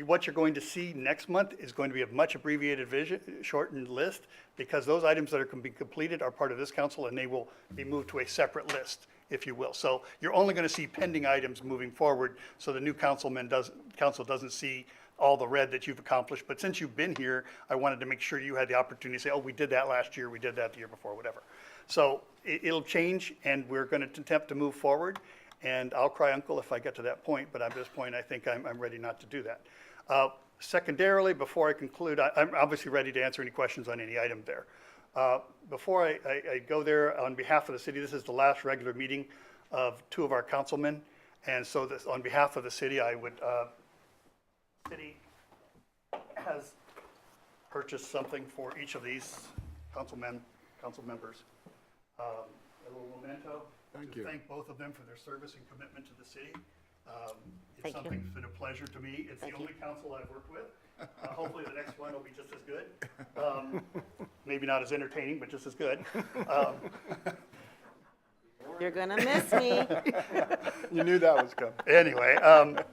What you're going to see next month is going to be a much abbreviated shortened list, because those items that can be completed are part of this council, and they will be moved to a separate list, if you will. So you're only going to see pending items moving forward, so the new council doesn't see all the red that you've accomplished. But since you've been here, I wanted to make sure you had the opportunity to say, oh, we did that last year, we did that the year before, whatever. So it'll change, and we're going to attempt to move forward. And I'll cry uncle if I get to that point, but at this point, I think I'm ready not to do that. Secondarily, before I conclude, I'm obviously ready to answer any questions on any item there. Before I go there, on behalf of the city, this is the last regular meeting of 2 of our councilmen. And so this, on behalf of the city, I would, city has purchased something for each of these council members. A little memento. Thank to you. thank both of them for their service and commitment to the city. It's Thank you. something that's been a pleasure to me. It's the only council I've worked with. Hopefully the next one will be just as good. Maybe not as entertaining, but just as good. You're gonna miss me. You knew that was coming. Anyway,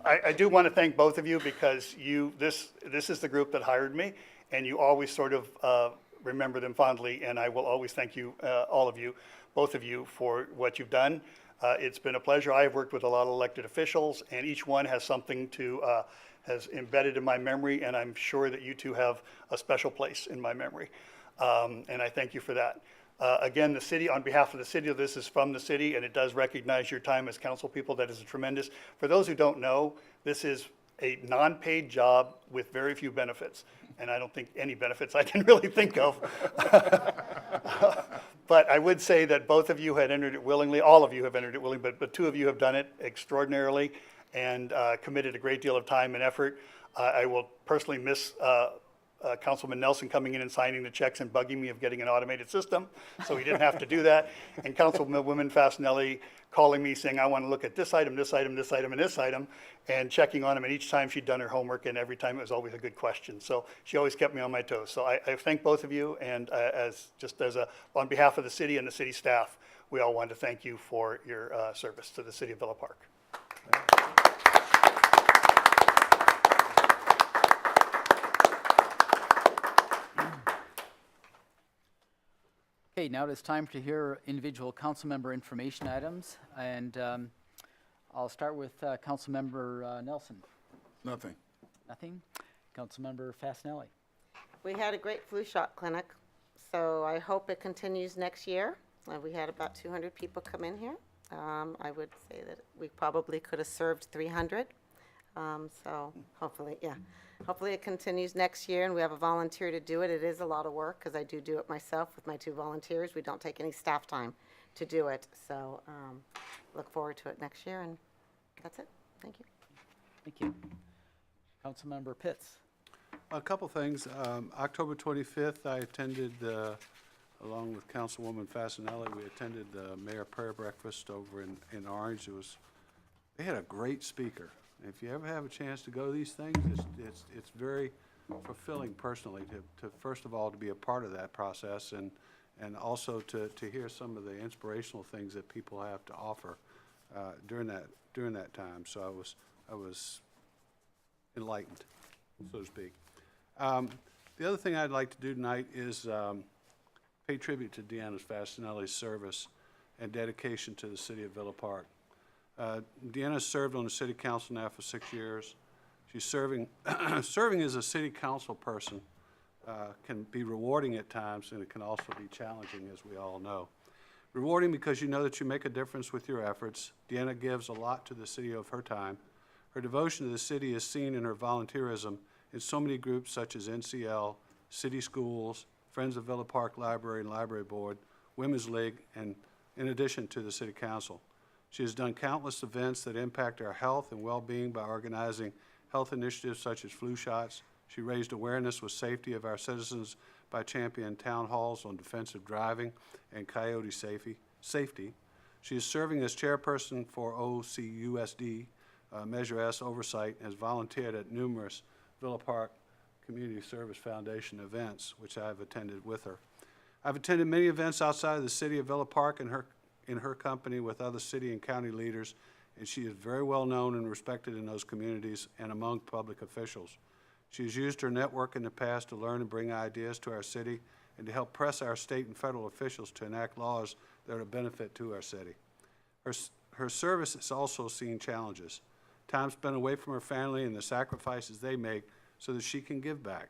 I do want to thank both of you, because this is the group that hired me, and you always sort of remember them fondly, and I will always thank you, all of you, both of you, for what you've done. It's been a pleasure. I have worked with a lot of elected officials, and each one has something has embedded in my memory, and I'm sure that you two have a special place in my memory. And I thank you for that. Again, the city, on behalf of the city, this is from the city, and it does recognize your time as council people. That is tremendous. For those who don't know, this is a non-paid job with very few benefits, and I don't think any benefits I can really think of. But I would say that both of you had entered it willingly. All of you have entered it willingly, but 2 of you have done it extraordinarily and committed a great deal of time and effort. I will personally miss Councilman Nelson coming in and signing the checks and bugging me of getting an automated system, so he didn't have to do that. And Councilwoman Fasenelli calling me saying, I want to look at this item, this item, this item, and this item, and checking on them. And each time she'd done her homework, and every time it was always a good question. So she always kept me on my toes. So I thank both of you, and on behalf of the city and the city staff, we all want to thank you for your service to the city of Villa Park. Okay, now it is time to hear individual council member information items, and I'll start with council member Nelson. Nothing. Nothing? Council member Fasenelli. We had a great flu shot clinic, so I hope it continues next year. We had about 200 people come in here. I would say that we probably could have served 300. So hopefully, yeah. Hopefully it continues next year, and we have a volunteer to do it. It is a lot of work, because I do it myself with my 2 volunteers. We don't take any staff time to do it. So look forward to it next year, and that's it. Thank you. Thank you. Councilmember Pitts. A couple things. October 25th, I attended, along with Councilwoman Fasenelli, we attended the Mayor Prayer Breakfast over in Orange. They had a great speaker. If you ever have a chance to go to these things, it's very fulfilling personally to first of all to be a part of that process, and also to hear some of the inspirational things that people have to offer during that time. So I was enlightened, so to speak. The other thing I'd like to do tonight is pay tribute to Deanna Fasenelli's service and dedication to the city of Villa Park. Deanna served on the city council now for 6 years. She's serving as a city council person can be rewarding at times, and it can also be challenging, as we all know. Rewarding because you know that you make a difference with your efforts. Deanna gives a lot to the city of her time. Her devotion to the city is seen in her volunteerism in so many groups such as NCL, City Schools, Friends of Villa Park Library and Library Board, Women's League, and in addition to the City Council. She has done countless events that impact our health and well-being by organizing health initiatives such as flu shots. She raised awareness with safety of our citizens by championing town halls on defensive driving and coyote safety. She is serving as chairperson for OCUSD, Measure S oversight, and has volunteered at numerous Villa Park Community Service Foundation events, which I have attended with her. I've attended many events outside of the city of Villa Park in her company with other city and county leaders, and she is very well known and respected in those communities and among public officials. She has used her network in the past to learn and bring ideas to our city and to help press our state and federal officials to enact laws that are a benefit to our city. Her service has also seen challenges, time spent away from her family and the sacrifices they make so that she can give back.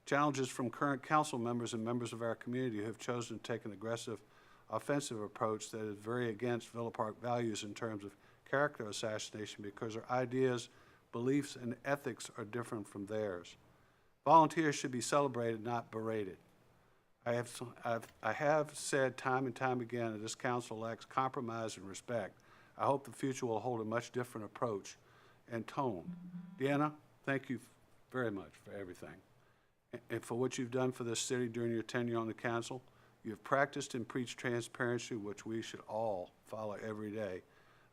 Challenges from current council members and members of our community who have chosen to take an aggressive, offensive approach that is very against Villa Park values in terms of character assassination because their ideas, beliefs, and ethics are different from theirs. Volunteers should be celebrated, not berated. I have said time and time again that this council lacks compromise and respect. I hope the future will hold a much different approach and tone. Deanna, thank you very much for everything and for what you've done for this city during your tenure on the council. You have practiced and preached transparency, which we should all follow every day.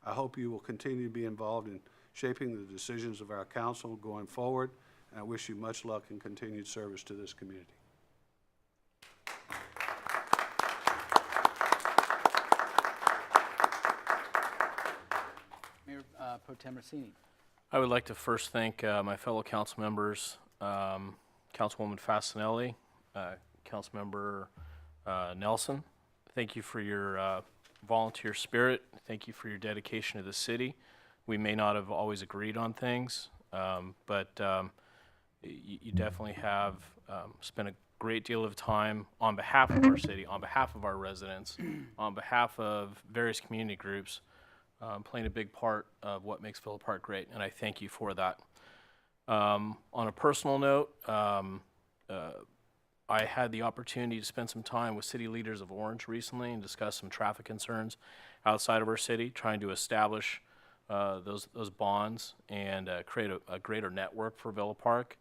I hope you will continue to be involved in shaping the decisions of our council going forward, and I wish you much luck and continued service to this community. Mayor Pro Tem Racini. I would like to first thank my fellow council members, Councilwoman Fasenelli, Councilmember Nelson. Thank you for your volunteer spirit. Thank you for your dedication to the city. We may not have always agreed on things, but you definitely have spent a great deal of time on behalf of our city, on behalf of our residents, on behalf of various community groups, playing a big part of what makes Villa Park great, and I thank you for that. On a personal note, I had the opportunity to spend some time with city leaders of Orange recently and discuss some traffic concerns outside of our city, trying to establish those bonds and create a greater network for Villa Park.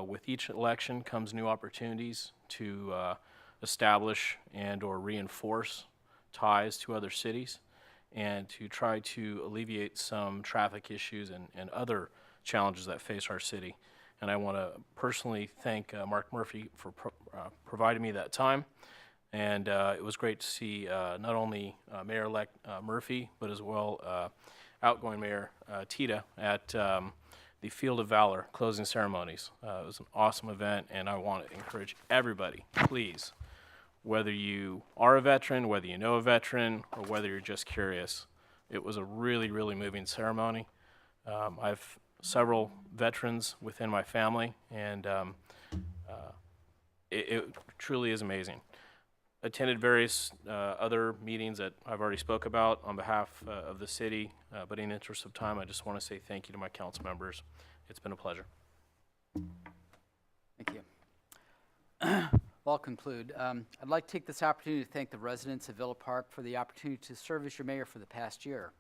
With each election comes new opportunities to establish and or reinforce ties to other cities and to try to alleviate some traffic issues and other challenges that face our city. And I want to personally thank Mark Murphy for providing me that time. And it was great to see not only Mayor-elect Murphy, but as well outgoing Mayor Tita at the Field of Valor closing ceremonies. It was an awesome event, and I want to encourage everybody, please, whether you are a veteran, whether you know a veteran, or whether you're just curious, it was a really, really moving ceremony. I've several veterans within my family, and it truly is amazing. Attended various other meetings that I've already spoke about on behalf of the city, but in the interest of time, I just want to say thank you to my council members. It's been a pleasure. Thank you. Well, I'll conclude. I'd like to take this opportunity to thank the residents of Villa Park for the opportunity to serve as your mayor for the past year.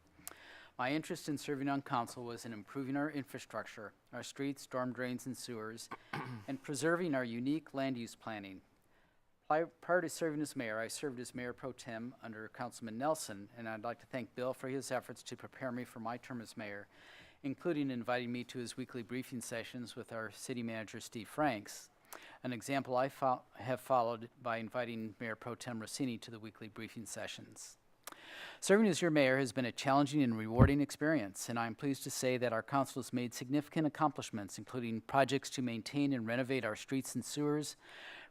My interest in serving on council was in improving our infrastructure, our streets, storm drains, and sewers, and preserving our unique land use planning. Prior to serving as mayor, I served as mayor pro tem under Councilman Nelson, and I'd like to thank Bill for his efforts to prepare me for my term as mayor, including inviting me to his weekly briefing sessions with our city manager, Steve Franks, an example I have followed by inviting Mayor Pro Tem Rossini to the weekly briefing sessions. Serving as your mayor has been a challenging and rewarding experience, and I'm pleased to say that our council has made significant accomplishments, including projects to maintain and renovate our streets and sewers,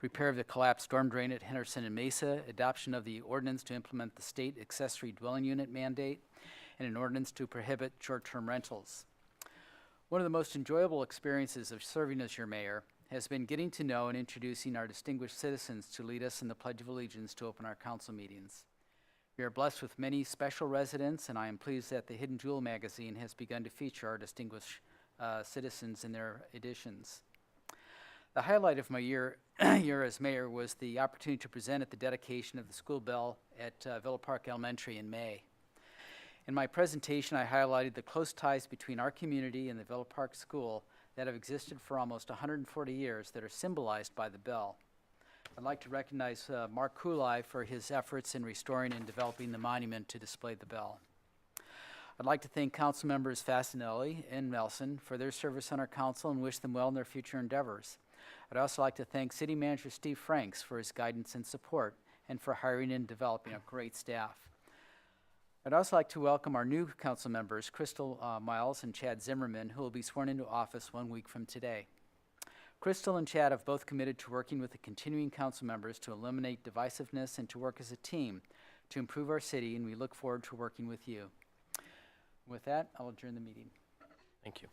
repair of the collapsed storm drain at Henderson and Mesa, adoption of the ordinance to implement the state accessory dwelling unit mandate, and an ordinance to prohibit short-term rentals. One of the most enjoyable experiences of serving as your mayor has been getting to know and introducing our distinguished citizens to lead us in the Pledge of Allegiance to open our council meetings. We are blessed with many special residents, and I am pleased that the Hidden Jewel magazine has begun to feature our distinguished citizens in their editions. The highlight of my year as mayor was the opportunity to present at the dedication of the school bell at Villa Park Elementary in May. In my presentation, I highlighted the close ties between our community and the Villa Park School that have existed for almost 140 years that are symbolized by the bell. I'd like to recognize Mark Kulai for his efforts in restoring and developing the monument to display the bell. I'd like to thank council members Fasinelli and Nelson for their service on our council and wish them well in their future endeavors. I'd also like to thank City Manager Steve Franks for his guidance and support and for hiring and developing a great staff. I'd also like to welcome our new council members, Crystal Miles and Chad Zimmerman, who will be sworn into office 1 week from today. Crystal and Chad have both committed to working with the continuing council members to eliminate divisiveness and to work as a team to improve our city, and we look forward to working with you. With that, I'll adjourn the meeting. Thank you.